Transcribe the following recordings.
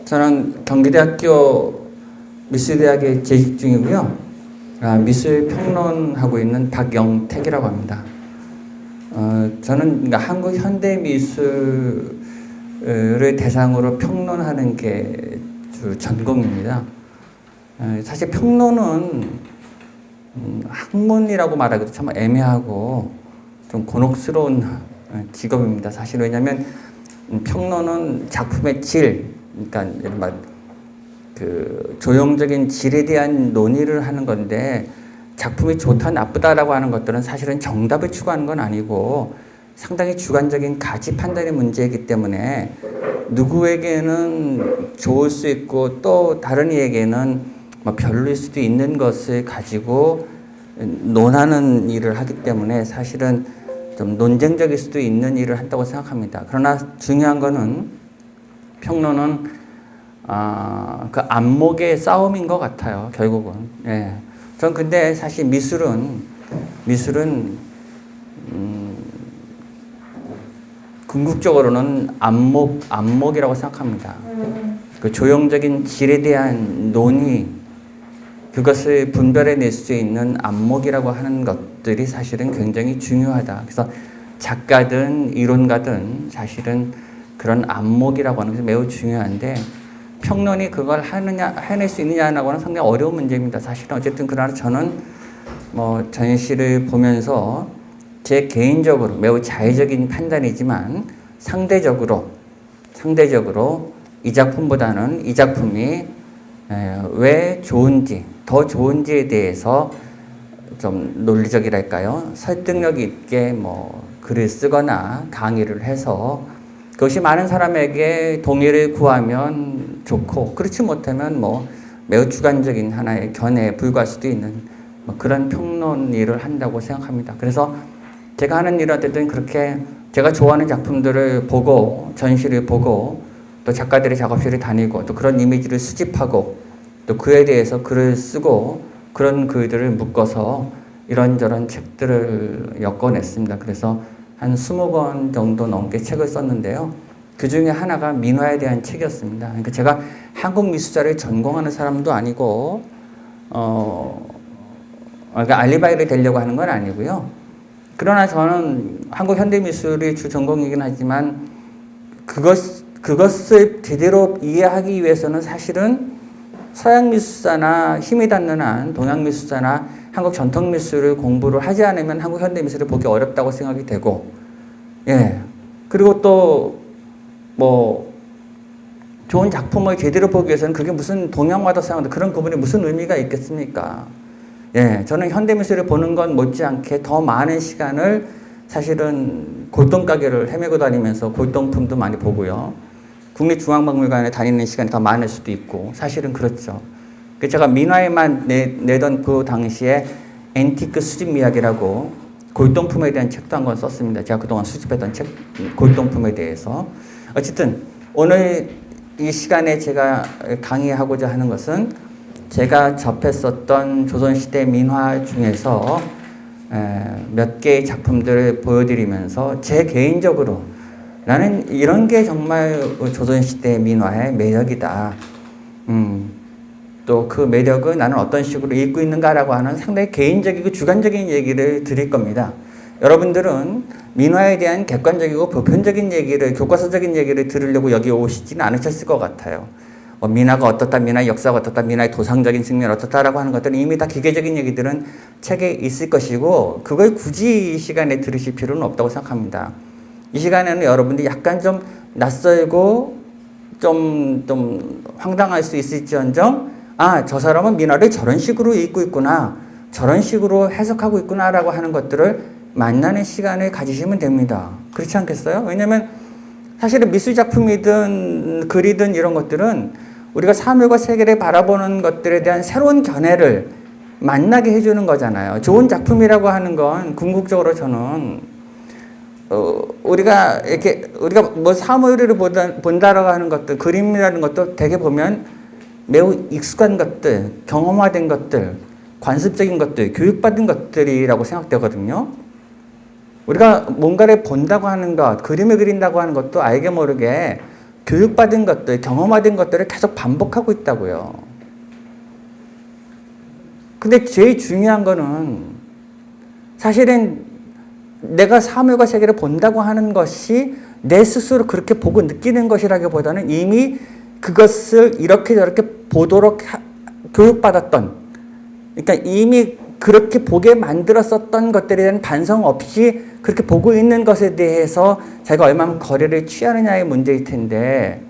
저는 경기대학교 미술대학에 재직 중이고요. 미술 평론하고 있는 박영택이라고 합니다. 저는 그러니까 한국 현대 미술을 대상으로 평론하는 게 주 전공입니다. 사실 평론은 학문이라고 말하기도 참 애매하고 좀 곤혹스러운 직업입니다. 사실 왜냐하면 평론은 작품의 질, 그러니까 그 조형적인 질에 대한 논의를 하는 건데, 작품이 좋다 나쁘다라고 하는 것들은 사실은 정답을 추구하는 건 아니고 상당히 주관적인 가치 판단의 문제이기 때문에 누구에게는 좋을 수 있고 또 다른 이에게는 뭐 별로일 수도 있는 것을 가지고 논하는 일을 하기 때문에 사실은 좀 논쟁적일 수도 있는 일을 한다고 생각합니다. 그러나 중요한 거는 평론은 그 안목의 싸움인 것 같아요. 결국은. 예. 전 근데 사실 미술은 궁극적으로는 안목이라고 생각합니다. 그 조형적인 질에 대한 논의, 그것을 분별해낼 수 있는 안목이라고 하는 것들이 사실은 굉장히 중요하다. 그래서 작가든 이론가든 사실은 그런 안목이라고 하는 것이 매우 중요한데, 평론이 그걸 해낼 수 있느냐라고 하는 상당히 어려운 문제입니다. 사실은 어쨌든 그러나 저는 뭐 전시를 보면서 제 개인적으로 매우 자의적인 판단이지만 상대적으로 이 작품보다는 이 작품이 왜 좋은지, 더 좋은지에 대해서 좀 논리적이랄까요? 설득력 있게 뭐 글을 쓰거나 강의를 해서 그것이 많은 사람에게 동의를 구하면 좋고, 그렇지 못하면 뭐 매우 주관적인 하나의 견해에 불과할 수도 있는 뭐 그런 평론 일을 한다고 생각합니다. 그래서 제가 하는 일은 어쨌든 그렇게 제가 좋아하는 작품들을 보고 전시를 보고 또 작가들의 작업실에 다니고 또 그런 이미지를 수집하고 또 그에 대해서 글을 쓰고 그런 글들을 묶어서 이런저런 책들을 엮어냈습니다. 그래서 한 20권 정도 넘게 책을 썼는데요. 그 중에 하나가 민화에 대한 책이었습니다. 그러니까 제가 한국 미술사를 전공하는 사람도 아니고, 그러니까 알리바이를 되려고 하는 건 아니고요. 그러나 저는 한국 현대 미술이 주 전공이긴 하지만 그것을 제대로 이해하기 위해서는 사실은 서양 미술사나 힘이 닿는 한 동양 미술사나 한국 전통 미술을 공부를 하지 않으면 한국 현대 미술을 보기 어렵다고 생각이 되고, 예. 그리고 또 뭐 좋은 작품을 제대로 보기 위해서는 그게 무슨 동양화도 사용한다 그런 구분이 무슨 의미가 있겠습니까? 예. 저는 현대 미술을 보는 건 못지않게 더 많은 시간을 사실은 골동가게를 헤매고 다니면서 골동품도 많이 보고요. 국립중앙박물관에 다니는 시간이 더 많을 수도 있고, 사실은 그렇죠. 제가 민화에만 내던 그 당시에 앤티크 수집 이야기라고 골동품에 대한 책도 한 권 썼습니다. 제가 그동안 수집했던 책, 골동품에 대해서. 어쨌든 오늘 이 시간에 제가 강의하고자 하는 것은 제가 접했었던 조선시대 민화 중에서 몇 개의 작품들을 보여드리면서 제 개인적으로 나는 이런 게 정말 조선시대 민화의 매력이다. 또 그 매력을 나는 어떤 식으로 읽고 있는가라고 하는 상당히 개인적이고 주관적인 얘기를 드릴 겁니다. 여러분들은 민화에 대한 객관적이고 보편적인 얘기를, 교과서적인 얘기를 들으려고 여기 오시지는 않으셨을 것 같아요. 민화가 어떻다, 민화의 역사가 어떻다, 민화의 도상적인 측면이 어떻다라고 하는 것들은 이미 다 기계적인 얘기들은 책에 있을 것이고, 그걸 굳이 이 시간에 들으실 필요는 없다고 생각합니다. 이 시간에는 여러분들이 약간 좀 낯설고 좀 황당할 수 있을지언정, 저 사람은 민화를 저런 식으로 읽고 있구나, 저런 식으로 해석하고 있구나라고 하는 것들을 만나는 시간을 가지시면 됩니다. 그렇지 않겠어요? 왜냐하면 사실은 미술작품이든 글이든 이런 것들은 우리가 사물과 세계를 바라보는 것들에 대한 새로운 견해를 만나게 해주는 거잖아요. 좋은 작품이라고 하는 건 궁극적으로 저는 우리가 뭐 사물을 본다라고 하는 것들, 그림이라는 것도 되게 보면 매우 익숙한 것들, 경험화된 것들, 관습적인 것들, 교육받은 것들이라고 생각되거든요. 우리가 뭔가를 본다고 하는 것, 그림을 그린다고 하는 것도 알게 모르게 교육받은 것들, 경험받은 것들을 계속 반복하고 있다고요. 근데 제일 중요한 거는 사실은 내가 사물과 세계를 본다고 하는 것이 내 스스로 그렇게 보고 느끼는 것이라기보다는 이미 그것을 이렇게 저렇게 보도록 교육받았던, 그러니까 이미 그렇게 보게 만들었었던 것들에 대한 반성 없이 그렇게 보고 있는 것에 대해서 자기가 얼마나 거리를 취하느냐의 문제일 텐데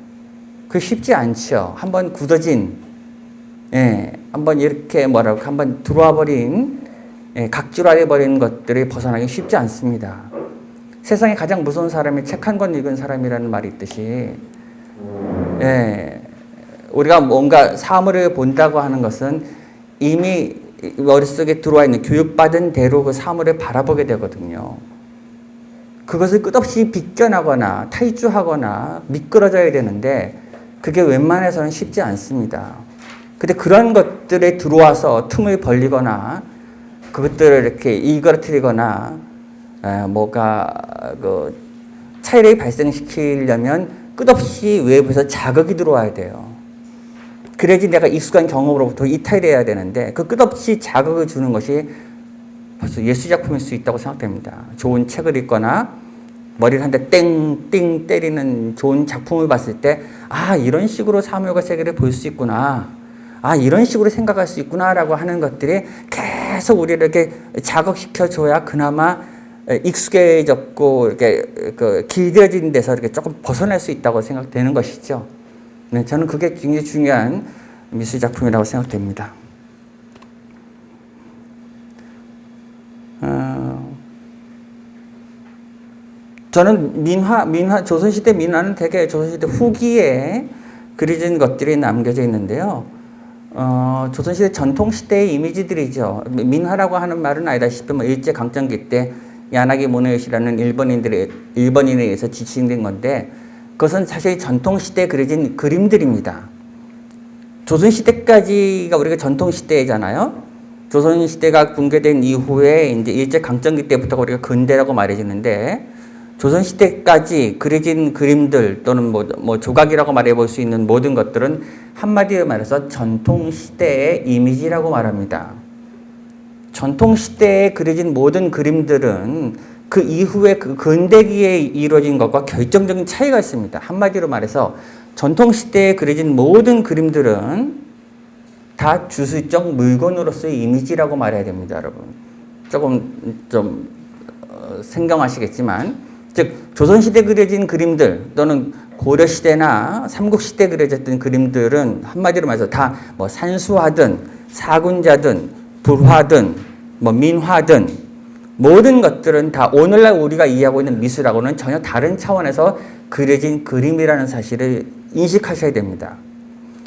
그게 쉽지 않죠. 한번 굳어진, 한번 이렇게 한번 들어와 버린, 각질화해 버린 것들이 벗어나기 쉽지 않습니다. 세상에 가장 무서운 사람이 책 한 권 읽은 사람이라는 말이 있듯이, 우리가 뭔가 사물을 본다고 하는 것은 이미 머릿속에 들어와 있는 교육받은 대로 그 사물을 바라보게 되거든요. 그것을 끝없이 비껴나거나 탈주하거나 미끄러져야 되는데 그게 웬만해서는 쉽지 않습니다. 근데 그런 것들에 들어와서 틈을 벌리거나 그것들을 이렇게 일그러뜨리거나 그 차이를 발생시키려면 끝없이 외부에서 자극이 들어와야 돼요. 그래야지 내가 익숙한 경험으로부터 이탈해야 되는데 그 끝없이 자극을 주는 것이 벌써 예술작품일 수 있다고 생각됩니다. 좋은 책을 읽거나 머리를 한 대 땡땡 때리는 좋은 작품을 봤을 때 이런 식으로 사물과 세계를 볼 수 있구나. 이런 식으로 생각할 수 있구나 라고 하는 것들이 계속 우리를 이렇게 자극시켜줘야 그나마 익숙해졌고 이렇게 길들여진 데서 이렇게 조금 벗어날 수 있다고 생각되는 것이죠. 네, 저는 그게 굉장히 중요한 미술 작품이라고 생각됩니다. 저는 조선시대 민화는 대개 조선시대 후기에 그려진 것들이 남겨져 있는데요. 조선시대 전통시대의 이미지들이죠. 민화라고 하는 말은 아니다시피 일제강점기 때 야나기 모노요시라는 일본인에 의해서 지칭된 건데 그것은 사실 전통시대에 그려진 그림들입니다. 조선시대까지가 우리가 전통시대잖아요. 조선시대가 붕괴된 이후에 이제 일제강점기 때부터가 우리가 근대라고 말해지는데 조선시대까지 그려진 그림들 또는 조각이라고 말해볼 수 있는 모든 것들은 한마디로 말해서 전통시대의 이미지라고 말합니다. 전통시대에 그려진 모든 그림들은 그 이후에 그 근대기에 이루어진 것과 결정적인 차이가 있습니다. 한마디로 말해서 전통시대에 그려진 모든 그림들은 다 주술적 물건으로서의 이미지라고 말해야 됩니다, 여러분. 조금 좀 생경하시겠지만 즉 조선시대 그려진 그림들 또는 고려시대나 삼국시대 그려졌던 그림들은 한마디로 말해서 다 산수화든 사군자든 불화든 민화든 모든 것들은 다 오늘날 우리가 이해하고 있는 미술하고는 전혀 다른 차원에서 그려진 그림이라는 사실을 인식하셔야 됩니다.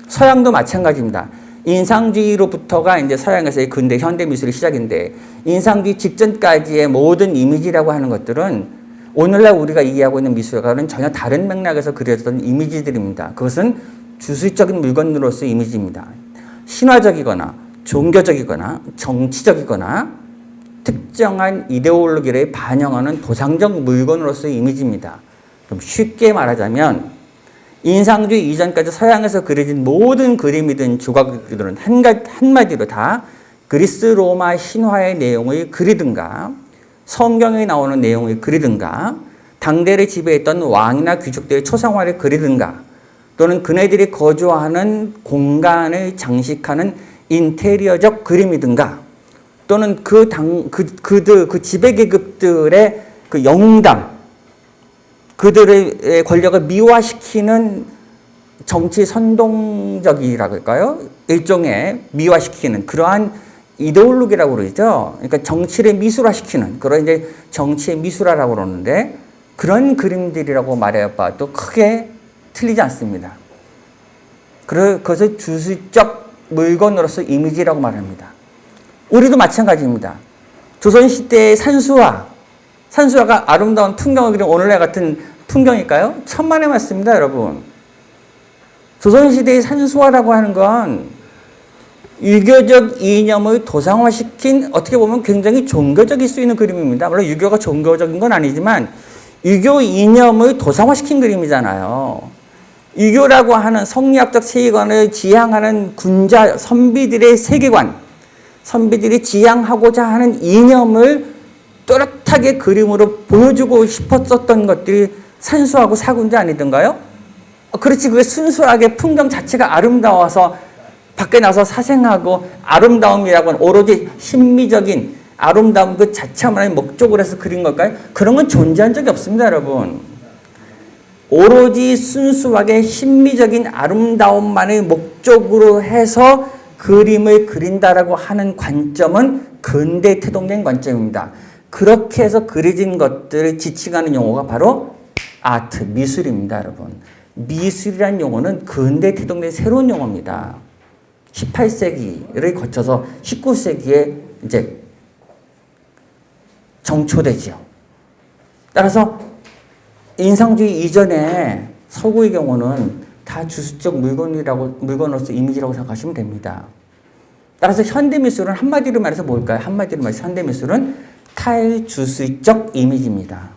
서양도 마찬가지입니다. 인상주의로부터가 이제 서양에서의 근대 현대 미술의 시작인데 인상주의 직전까지의 모든 이미지라고 하는 것들은 오늘날 우리가 이해하고 있는 미술과는 전혀 다른 맥락에서 그려졌던 이미지들입니다. 그것은 주술적인 물건으로서의 이미지입니다. 신화적이거나 종교적이거나 정치적이거나 특정한 이데올로기를 반영하는 도상적 물건으로서의 이미지입니다. 좀 쉽게 말하자면 인상주의 이전까지 서양에서 그려진 모든 그림이든 조각들은 한마디로 다 그리스 로마 신화의 내용을 그리든가 성경에 나오는 내용을 그리든가 당대를 지배했던 왕이나 귀족들의 초상화를 그리든가 또는 그네들이 거주하는 공간을 장식하는 인테리어적 그림이든가 또는 그 지배계급들의 그 영웅담, 그들의 권력을 미화시키는 정치 선동적이라고 할까요? 일종의 미화시키는 그러한 이데올로기라고 그러죠. 그러니까 정치를 미술화시키는 그런 이제 정치의 미술화라고 그러는데 그런 그림들이라고 말해봐도 크게 틀리지 않습니다. 그것을 주술적 물건으로서 이미지라고 말합니다. 우리도 마찬가지입니다. 조선시대의 산수화가 아름다운 풍경을 그린 오늘날 같은 풍경일까요? 천만에 맞습니다, 여러분. 조선시대의 산수화라고 하는 건 유교적 이념을 도상화시킨 어떻게 보면 굉장히 종교적일 수 있는 그림입니다. 물론 유교가 종교적인 건 아니지만 유교 이념을 도상화시킨 그림이잖아요. 유교라고 하는 성리학적 세계관을 지향하는 군자 선비들의 세계관, 선비들이 지향하고자 하는 이념을 또렷하게 그림으로 보여주고 싶었었던 것들이 산수하고 사군자 아니던가요? 그렇지, 그게 순수하게 풍경 자체가 아름다워서 밖에 나서 사생하고 아름다움이라고는 오로지 심미적인 아름다움 그 자체만의 목적으로 해서 그린 걸까요? 그런 건 존재한 적이 없습니다, 여러분. 오로지 순수하게 심미적인 아름다움만의 목적으로 해서 그림을 그린다라고 하는 관점은 근대 태동된 관점입니다. 그렇게 해서 그려진 것들을 지칭하는 용어가 바로 아트, 미술입니다, 여러분. 미술이라는 용어는 근대 태동된 새로운 용어입니다. 18세기를 거쳐서 19세기에 이제 정초되지요. 따라서 인상주의 이전에 서구의 경우는 다 주술적 물건으로서 이미지라고 생각하시면 됩니다. 따라서 현대미술은 한마디로 말해서 뭘까요? 한마디로 말해서 현대미술은 탈주술적 이미지입니다.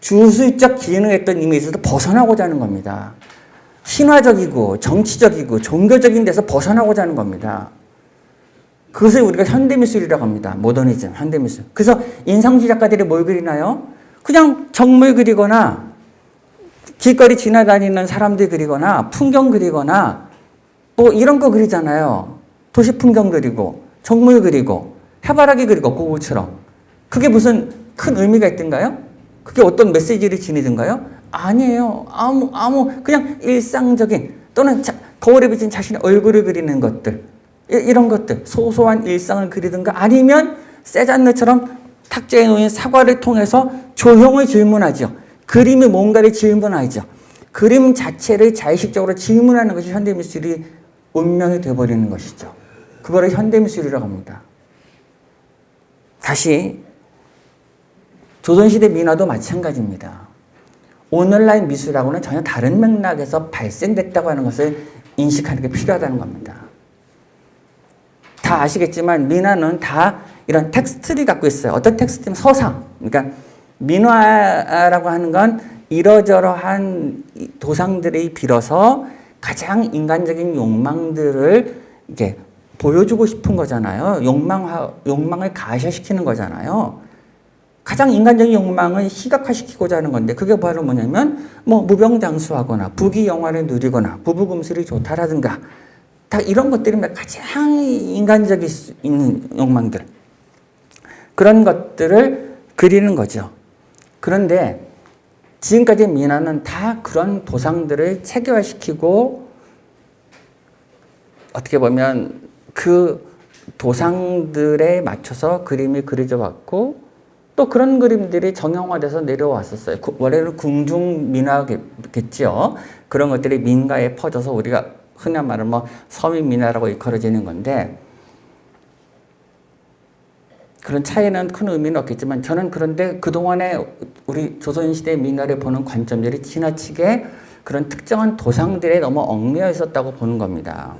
주술적 기능했던 이미지에서 벗어나고자 하는 겁니다. 신화적이고 정치적이고 종교적인 데서 벗어나고자 하는 겁니다. 그것을 우리가 현대미술이라고 합니다. 모더니즘, 현대미술. 그래서 인상주의 작가들이 뭘 그리나요? 그냥 정물 그리거나 길거리 지나다니는 사람들 그리거나 풍경 그리거나 뭐 이런 거 그리잖아요. 도시 풍경 그리고 정물 그리고 해바라기 그리고 고구처럼. 그게 무슨 큰 의미가 있던가요? 그게 어떤 메시지를 지니던가요? 아니에요. 그냥 일상적인 또는 거울에 비친 자신의 얼굴을 그리는 것들, 이런 것들, 소소한 일상을 그리든가 아니면 세잔느처럼 탁자에 놓인 사과를 통해서 조형을 질문하죠. 그림이 뭔가를 질문하죠. 그림 자체를 자의식적으로 질문하는 것이 현대미술이 운명이 되어버리는 것이죠. 그거를 현대미술이라고 합니다. 다시 조선시대 민화도 마찬가지입니다. 오늘날 미술하고는 전혀 다른 맥락에서 발생됐다고 하는 것을 인식하는 게 필요하다는 겁니다. 다 아시겠지만 민화는 다 이런 텍스트를 갖고 있어요. 어떤 텍스트는 서상. 그러니까 민화라고 하는 건 이러저러한 도상들이 빌어서 가장 인간적인 욕망들을 이제 보여주고 싶은 거잖아요. 욕망을 가셔시키는 거잖아요. 가장 인간적인 욕망을 시각화시키고자 하는 건데 그게 바로 뭐냐면 뭐 무병장수하거나 부귀영화를 누리거나 부부금술이 좋다라든가 다 이런 것들이 가장 인간적일 수 있는 욕망들, 그런 것들을 그리는 거죠. 그런데 지금까지 민화는 다 그런 도상들을 체계화시키고 어떻게 보면 그 도상들에 맞춰서 그림이 그려져 왔고 또 그런 그림들이 정형화돼서 내려왔었어요. 원래는 궁중민화겠죠. 그런 것들이 민가에 퍼져서 우리가 흔히 말하는 뭐 서민민화라고 일컬어지는 건데 그런 차이는 큰 의미는 없겠지만 저는 그런데 그동안에 우리 조선시대 민화를 보는 관점들이 지나치게 그런 특정한 도상들에 너무 얽매여 있었다고 보는 겁니다.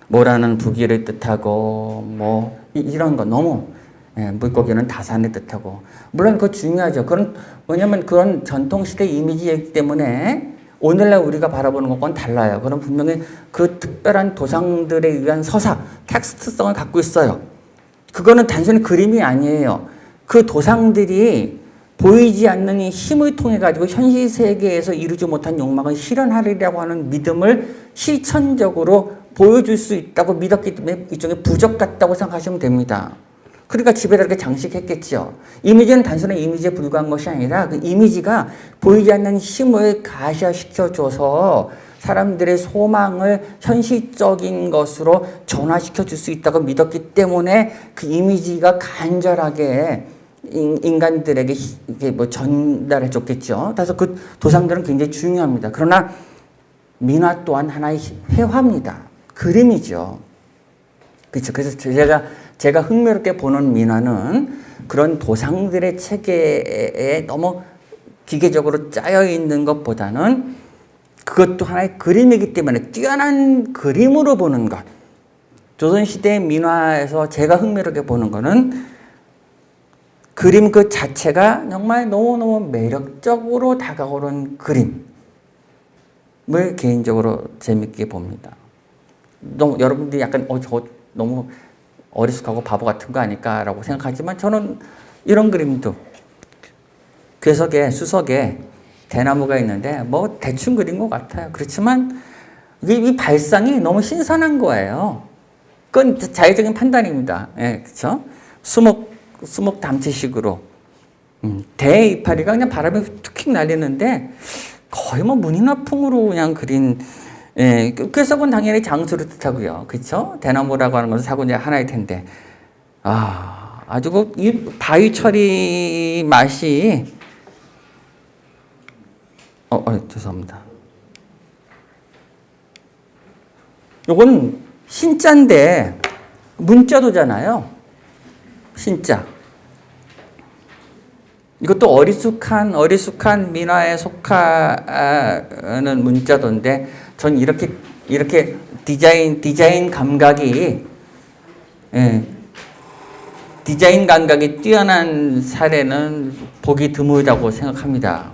모라는 부귀를 뜻하고 뭐 이런 거 너무 물고기는 다산을 뜻하고 물론 그거 중요하죠. 왜냐하면 그런 전통시대 이미지이기 때문에 오늘날 우리가 바라보는 것과는 달라요. 그럼 분명히 그 특별한 도상들에 의한 서사, 텍스트성을 갖고 있어요. 그거는 단순히 그림이 아니에요. 그 도상들이 보이지 않는 이 힘을 통해 가지고 현실 세계에서 이루지 못한 욕망을 실현하리라고 하는 믿음을 실천적으로 보여줄 수 있다고 믿었기 때문에 일종의 부적 같다고 생각하시면 됩니다. 그러니까 집에다 이렇게 장식했겠죠. 이미지는 단순한 이미지에 불과한 것이 아니라 그 이미지가 보이지 않는 힘을 가셔시켜줘서 사람들의 소망을 현실적인 것으로 전화시켜 줄 수 있다고 믿었기 때문에 그 이미지가 간절하게 인간들에게 이게 뭐 전달해 줬겠죠. 그래서 그 도상들은 굉장히 중요합니다. 그러나 민화 또한 하나의 회화입니다. 그림이죠. 그렇죠. 그래서 제가 흥미롭게 보는 민화는 그런 도상들의 체계에 너무 기계적으로 짜여 있는 것보다는 그것도 하나의 그림이기 때문에 뛰어난 그림으로 보는 것. 조선시대 민화에서 제가 흥미롭게 보는 거는 그림 그 자체가 정말 너무너무 매력적으로 다가오는 그림. 개인적으로 재밌게 봅니다. 여러분들이 약간 저 너무 어리숙하고 바보 같은 거 아닐까라고 생각하지만 저는 이런 그림도 궤석에 수석에 대나무가 있는데 뭐 대충 그린 것 같아요. 그렇지만 이 발상이 너무 신선한 거예요. 그건 자의적인 판단입니다. 예, 그렇죠? 수목 담채식으로 대이파리가 그냥 바람에 툭 날리는데 거의 뭐 문인화풍으로 그냥 그린. 예, 꾀석은 당연히 장수를 뜻하고요. 그렇죠? 대나무라고 하는 것은 사고의 하나일 텐데. 아주 이 바위 처리 맛이 죄송합니다. 요건 신자인데 문자도잖아요. 신자. 이것도 어리숙한 민화에 속하는 문자도인데 전 이렇게 디자인 감각이 디자인 감각이 뛰어난 사례는 보기 드물다고 생각합니다.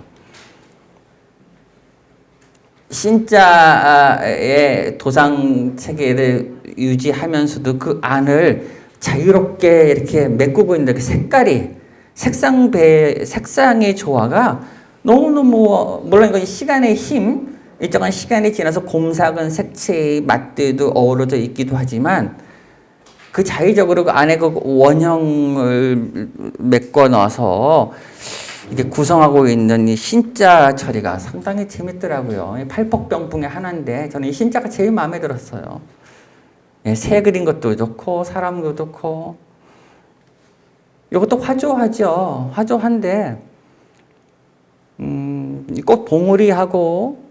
신자의 도상 체계를 유지하면서도 그 안을 자유롭게 이렇게 메꾸고 있는 그 색상의 조화가 너무너무, 물론 이건 시간의 힘, 일정한 시간이 지나서 곰삭은 색채의 맛들도 어우러져 있기도 하지만 그 자의적으로 그 안에 그 원형을 메꿔 넣어서 이게 구성하고 있는 이 신자 처리가 상당히 재밌더라고요. 팔복병풍의 하나인데 저는 이 신자가 제일 마음에 들었어요. 새 그린 것도 좋고 사람도 좋고 이것도 화조하죠. 화조한데 꽃 봉우리하고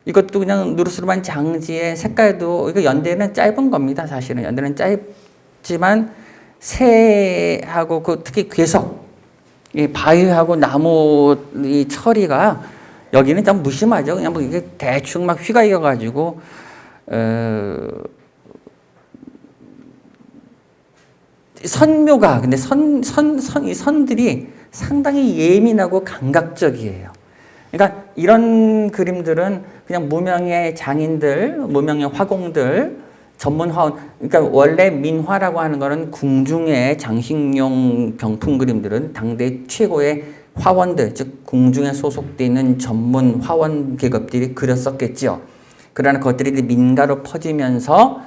이것도 그냥 누르스름한 장지의 색깔도 이거 연대는 짧은 겁니다. 사실은 연대는 짧지만 새하고 그 특히 궤석, 이 바위하고 나무 이 처리가 여기는 좀 무심하죠. 그냥 뭐 이게 대충 막 휘갈겨 가지고 선묘가 근데 이 선들이 상당히 예민하고 감각적이에요. 그러니까 이런 그림들은 그냥 무명의 장인들, 무명의 화공들, 전문 화원, 그러니까 원래 민화라고 하는 거는 궁중의 장식용 병풍 그림들은 당대 최고의 화원들, 즉 궁중에 소속되어 있는 전문 화원 계급들이 그렸었겠죠. 그러나 그것들이 민가로 퍼지면서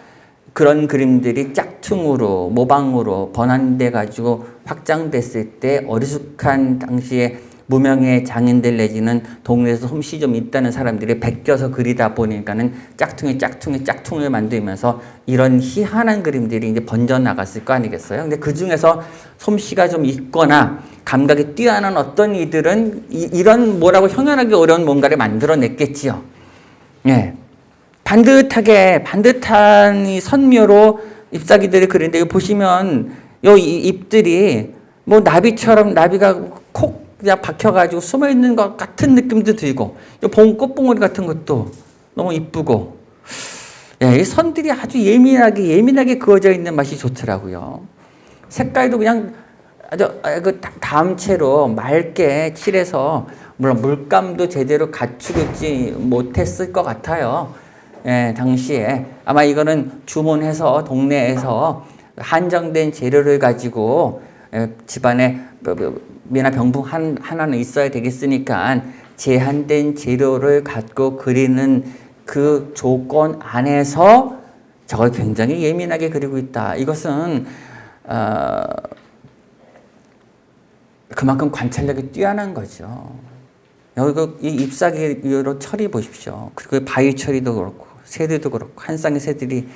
그런 그림들이 짝퉁으로 모방으로 번안돼 가지고 확장됐을 때 어리숙한 당시에 무명의 장인들 내지는 동네에서 솜씨 좀 있다는 사람들이 베껴서 그리다 보니까는 짝퉁을 만들면서 이런 희한한 그림들이 이제 번져 나갔을 거 아니겠어요? 근데 그 중에서 솜씨가 좀 있거나 감각이 뛰어난 어떤 이들은 이런 뭐라고 형용하기 어려운 뭔가를 만들어냈겠지요. 예. 반듯한 이 선묘로 잎사귀들을 그리는데 이거 보시면 이 잎들이 뭐 나비가 콕 그냥 박혀가지고 숨어있는 것 같은 느낌도 들고 꽃봉오리 같은 것도 너무 이쁘고 이 선들이 아주 예민하게 그어져 있는 맛이 좋더라고요. 색깔도 그냥 아주 그 다음채로 맑게 칠해서 물론 물감도 제대로 갖추고 있지 못했을 것 같아요. 당시에 아마 이거는 주문해서 동네에서 한정된 재료를 가지고 집안에 미나 병풍 하나는 있어야 되겠으니까 제한된 재료를 갖고 그리는 그 조건 안에서 저걸 굉장히 예민하게 그리고 있다. 이것은 그만큼 관찰력이 뛰어난 거죠. 여기 이 잎사귀로 처리 보십시오. 그리고 바위 처리도 그렇고 새들도 그렇고 한 쌍의 새들이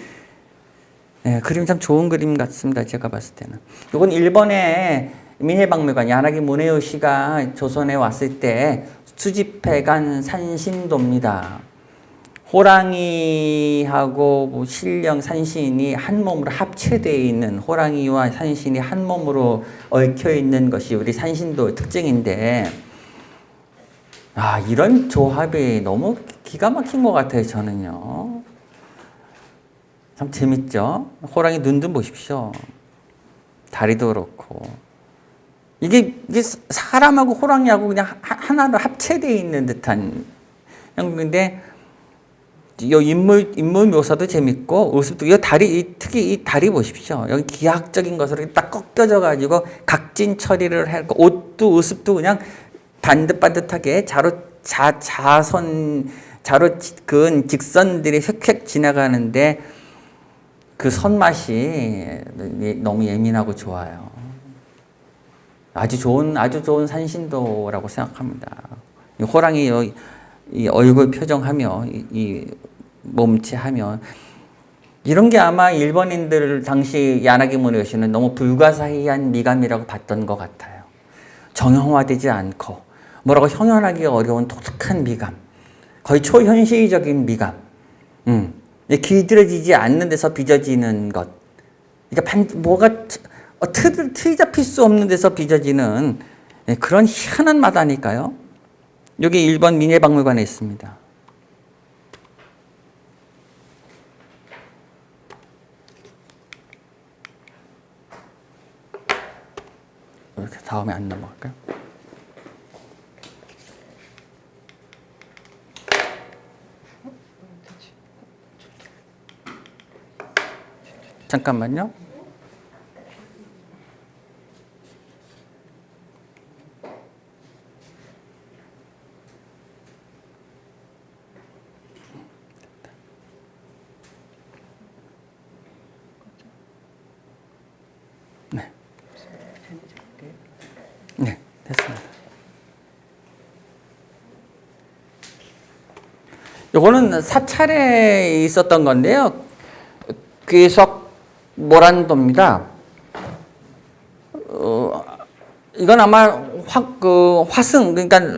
그림 참 좋은 그림 같습니다. 제가 봤을 때는. 이건 일본의 민해박물관 야나기 무네요시가 조선에 왔을 때 수집해간 산신도입니다. 호랑이하고 신령 산신이 한 몸으로 합체되어 있는 호랑이와 산신이 한 몸으로 얽혀 있는 것이 우리 산신도의 특징인데 이런 조합이 너무 기가 막힌 것 같아요. 저는요. 참 재밌죠? 호랑이 눈 좀 보십시오. 다리도 그렇고. 이게 사람하고 호랑이하고 그냥 하나로 합체되어 있는 듯한 근데 이 인물 묘사도 재밌고 의습도 특히 이 다리 보십시오. 여기 기하학적인 것으로 딱 꺾여져 가지고 각진 처리를 했고 옷도 의습도 그냥 반듯반듯하게 자로 그은 직선들이 획획 지나가는데 그 선맛이 너무 예민하고 좋아요. 아주 좋은 산신도라고 생각합니다. 이 호랑이 이 얼굴 표정하며 이 몸체하며 이런 게 아마 일본인들 당시 야나기 무니요시는 너무 불가사의한 미감이라고 봤던 것 같아요. 정형화되지 않고 뭐라고 형용하기 어려운 독특한 미감, 거의 초현실적인 미감, 길들여지지 않는 데서 빚어지는 것, 그러니까 뭐가 틀이 잡힐 수 없는 데서 빚어지는 그런 희한한 마다니까요. 여기 일본 민예박물관에 있습니다. 이렇게 다음에 안 넘어갈까요? 잠깐만요. 네, 됐습니다. 이거는 사찰에 있었던 건데요. 귀석 모란도입니다. 이건 아마 화승, 그러니까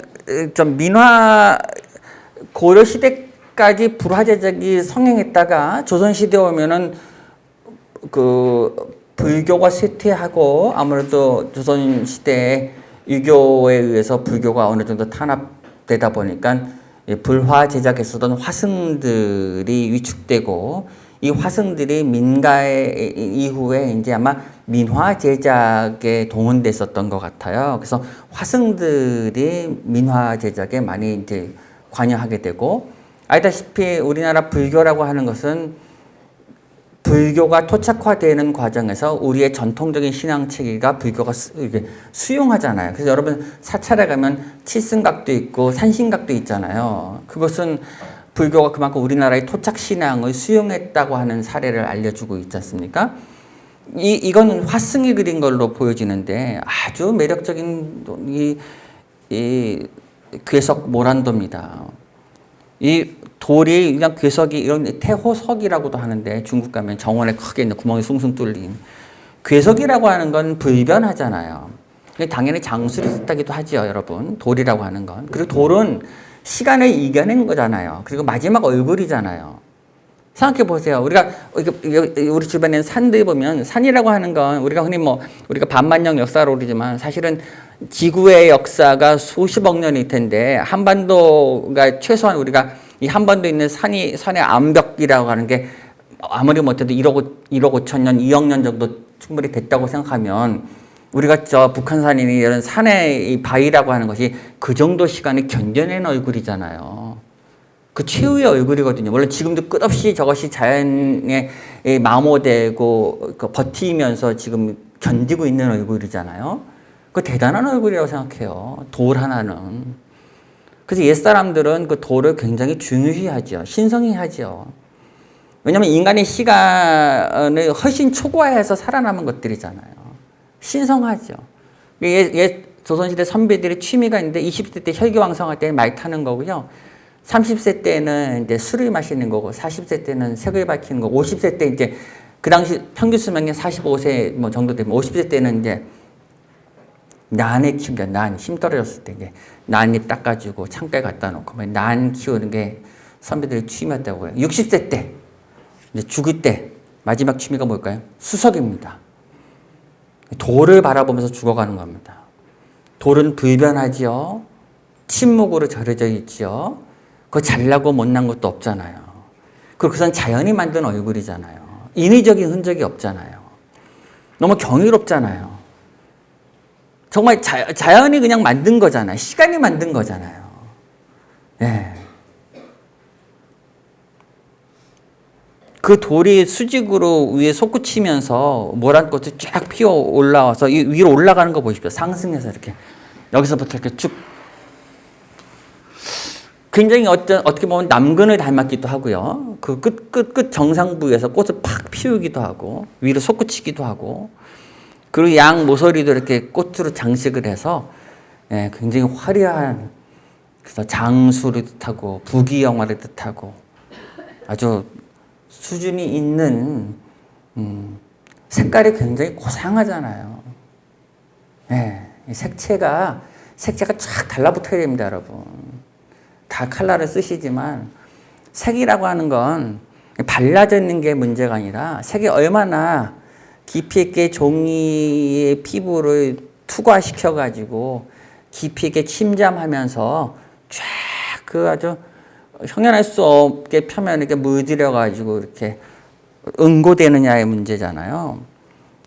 좀 민화 고려 시대까지 불화제적이 성행했다가 조선 시대 오면은 그 불교가 쇠퇴하고 아무래도 조선 시대에 유교에 의해서 불교가 어느 정도 탄압되다 보니까 불화 제작했었던 화승들이 위축되고 이 화승들이 민가의 이후에 이제 아마 민화 제작에 동원됐었던 것 같아요. 그래서 화승들이 민화 제작에 많이 이제 관여하게 되고 알다시피 우리나라 불교라고 하는 것은 불교가 토착화되는 과정에서 우리의 전통적인 신앙 체계가 불교가 수용하잖아요. 그래서 여러분 사찰에 가면 칠승각도 있고 산신각도 있잖아요. 그것은 불교가 그만큼 우리나라의 토착 신앙을 수용했다고 하는 사례를 알려주고 있지 않습니까? 이건 화승이 그린 걸로 보여지는데 아주 매력적인 이 괴석 모란도입니다. 이 돌이 그냥 괴석이 이런 태호석이라고도 하는데 중국 가면 정원에 크게 있는 구멍이 숭숭 뚫린 괴석이라고 하는 건 불변하잖아요. 당연히 장수를 뜻하기도 하죠, 여러분. 돌이라고 하는 건. 그리고 돌은 시간을 이겨낸 거잖아요. 그리고 마지막 얼굴이잖아요. 생각해 보세요. 우리 주변에 산들 보면 산이라고 하는 건 우리가 흔히 우리가 반만년 역사로 그러지만 사실은 지구의 역사가 수십억 년일 텐데 한반도가 최소한 우리가 이 한반도에 있는 산의 암벽이라고 하는 게 아무리 못해도 1억 5천 년, 2억 년 정도 충분히 됐다고 생각하면 우리가 저 북한산이니 이런 산의 이 바위라고 하는 것이 그 정도 시간을 견뎌낸 얼굴이잖아요. 그 최후의 얼굴이거든요. 물론 지금도 끝없이 저것이 자연에 마모되고 버티면서 지금 견디고 있는 얼굴이잖아요. 그 대단한 얼굴이라고 생각해요. 돌 하나는. 그래서 옛사람들은 그 돌을 굉장히 중요시하죠. 신성히하죠. 왜냐하면 인간의 시간을 훨씬 초과해서 살아남은 것들이잖아요. 신성하죠. 옛 조선시대 선비들의 취미가 있는데 20세 때 혈기왕성할 때 말 타는 거고요. 30세 때는 이제 술을 마시는 거고 40세 때는 색을 밝히는 거고 50세 때 이제 그 당시 평균 수명이 45세 정도 되면 50세 때는 이제 난을 키우는 게 난 힘 떨어졌을 때 이제 난잎 닦아주고 창가에 갖다 놓고 난 키우는 게 선비들의 취미였다고 해요. 60세 때 이제 죽을 때 마지막 취미가 뭘까요? 수석입니다. 돌을 바라보면서 죽어가는 겁니다. 돌은 불변하지요. 침묵으로 절여져 있지요. 그거 잘나고 못난 것도 없잖아요. 그리고 그건 자연이 만든 얼굴이잖아요. 인위적인 흔적이 없잖아요. 너무 경이롭잖아요. 정말 자연이 그냥 만든 거잖아요. 시간이 만든 거잖아요. 네. 그 돌이 수직으로 위에 솟구치면서 모란 꽃이 쫙 피어 올라와서 이 위로 올라가는 거 보십시오. 상승해서 이렇게 여기서부터 이렇게 쭉 굉장히 어떻게 보면 남근을 닮았기도 하고요. 그 끝 정상부에서 꽃을 팍 피우기도 하고 위로 솟구치기도 하고 그리고 양 모서리도 이렇게 꽃으로 장식을 해서 예, 굉장히 화려한 그래서 장수를 뜻하고 부귀영화를 뜻하고 아주 수준이 있는 색깔이 굉장히 고상하잖아요. 예, 색채가 쫙 달라붙어야 됩니다, 여러분. 다 컬러를 쓰시지만 색이라고 하는 건 발라져 있는 게 문제가 아니라 색이 얼마나 깊이 있게 종이의 피부를 투과시켜 가지고 깊이 있게 침잠하면서 쫙 그 아주 형연할 수 없게 표면을 이렇게 물들여 가지고 이렇게 응고되느냐의 문제잖아요.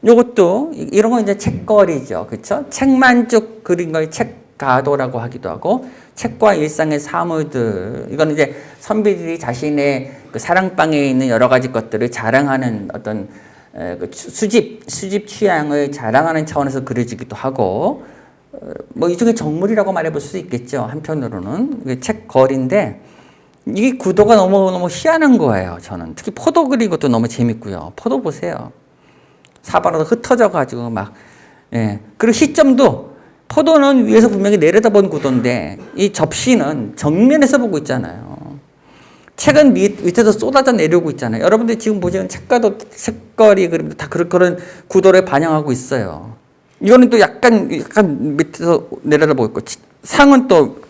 요것도 이런 건 이제 책거리죠. 그렇죠? 책만 쭉 그린 걸 책가도라고 하기도 하고 책과 일상의 사물들 이건 이제 선비들이 자신의 그 사랑방에 있는 여러 가지 것들을 자랑하는 어떤 수집 취향을 자랑하는 차원에서 그려지기도 하고 뭐 이쪽에 정물이라고 말해볼 수 있겠죠. 한편으로는 책거리인데 이 구도가 너무 희한한 거예요. 저는 특히 포도 그린 것도 너무 재밌고요. 포도 보세요. 사방으로 흩어져 가지고 막 예. 그리고 시점도 포도는 위에서 분명히 내려다본 구도인데 이 접시는 정면에서 보고 있잖아요. 책은 밑에서 쏟아져 내려오고 있잖아요. 여러분들 지금 보시는 책가도 색거리 그림도 다 그런 구도를 반영하고 있어요. 이거는 또 약간 밑에서 내려다보고 있고 상은 또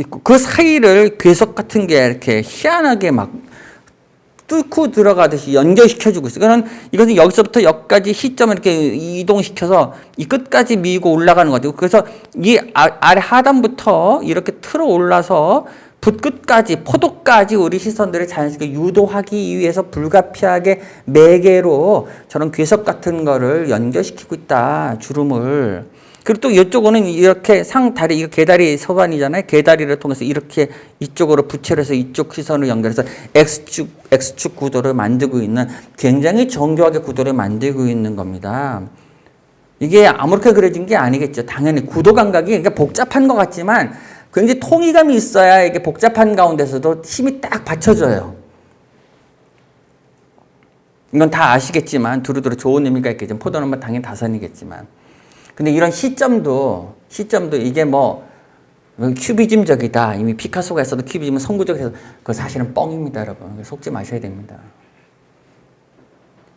있고 그 사이를 괴석 같은 게 이렇게 희한하게 막 뚫고 들어가듯이 연결시켜주고 있어요. 이것은 여기서부터 여기까지 시점을 이렇게 이동시켜서 이 끝까지 밀고 올라가는 거죠. 그래서 이 아래 하단부터 이렇게 틀어 올라서 붓끝까지, 포도까지 우리 시선들을 자연스럽게 유도하기 위해서 불가피하게 매개로 저런 괴석 같은 거를 연결시키고 있다. 주름을. 그리고 또 이쪽은 이렇게 상다리, 개다리 서반이잖아요. 개다리를 통해서 이렇게 이쪽으로 부채를 해서 이쪽 시선을 연결해서 X축 구도를 만들고 있는 굉장히 정교하게 구도를 만들고 있는 겁니다. 이게 아무렇게 그려진 게 아니겠죠. 당연히 구도 감각이 그러니까 복잡한 것 같지만 굉장히 통일감이 있어야 이게 복잡한 가운데서도 힘이 딱 받쳐져요. 이건 다 아시겠지만 두루두루 좋은 의미가 있겠지만 포도는 뭐 당연히 다선이겠지만 근데 이런 시점도 이게 뭐 큐비즘적이다. 이미 피카소가 했어도 큐비즘은 선구적이어서 그거 사실은 뻥입니다, 여러분. 속지 마셔야 됩니다.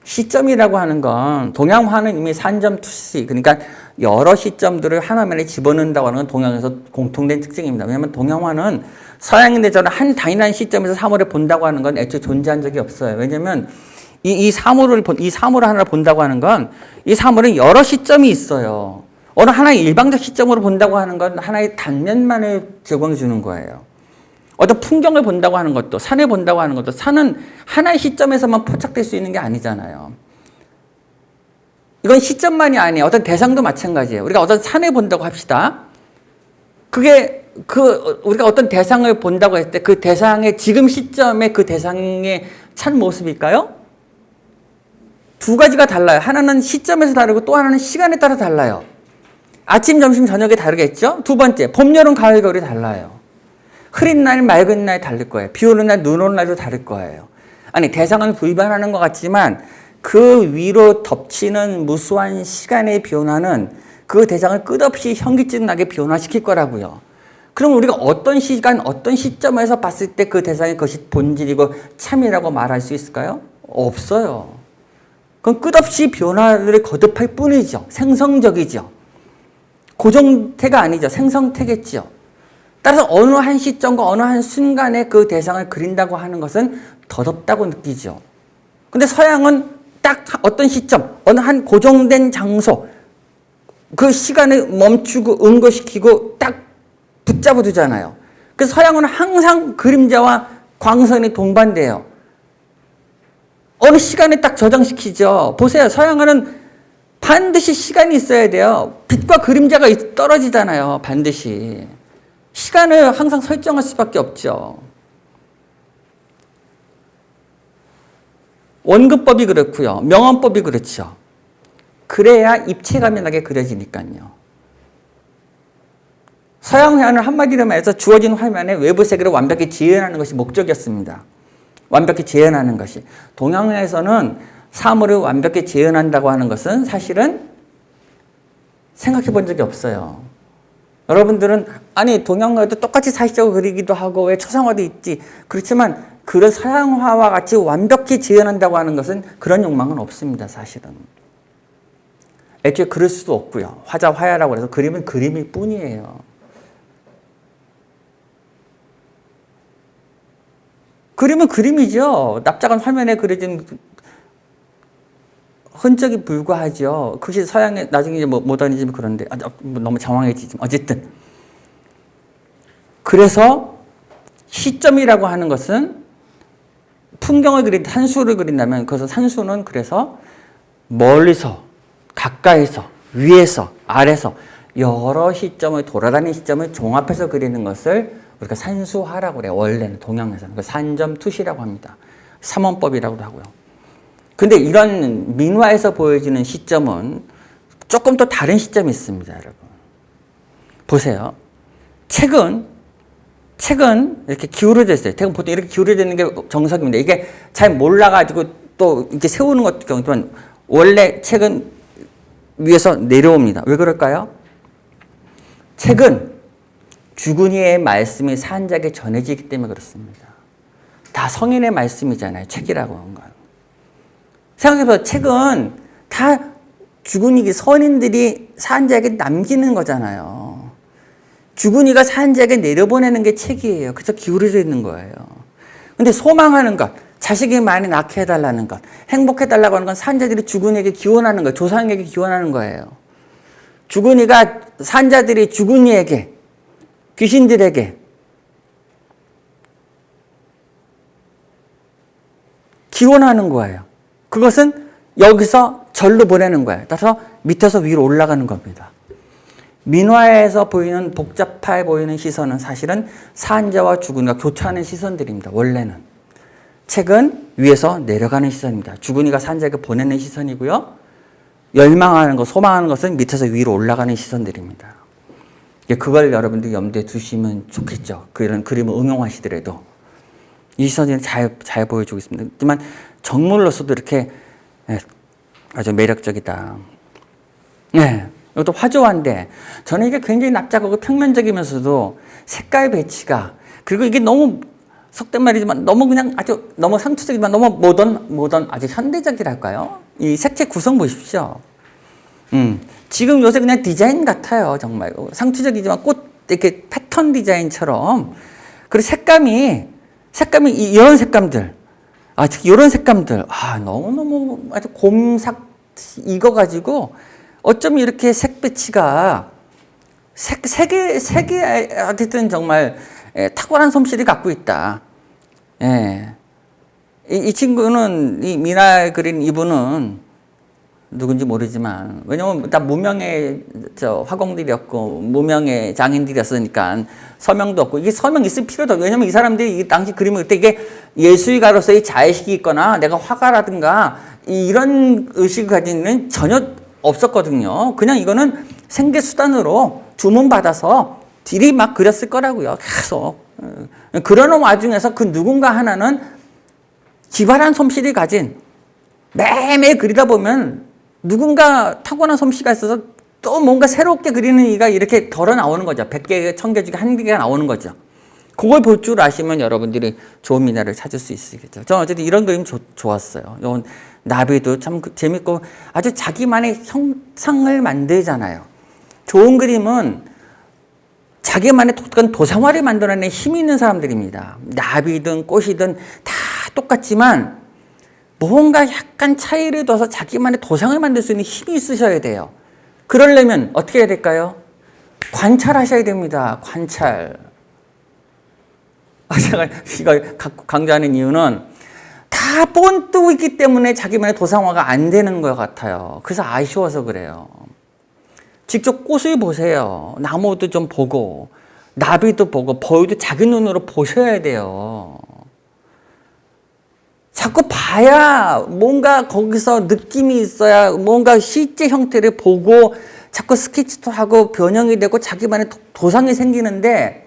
시점이라고 하는 건 동양화는 이미 산점투시 그러니까 여러 시점들을 하나면에 집어넣는다고 하는 건 동양에서 공통된 특징입니다. 왜냐하면 동양화는 서양인데 저는 한 단일한 시점에서 사물을 본다고 하는 건 애초에 존재한 적이 없어요. 왜냐하면 이 사물을 하나를 본다고 하는 건 이 사물은 여러 시점이 있어요. 어느 하나의 일방적 시점으로 본다고 하는 건 하나의 단면만을 제공해 주는 거예요. 어떤 풍경을 본다고 하는 것도 산을 본다고 하는 것도 산은 하나의 시점에서만 포착될 수 있는 게 아니잖아요. 이건 시점만이 아니에요. 어떤 대상도 마찬가지예요. 우리가 어떤 산을 본다고 합시다. 그게 우리가 어떤 대상을 본다고 했을 때 그 대상의 지금 시점에 그 대상의 참 모습일까요? 두 가지가 달라요. 하나는 시점에서 다르고 또 하나는 시간에 따라 달라요. 아침, 점심, 저녁에 다르겠죠? 두 번째, 봄, 여름, 가을, 겨울이 달라요. 흐린 날, 맑은 날 다를 거예요. 비 오는 날, 눈 오는 날도 다를 거예요. 아니, 대상은 불변하는 것 같지만 그 위로 덮치는 무수한 시간의 변화는 그 대상을 끝없이 현기증나게 변화시킬 거라고요. 그럼 우리가 어떤 시간, 어떤 시점에서 봤을 때 그 대상이 그것이 본질이고 참이라고 말할 수 있을까요? 없어요. 그건 끝없이 변화를 거듭할 뿐이죠. 생성적이죠. 고정태가 아니죠. 생성태겠죠. 따라서 어느 한 시점과 어느 한 순간에 그 대상을 그린다고 하는 것은 더덥다고 느끼죠. 근데 서양은 딱 어떤 시점, 어느 한 고정된 장소, 그 시간을 멈추고 응고시키고 딱 붙잡아 두잖아요. 그래서 서양은 항상 그림자와 광선이 동반돼요. 어느 시간에 딱 저장시키죠. 보세요. 서양은 반드시 시간이 있어야 돼요. 빛과 그림자가 떨어지잖아요. 반드시. 시간을 항상 설정할 수밖에 없죠. 원근법이 그렇고요. 명언법이 그렇죠. 그래야 입체감이 나게 그려지니까요. 서양 회화는 한마디로 말해서 주어진 화면에 외부 세계를 완벽히 재현하는 것이 목적이었습니다. 완벽히 재현하는 것이. 동양회에서는 사물을 완벽히 재현한다고 하는 것은 사실은 생각해 본 적이 없어요. 여러분들은 아니 동양화도 똑같이 사실적으로 그리기도 하고 왜 초상화도 있지. 그렇지만 그런 서양화와 같이 완벽히 재현한다고 하는 것은 그런 욕망은 없습니다. 사실은. 애초에 그럴 수도 없고요. 화자 화야라고 해서 그림은 그림일 뿐이에요. 그림은 그림이죠. 납작한 화면에 그려진 흔적이 불과하죠. 그것이 서양의 나중에 이제 모더니즘 그런데 너무 장황해지지만 어쨌든 그래서 시점이라고 하는 것은 풍경을 산수를 그린다면 그것은 산수는 그래서 멀리서 가까이서 위에서 아래서 여러 시점을 돌아다니는 시점을 종합해서 그리는 것을 우리가 산수화라고 그래요. 원래는 동양에서는 산점투시라고 합니다. 삼원법이라고도 하고요. 근데 이런 민화에서 보여지는 시점은 조금 더 다른 시점이 있습니다, 여러분. 보세요. 책은 이렇게 기울어져 있어요. 책은 보통 이렇게 기울어져 있는 게 정석입니다. 이게 잘 몰라가지고 또 이렇게 세우는 것도 경우지만 원래 책은 위에서 내려옵니다. 왜 그럴까요? 책은 죽은 이의 말씀이 산자에게 전해지기 때문에 그렇습니다. 다 성인의 말씀이잖아요. 책이라고 하는 건. 생각해보세요. 책은 다 죽은 이 선인들이 산자에게 남기는 거잖아요. 죽은 이가 산자에게 내려보내는 게 책이에요. 그래서 기울어져 있는 거예요. 근데 소망하는 것, 자식이 많이 낳게 해달라는 것, 행복해달라고 하는 건 산자들이 죽은 이에게 기원하는 거예요. 조상에게 기원하는 거예요. 죽은 이가 산자들이 죽은 이에게, 귀신들에게 기원하는 거예요. 그것은 여기서 절로 보내는 거예요. 따라서 밑에서 위로 올라가는 겁니다. 민화에서 보이는 복잡해 보이는 시선은 사실은 산자와 죽은이가 교차하는 시선들입니다. 원래는. 책은 위에서 내려가는 시선입니다. 죽은이가 산자에게 보내는 시선이고요. 열망하는 것, 소망하는 것은 밑에서 위로 올라가는 시선들입니다. 그걸 여러분들이 염두에 두시면 좋겠죠. 그런 그림을 응용하시더라도. 이 시선이 잘 보여주고 있습니다. 하지만 정물로서도 이렇게 아주 매력적이다. 네. 이것도 화조화인데 저는 이게 굉장히 납작하고 평면적이면서도 색깔 배치가 그리고 이게 너무 속된 말이지만 너무 그냥 아주 너무 상투적이지만 너무 모던 아주 현대적이랄까요? 이 색채 구성 보십시오. 지금 요새 그냥 디자인 같아요. 정말 상투적이지만 꽃 이렇게 패턴 디자인처럼 그리고 색감이 이런 색감들 특히 이런 색감들 너무너무 아주 곰삭 익어가지고 어쩜 이렇게 색 배치가 색에 어쨌든 정말 탁월한 솜씨를 갖고 있다. 예. 이 친구는 이 미나 그린 이분은 누군지 모르지만 왜냐면 다 무명의 화공들이었고 무명의 장인들이었으니까 서명도 없고 이게 서명 있을 필요도 없고 왜냐면 이 사람들이 이 당시 그림을 그때 이게 예술가로서의 자의식이 있거나 내가 화가라든가 이런 의식을 가지는 전혀 없었거든요. 그냥 이거는 생계수단으로 주문받아서 딜이 막 그렸을 거라고요. 계속. 그러는 와중에서 그 누군가 하나는 기발한 솜씨를 가진 매일매일 그리다 보면 누군가 타고난 솜씨가 있어서 또 뭔가 새롭게 그리는 이가 이렇게 덜어 나오는 거죠. 100개, 1000개 중에 1개가 나오는 거죠. 그걸 볼 줄 아시면 여러분들이 좋은 미나를 찾을 수 있으겠죠. 저는 어쨌든 이런 그림 좋았어요. 이건 나비도 참 재밌고 아주 자기만의 형상을 만들잖아요. 좋은 그림은 자기만의 독특한 도상화를 만들어내는 힘이 있는 사람들입니다. 나비든 꽃이든 다 똑같지만 뭔가 약간 차이를 둬서 자기만의 도상을 만들 수 있는 힘이 있으셔야 돼요. 그러려면 어떻게 해야 될까요? 관찰하셔야 됩니다. 관찰. 제가 이걸 강조하는 이유는 다 뻔뜨고 있기 때문에 자기만의 도상화가 안 되는 것 같아요. 그래서 아쉬워서 그래요. 직접 꽃을 보세요. 나무도 좀 보고 나비도 보고 벌도 자기 눈으로 보셔야 돼요. 자꾸 봐야 뭔가 거기서 느낌이 있어야 뭔가 실제 형태를 보고 자꾸 스케치도 하고 변형이 되고 자기만의 도상이 생기는데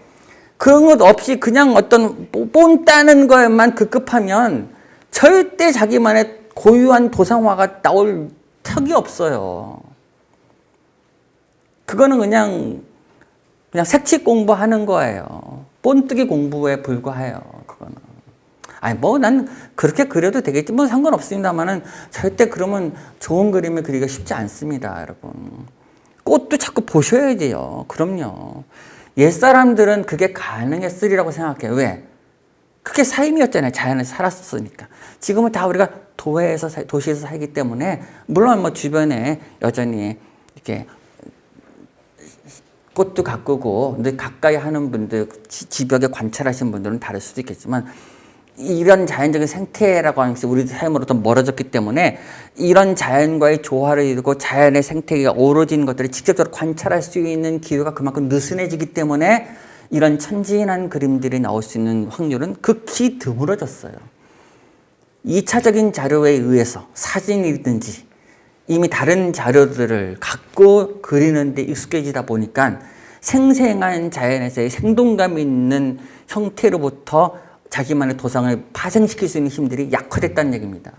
그런 것 없이 그냥 어떤 뽐 따는 거에만 급급하면 절대 자기만의 고유한 도상화가 나올 턱이 없어요. 그거는 그냥 색칠 공부하는 거예요. 본뜨기 공부에 불과해요. 그거는. 아니 뭐 난 그렇게 그려도 되겠지 뭐 상관없습니다만은 절대 그러면 좋은 그림을 그리기가 쉽지 않습니다, 여러분. 꽃도 자꾸 보셔야 돼요. 그럼요. 옛사람들은 그게 가능했으리라고 생각해요. 왜? 그게 삶이었잖아요. 자연에서 살았으니까. 지금은 다 우리가 도시에서 살기 때문에 물론 뭐 주변에 여전히 이렇게 꽃도 가꾸고 근데 가까이 하는 분들, 집벽에 관찰하시는 분들은 다를 수도 있겠지만 이런 자연적인 생태라고 하는 것이 우리 삶으로부터 멀어졌기 때문에 이런 자연과의 조화를 이루고 자연의 생태계가 어우러지는 것들을 직접적으로 관찰할 수 있는 기회가 그만큼 느슨해지기 때문에 이런 천진한 그림들이 나올 수 있는 확률은 극히 드물어졌어요. 2차적인 자료에 의해서 사진이든지 이미 다른 자료들을 갖고 그리는 데 익숙해지다 보니까 생생한 자연에서의 생동감 있는 형태로부터 자기만의 도상을 파생시킬 수 있는 힘들이 약화됐다는 얘기입니다.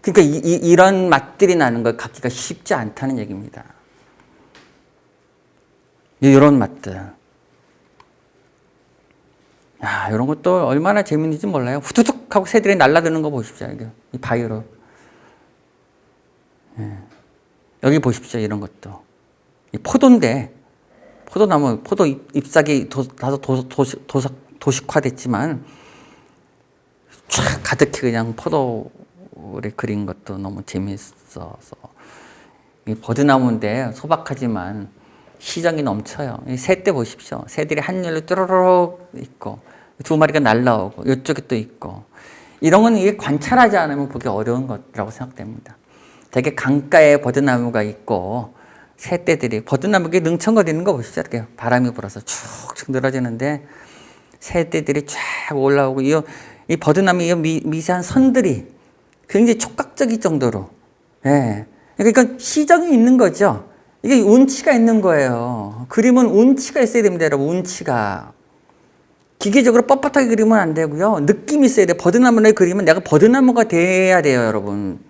그러니까 이런 맛들이 나는 걸 갖기가 쉽지 않다는 얘기입니다. 이런 맛들. 이런 것도 얼마나 재밌는지 몰라요. 후두둑 하고 새들이 날아드는 거 보십시오. 이 바위로. 여기 보십시오. 이런 것도. 이 포도인데, 포도나무, 포도 잎사귀 다소 도식화됐지만, 쫙 가득히 그냥 포도를 그린 것도 너무 재밌어서. 이 버드나무인데 소박하지만 시정이 넘쳐요. 이 새떼 보십시오. 새들이 한 열로 뚜루룩 있고, 두 마리가 날라오고, 이쪽에 또 있고. 이런 건 이게 관찰하지 않으면 보기 어려운 것이라고 생각됩니다. 되게 강가에 버드나무가 있고, 새떼들이, 버드나무에 능청거리는 거 보시죠. 이렇게 바람이 불어서 축축 늘어지는데, 새떼들이 쫙 올라오고, 이 버드나무의 미세한 선들이 굉장히 촉각적일 정도로, 예. 그러니까 시정이 있는 거죠. 이게 운치가 있는 거예요. 그림은 운치가 있어야 됩니다, 여러분. 운치가. 기계적으로 뻣뻣하게 그리면 안 되고요. 느낌이 있어야 돼요. 버드나무를 그리면 내가 버드나무가 돼야 돼요, 여러분.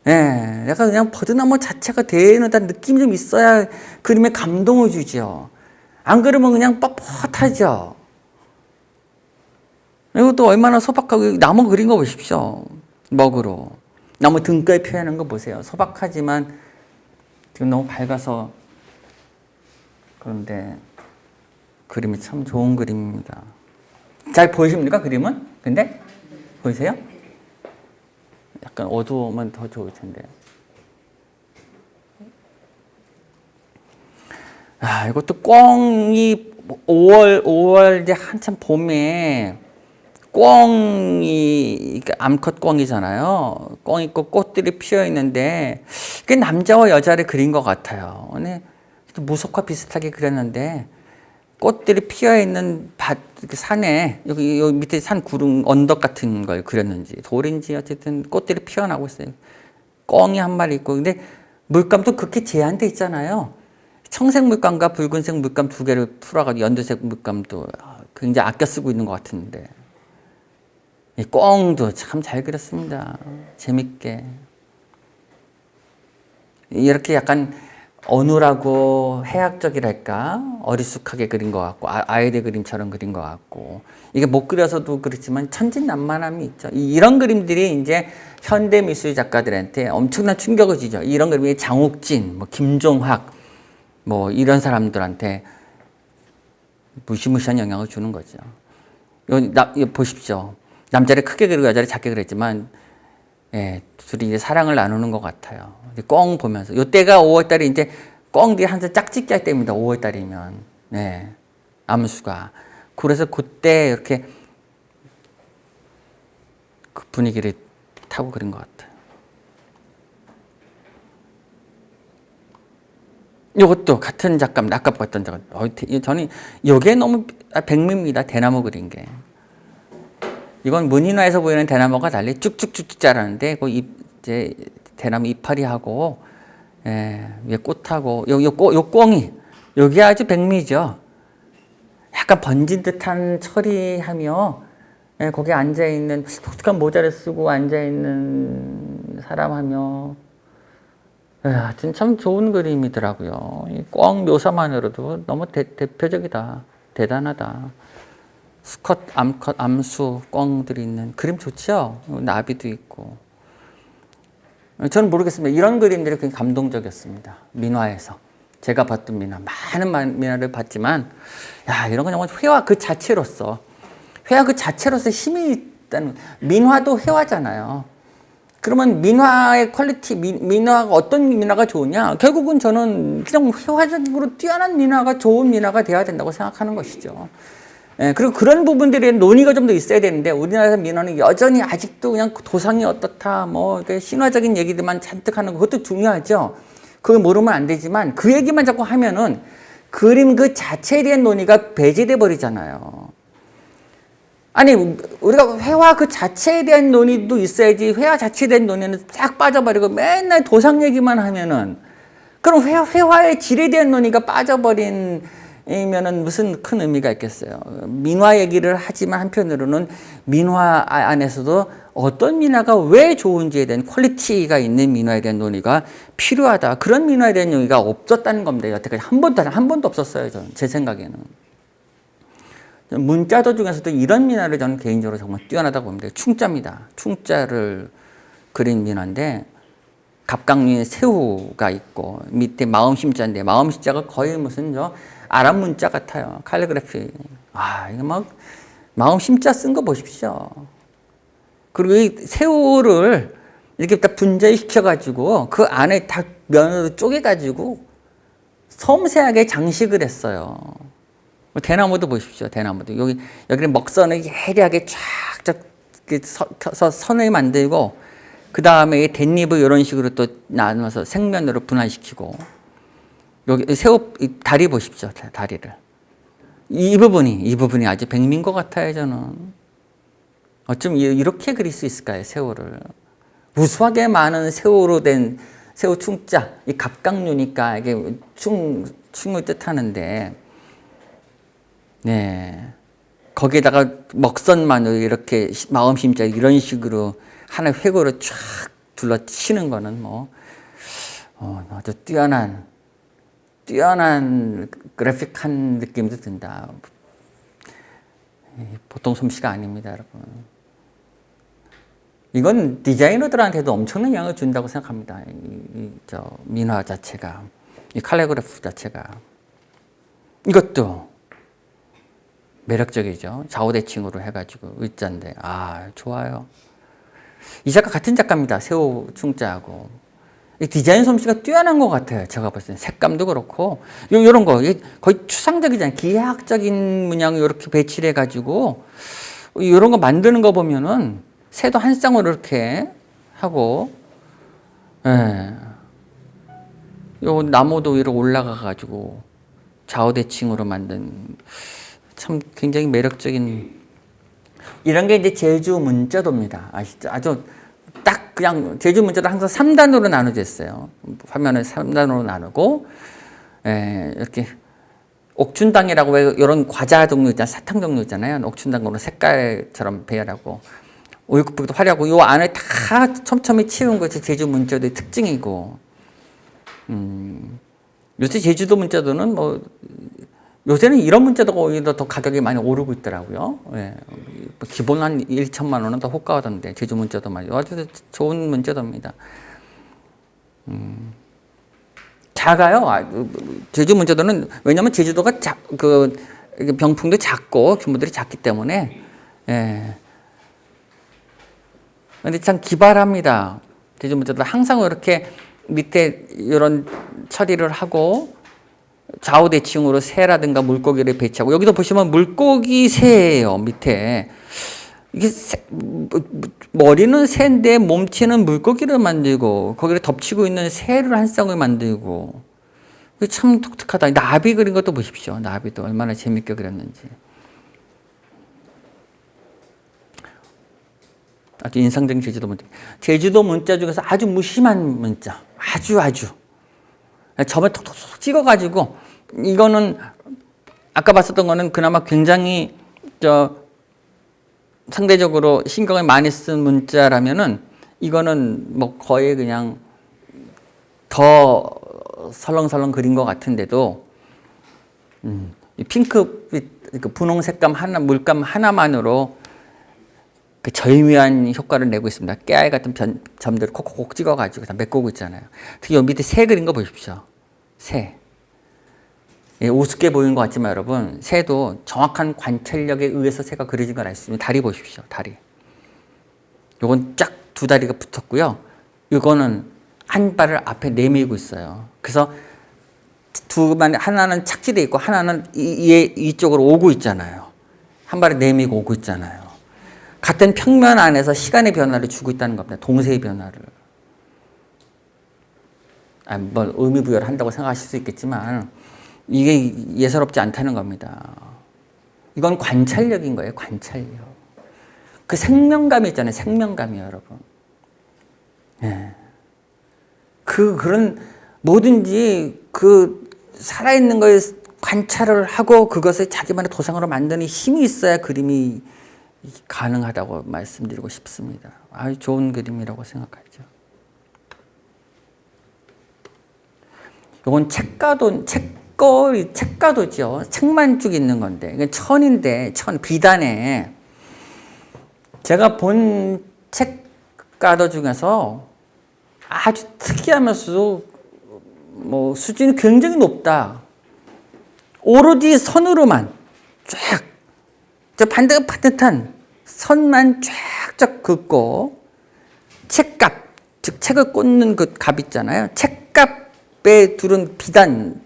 예, 내가 그냥 버드나무 자체가 되는 느낌이 좀 있어야 그림에 감동을 주죠. 안 그러면 그냥 뻣뻣하죠. 이것도 얼마나 소박하고 나무 그린 거 보십시오. 먹으로. 나무 등가에 표현한 거 보세요. 소박하지만 지금 너무 밝아서 그런데 그림이 참 좋은 그림입니다. 잘 보이십니까? 그림은? 근데? 보이세요? 약간 어두우면 더 좋을 텐데. 이것도 꿩이 5월 이제 한참 봄에 꿩이 암컷 꿩이잖아요. 꿩 있고 꽃들이 피어 있는데 그게 남자와 여자를 그린 것 같아요. 무속화 비슷하게 그렸는데 꽃들이 피어 있는 산에 여기 밑에 산 구름 언덕 같은 걸 그렸는지 돌인지 어쨌든 꽃들이 피어나고 있어요. 꿩이 한 마리 있고 근데 물감도 그렇게 제한돼 있잖아요. 청색 물감과 붉은색 물감 두 개를 풀어가지고 연두색 물감도 굉장히 아껴 쓰고 있는 것 같은데 이 꿩도 참 잘 그렸습니다. 재밌게 이렇게 약간 어눌하고 해학적이랄까 어리숙하게 그린 것 같고 아이들 그림처럼 그린 것 같고 이게 못 그려서도 그렇지만 천진난만함이 있죠. 이런 그림들이 이제 현대 미술 작가들한테 엄청난 충격을 주죠. 이런 그림이 장욱진, 뭐 김종학 뭐 이런 사람들한테 무시무시한 영향을 주는 거죠. 이거 보십시오. 남자를 크게 그리고 여자를 작게 그렸지만 예, 둘이 이제 사랑을 나누는 것 같아요. 꿩 보면서 이때가 5월달에 이제 꿩들이 항상 짝짓기 할 때입니다. 5월달이면 네, 암수가 그래서 그때 이렇게 그 분위기를 타고 그린 것 같아요. 이것도 같은 작가, 아까 봤던 작가. 저는 이게 너무 백미입니다. 대나무 그린 게. 이건 문인화에서 보이는 대나무가 달리 쭉쭉쭉 자라는데 그 이제 대나무 이파리하고 위에 꽃하고 요 꽁이 여기 아주 백미죠. 약간 번진 듯한 처리하며 거기에 앉아있는 독특한 모자를 쓰고 앉아있는 사람하며 하여튼 참 좋은 그림이더라고요. 이 꽁 묘사만으로도 너무 대표적이다. 대단하다. 수컷, 암컷, 암수, 꽁들이 있는 그림 좋죠? 나비도 있고. 저는 모르겠습니다. 이런 그림들이 굉장히 감동적이었습니다. 민화에서. 제가 봤던 민화, 많은 민화를 봤지만, 야, 이런 건 정말 회화 그 자체로서, 힘이 있다는, 민화도 회화잖아요. 그러면 민화의 퀄리티, 민화가 어떤 민화가 좋으냐? 결국은 저는 그냥 회화적으로 뛰어난 민화가 좋은 민화가 돼야 된다고 생각하는 것이죠. 그리고 그런 부분들에 논의가 좀 더 있어야 되는데, 우리나라 민화는 여전히 아직도 그냥 도상이 어떻다, 신화적인 얘기들만 잔뜩 하는 거, 그것도 중요하죠. 그걸 모르면 안 되지만, 그 얘기만 자꾸 하면은, 그림 그 자체에 대한 논의가 배제돼 버리잖아요. 아니, 우리가 회화 그 자체에 대한 논의도 있어야지, 회화 자체에 대한 논의는 싹 빠져버리고 맨날 도상 얘기만 하면은, 그럼 회화의 질에 대한 논의가 빠져버린, 이면은 무슨 큰 의미가 있겠어요. 민화 얘기를 하지만 한편으로는 민화 안에서도 어떤 민화가 왜 좋은지에 대한 퀄리티가 있는 민화에 대한 논의가 필요하다. 그런 민화에 대한 논의가 없었다는 겁니다. 여태까지 한 번도 없었어요. 저는 제 생각에는. 문자도 중에서도 이런 민화를 저는 개인적으로 정말 뛰어나다고 봅니다. 충자입니다. 충자를 그린 민화인데 갑각류의 새우가 있고 밑에 마음심자인데 마음심자가 거의 무슨 아랍 문자 같아요. 칼리그래피. 이거 막 마음심자 쓴 거 보십시오. 그리고 이 새우를 이렇게 딱 분절시켜가지고 그 안에 다 면으로 쪼개가지고 섬세하게 장식을 했어요. 대나무도 보십시오. 대나무도 여기는 먹선을 예리하게 쫙쫙 서서 선을 만들고 그 다음에 댄잎을 이런 식으로 또 나눠서 생면으로 분할시키고 여기 새우 다리 보십시오. 다리를 이 부분이 아주 백미인 것 같아요. 저는 어쩜 이렇게 그릴 수 있을까요? 새우를 우수하게 많은 새우로 된 새우 충자 이 갑각류니까 이게 충을 뜻하는데 네 거기에다가 먹선만을 이렇게 마음심자 이런 식으로 하나의 회고로 쫙 둘러치는 거는 아주 뛰어난 그래픽한 느낌도 든다. 보통 솜씨가 아닙니다, 여러분. 이건 디자이너들한테도 엄청난 영향을 준다고 생각합니다. 민화 자체가, 이 칼리그래프 자체가. 이것도 매력적이죠. 좌우대칭으로 해가지고 의자인데, 좋아요. 이 작가 같은 작가입니다. 새우 충자하고. 디자인 솜씨가 뛰어난 것 같아요. 제가 봤을 때 색감도 그렇고 이런 거 거의 추상적이잖아요. 기하학적인 문양을 이렇게 배치를 해가지고 이런 거 만드는 거 보면은 새도 한 쌍으로 이렇게 하고 요 나무도 위로 올라가가지고 좌우대칭으로 만든 참 굉장히 매력적인 이런 게 이제 제주 문자도입니다. 아시죠? 아주 딱 그냥 제주 문자도 항상 3단으로 나눠져 있어요. 화면을 3단으로 나누고 이렇게 옥춘당이라고 왜 이런 과자 종류 있잖아요. 사탕 종류 있잖아요. 옥춘당으로 색깔처럼 배열하고 우유국부도 화려하고 요 안에 다 촘촘히 치운 것이 제주 문자도의 특징이고 요새 제주도 문자도는 요새는 이런 문자도가 오히려 더 가격이 많이 오르고 있더라고요. 기본 한 1천만 원은 더 호가하던데 제주 문자도 아주 좋은 문자도입니다. 작아요. 제주 문자도는 왜냐하면 제주도가 병풍도 작고 규모들이 작기 때문에 근데 참 기발합니다. 제주 문자도 항상 이렇게 밑에 이런 처리를 하고 좌우대칭으로 새라든가 물고기를 배치하고 여기도 보시면 물고기 새예요. 밑에 이게 머리는 새인데 몸체는 물고기를 만들고 거기를 덮치고 있는 새를 한 쌍을 만들고 참 독특하다. 나비 그린 것도 보십시오. 나비도 얼마나 재밌게 그렸는지. 아주 인상적인 제주도 문자. 제주도 문자 중에서 아주 무심한 문자. 아주. 점을 톡톡톡 찍어가지고, 이거는, 아까 봤었던 거는 그나마 굉장히, 상대적으로 신경을 많이 쓴 문자라면은, 이거는 뭐 거의 그냥 더 설렁설렁 그린 것 같은데도, 이 핑크빛, 그 분홍 색감 하나, 물감 하나만으로 그 절묘한 효과를 내고 있습니다. 깨알 같은 점들을 콕콕콕 찍어가지고 다 메꾸고 있잖아요. 특히 여기 밑에 새 그린 거 보십시오. 새. 예, 우습게 보이는 것 같지만 여러분, 새도 정확한 관찰력에 의해서 새가 그려진 걸 알 수 있습니다. 다리 보십시오. 다리. 요건 쫙 두 다리가 붙었고요. 이거는 한 발을 앞에 내밀고 있어요. 그래서 하나는 착지돼 있고 하나는 이쪽으로 오고 있잖아요. 한 발을 내밀고 오고 있잖아요. 같은 평면 안에서 시간의 변화를 주고 있다는 겁니다. 동세의 변화를. 뭐 의미 부여를 한다고 생각하실 수 있겠지만 이게 예사롭지 않다는 겁니다. 이건 관찰력인 거예요. 관찰력. 그 생명감이 있잖아요. 생명감이요, 여러분. 예. 그런 뭐든지 그 살아있는 거에 관찰을 하고 그것을 자기만의 도상으로 만드는 힘이 있어야 그림이 가능하다고 말씀드리고 싶습니다. 아주 좋은 그림이라고 생각하죠. 이건 책가도죠. 책만 쭉 있는 건데. 이건 천인데, 비단에. 제가 본 책가도 중에서 아주 특이하면서도 뭐 수준이 굉장히 높다. 오로지 선으로만 쫙, 반듯한 선만 쫙쫙 긋고, 책갑, 즉 책을 꽂는 그 갑 있잖아요. 책갑에 두른 비단,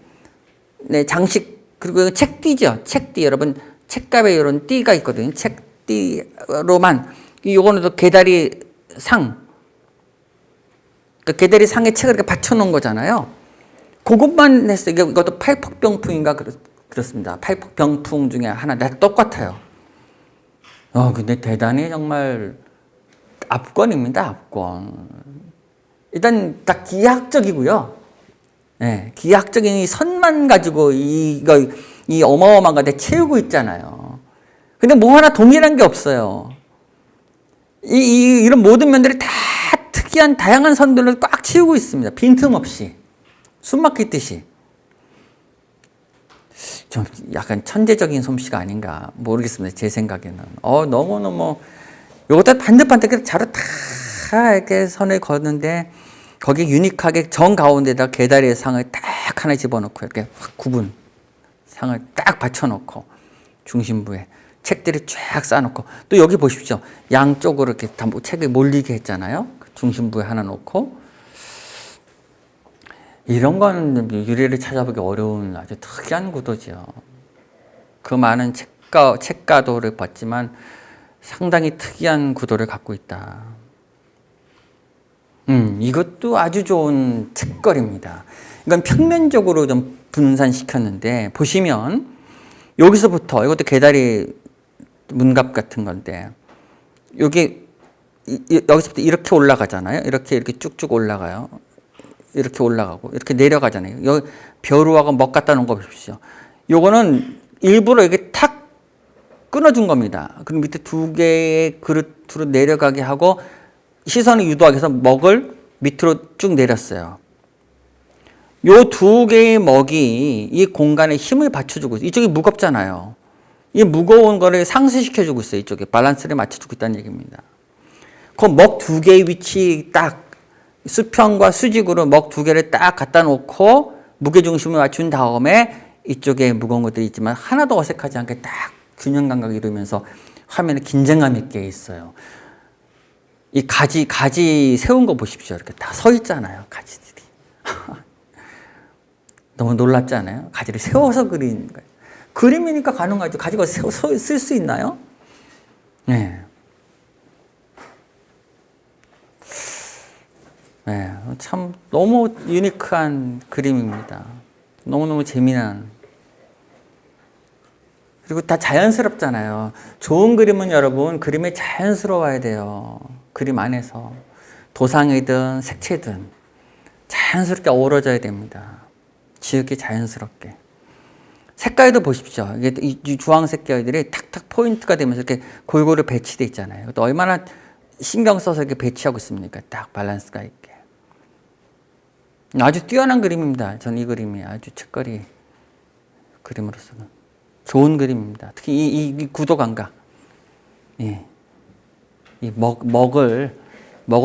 네, 장식, 그리고 책띠죠. 책띠. 여러분, 책갑에 이런 띠가 있거든요. 책띠로만, 요거는 또 개다리 상. 그 개다리 상에 책을 이렇게 받쳐놓은 거잖아요. 그것만 했어요. 이것도 팔폭병풍인가 그렇습니다. 팔폭병풍 중에 하나. 똑같아요. 근데 대단히 정말 압권입니다. 압권. 일단 다 기하학적이고요. 네, 기하학적인 이 선만 가지고 이 어마어마한 거 채우고 있잖아요. 근데 뭐 하나 동일한 게 없어요. 이런 모든 면들이 다 특이한 다양한 선들로 꽉 채우고 있습니다. 빈틈없이. 숨 막히듯이. 좀 약간 천재적인 솜씨가 아닌가 모르겠습니다. 제 생각에는. 너무너무 요것도 반듯반듯하게 자로 다 이렇게 선을 걷는데 거기 유니크하게 정 가운데다 개다리의 상을 딱 하나 집어넣고 이렇게 확 구분 상을 딱 받쳐놓고 중심부에 책들이 쫙 쌓아놓고 또 여기 보십시오. 양쪽으로 이렇게 다 책을 몰리게 했잖아요. 중심부에 하나 놓고 이런 거는 유래를 찾아보기 어려운 아주 특이한 구도죠. 그 많은 책가도를 봤지만 상당히 특이한 구도를 갖고 있다. 이것도 아주 좋은 책거리입니다. 이건 평면적으로 좀 분산시켰는데 보시면 여기서부터 이것도 개다리 문갑 같은 건데 여기서부터 이렇게 올라가잖아요. 이렇게 쭉쭉 올라가요. 이렇게 올라가고 이렇게 내려가잖아요. 여기 벼루하고 먹 갖다 놓은 거 보십시오. 요거는 일부러 이렇게 탁 끊어준 겁니다. 그럼 밑에 두 개의 그릇으로 내려가게 하고 시선을 유도하기 위해서 먹을 밑으로 쭉 내렸어요. 요 두 개의 먹이 이 공간에 힘을 받쳐주고 있어요. 이쪽이 무겁잖아요. 이 무거운 거를 상쇄시켜주고 있어요. 이쪽에 밸런스를 맞춰주고 있다는 얘기입니다. 그 먹 두 개의 위치 딱 수평과 수직으로 먹 두 개를 딱 갖다 놓고 무게중심을 맞춘 다음에 이쪽에 무거운 것들이 있지만 하나도 어색하지 않게 딱 균형 감각을 이루면서 화면에 긴장감 있게 있어요. 이 가지 세운 거 보십시오. 이렇게 다 서 있잖아요. 가지들이. 너무 놀랍지 않아요? 가지를 세워서 그린 거예요. 그림이니까 가능하죠. 가지가 쓸 수 있나요? 네. 네, 참 너무 유니크한 그림입니다. 너무너무 재미난. 그리고 다 자연스럽잖아요. 좋은 그림은 여러분 그림이 자연스러워야 돼요. 그림 안에서 도상이든 색채든 자연스럽게 어우러져야 됩니다. 지극히 자연스럽게. 색깔도 보십시오. 이게 이 주황 색깔들이 탁탁 포인트가 되면서 이렇게 골고루 배치되어 있잖아요. 또 얼마나 신경 써서 이렇게 배치하고 있습니까? 딱 밸런스가 있게. 아주 뛰어난 그림입니다. 전 이 그림이 아주 책거리 그림으로서는 좋은 그림입니다. 특히 이 구도 감각. 예. 이 먹을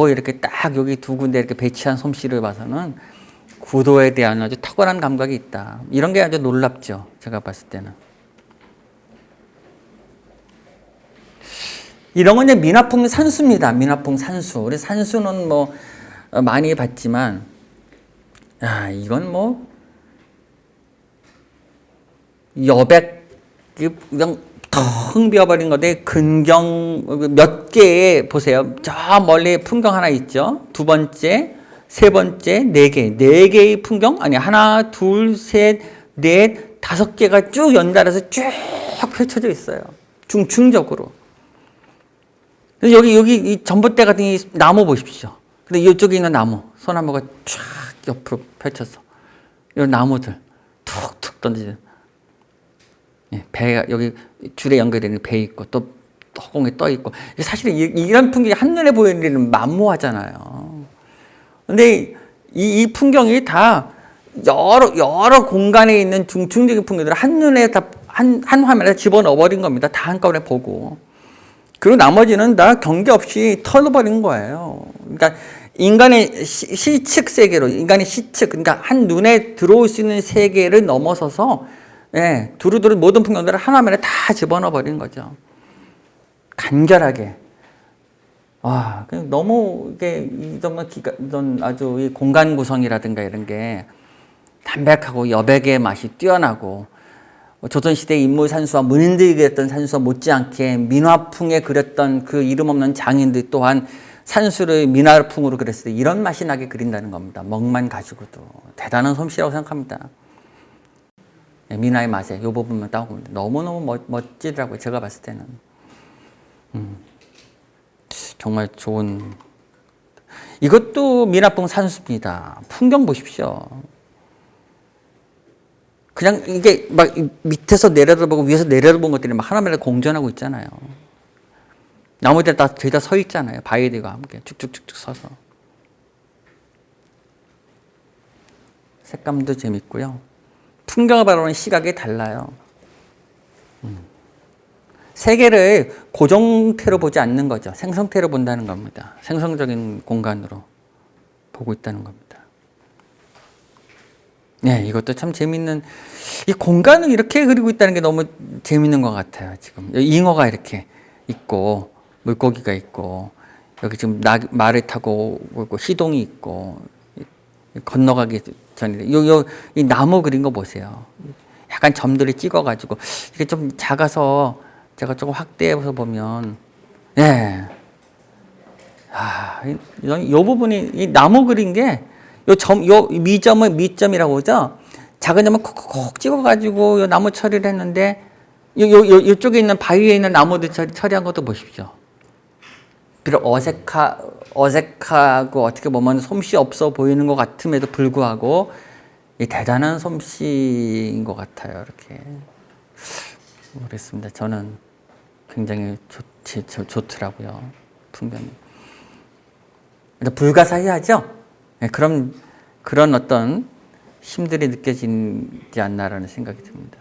이렇게 딱 여기 두 군데 이렇게 배치한 솜씨를 봐서는 구도에 대한 아주 탁월한 감각이 있다. 이런 게 아주 놀랍죠. 제가 봤을 때는. 이런 건 이제 미나풍 산수입니다. 미나풍 산수. 우리 산수는 뭐 많이 봤지만, 이건 뭐 여백 그냥 텅 비어버린 건데 근경 몇 개의 보세요. 저 멀리 풍경 하나 있죠. 두 번째, 세 번째, 네 개의 풍경 아니 하나, 둘, 셋, 넷, 다섯 개가 쭉 연달아서 쭉 펼쳐져 있어요. 중층적으로. 여기 이 전봇대 같은 이 나무 보십시오. 근데 이쪽에 있는 나무, 소나무가 쫙 옆으로 펼쳐서 이 나무들 툭툭 던지죠. 배가 여기 줄에 연결되는 배 있고 또 허공에 떠 있고 사실은 이런 풍경이 한눈에 보이는 일은 만무하잖아요. 근데 이 풍경이 다 여러 공간에 있는 중층적인 풍경들을 한눈에 다 한 화면에 집어넣어 버린 겁니다. 다 한꺼번에 보고. 그리고 나머지는 다 경계 없이 털어버린 거예요. 그러니까 인간의 시측 세계로, 인간의 시측, 그러니까 한 눈에 들어올 수 있는 세계를 넘어서서 두루두루 모든 풍경들을 한 화면에 다 집어넣어 버린 거죠. 간결하게. 와, 너무 이게 이런 아주 이 공간 구성이라든가 이런 게 담백하고 여백의 맛이 뛰어나고 조선시대 인물 산수와 문인들이 그렸던 산수와 못지않게 민화풍에 그렸던 그 이름 없는 장인들 또한 산수를 민화풍으로 그렸을 때 이런 맛이 나게 그린다는 겁니다. 먹만 가지고도 대단한 솜씨라고 생각합니다. 민화의 맛에 이 부분만 따오고 너무너무 멋지더라고요. 제가 봤을 때는. 정말 좋은. 이것도 민화풍 산수입니다. 풍경 보십시오. 그냥 이게 막 밑에서 내려다보고 위에서 내려다본 것들이 막 하나마다 공존하고 있잖아요. 나무들 다 뒤다 서 있잖아요. 바위들과 함께 쭉쭉쭉쭉 서서. 색감도 재밌고요. 풍경을 바라보는 시각이 달라요. 세계를 고정태로 보지 않는 거죠. 생성태로 본다는 겁니다. 생성적인 공간으로 보고 있다는 겁니다. 네, 이것도 참 재밌는, 이 공간을 이렇게 그리고 있다는 게 너무 재밌는 것 같아요. 지금 잉어가 이렇게 있고 물고기가 있고 여기 지금 말을 타고 오고 시동이 있고 건너가기 전에 이 나무 그린 거 보세요. 약간 점들을 찍어가지고 이게 좀 작아서 제가 조금 확대해서 보면 이 부분이 이 나무 그린 게 요 미점이라고 하죠. 작은 점을 콕콕 찍어가지고 요 나무 처리를 했는데 요쪽에 있는 바위에 있는 나무들 처리한 것도 보십시오. 비록 어색하고 어떻게 보면 솜씨 없어 보이는 것 같음에도 불구하고 이 대단한 솜씨인 것 같아요. 이렇게 모르겠습니다. 저는 굉장히 좋더라고요. 풍경이. 불가사의하죠. 그런 어떤 힘들이 느껴지지 않나라는 생각이 듭니다.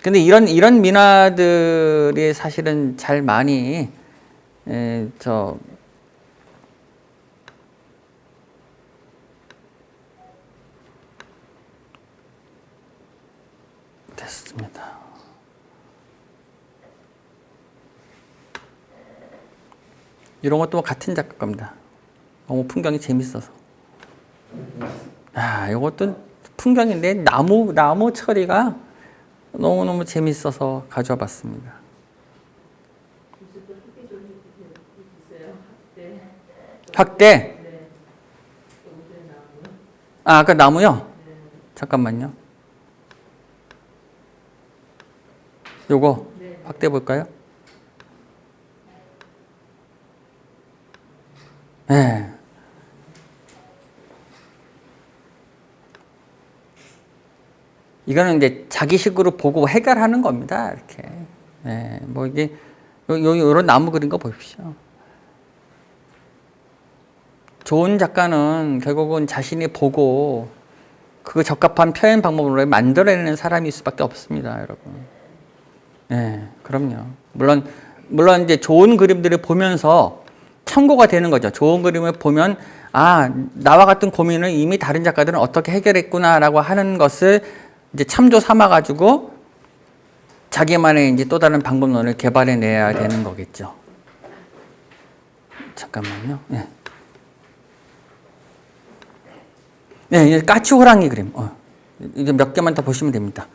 근데 이런 민화들이 사실은 잘 많이 됐습니다. 이런 것도 같은 작가 겁니다. 너무 풍경이 재밌어서. 이것도 풍경인데 나무 처리가 너무너무 재밌어서 가져와 봤습니다. 확대? 아까 나무요? 잠깐만요. 요거 확대해 볼까요? 예. 이거는 이제 자기식으로 보고 해결하는 겁니다. 이렇게. 예. 뭐 이게 요런 나무 그린 거 보십시오. 좋은 작가는 결국은 자신이 보고 그 적합한 표현 방법으로 만들어내는 사람일 수밖에 없습니다, 여러분. 네, 그럼요. 물론 이제 좋은 그림들을 보면서 참고가 되는 거죠. 좋은 그림을 보면 아, 나와 같은 고민을 이미 다른 작가들은 어떻게 해결했구나라고 하는 것을 이제 참조 삼아 가지고 자기만의 이제 또 다른 방법론을 개발해 내야 되는 거겠죠. 잠깐만요. 네. 네, 이제 까치 호랑이 그림. 이제 몇 개만 더 보시면 됩니다.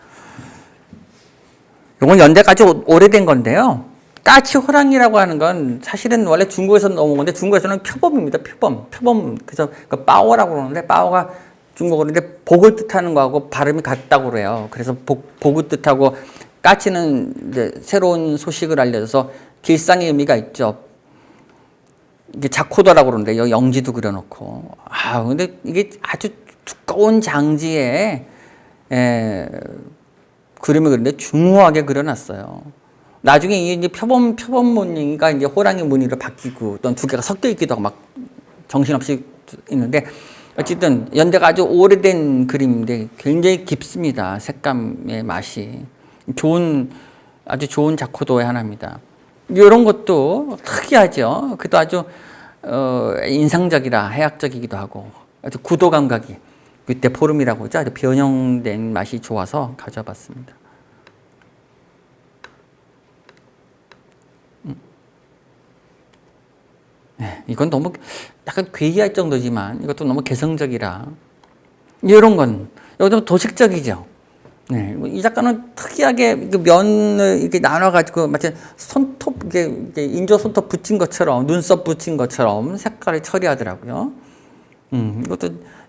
이건 연대까지 오래된 건데요. 까치 호랑이라고 하는 건 사실은 원래 중국에서 넘어온 건데 중국에서는 표범입니다. 표범. 그래서 그 빠오라고 그러는데 빠오가 중국어인데 복을 뜻하는 거하고 발음이 같다고 그래요. 그래서 복을 뜻하고 까치는 이제 새로운 소식을 알려줘서 길상의 의미가 있죠. 이게 자코더라고 그러는데 여기 영지도 그려놓고. 근데 이게 아주 두꺼운 장지에 그림을 그리는데 중후하게 그려놨어요. 나중에 이게 표범 무늬가 이제 호랑이 무늬로 바뀌고 또 두 개가 섞여 있기도 하고 막 정신없이 있는데 어쨌든 연대가 아주 오래된 그림인데 굉장히 깊습니다. 색감의 맛이. 아주 좋은 자코도의 하나입니다. 이런 것도 특이하죠. 그것도 아주 인상적이라 해학적이기도 하고 아주 구도 감각이 그때 포름이라고 하죠. 아주 변형된 맛이 좋아서 가져봤습니다. 네, 이건 너무 약간 괴이할 정도지만 이것도 너무 개성적이라 이런 건 좀 도식적이죠. 네, 이 작가는 특이하게 면을 이렇게 나눠가지고 마치 손톱 이게 인조 손톱 붙인 것처럼 눈썹 붙인 것처럼 색깔을 처리하더라고요.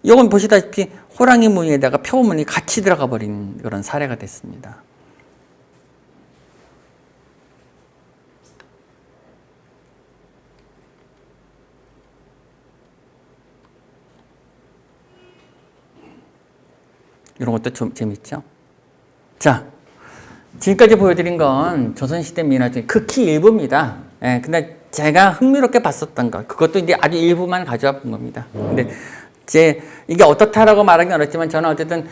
이건 보시다시피 호랑이 무늬에다가 표범 무늬 같이 들어가 버린 그런 사례가 됐습니다. 이런 것도 좀 재밌죠? 자, 지금까지 보여드린 건 조선시대 민화 중에 극히 일부입니다. 근데 제가 흥미롭게 봤었던 것, 그것도 이제 아주 일부만 가져와 본 겁니다. 근데 이게 어떻다라고 말하기 어렵지만 저는 어쨌든,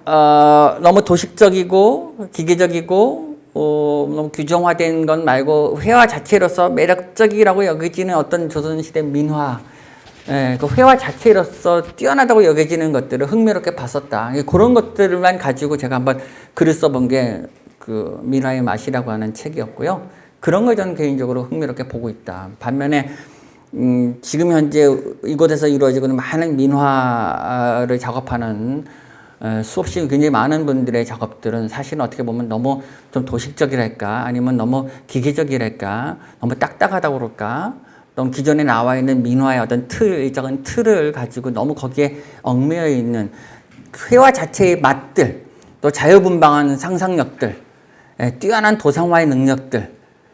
너무 도식적이고, 기계적이고, 너무 규정화된 건 말고, 회화 자체로서 매력적이라고 여겨지는 어떤 조선시대 민화, 그 회화 자체로서 뛰어나다고 여겨지는 것들을 흥미롭게 봤었다. 그런 것들만 가지고 제가 한번 글을 써본 게 그 민화의 맛이라고 하는 책이었고요. 그런 걸 저는 개인적으로 흥미롭게 보고 있다. 반면에 지금 현재 이곳에서 이루어지고 있는 많은 민화를 작업하는 수없이 굉장히 많은 분들의 작업들은 사실은 어떻게 보면 너무 좀 도식적이랄까 아니면 너무 기계적이랄까 너무 딱딱하다고 그럴까 너무 기존에 나와 있는 민화의 어떤 일정한 틀을 가지고 너무 거기에 얽매여 있는 회화 자체의 맛들, 또 자유분방한 상상력들, 뛰어난 도상화의 능력들,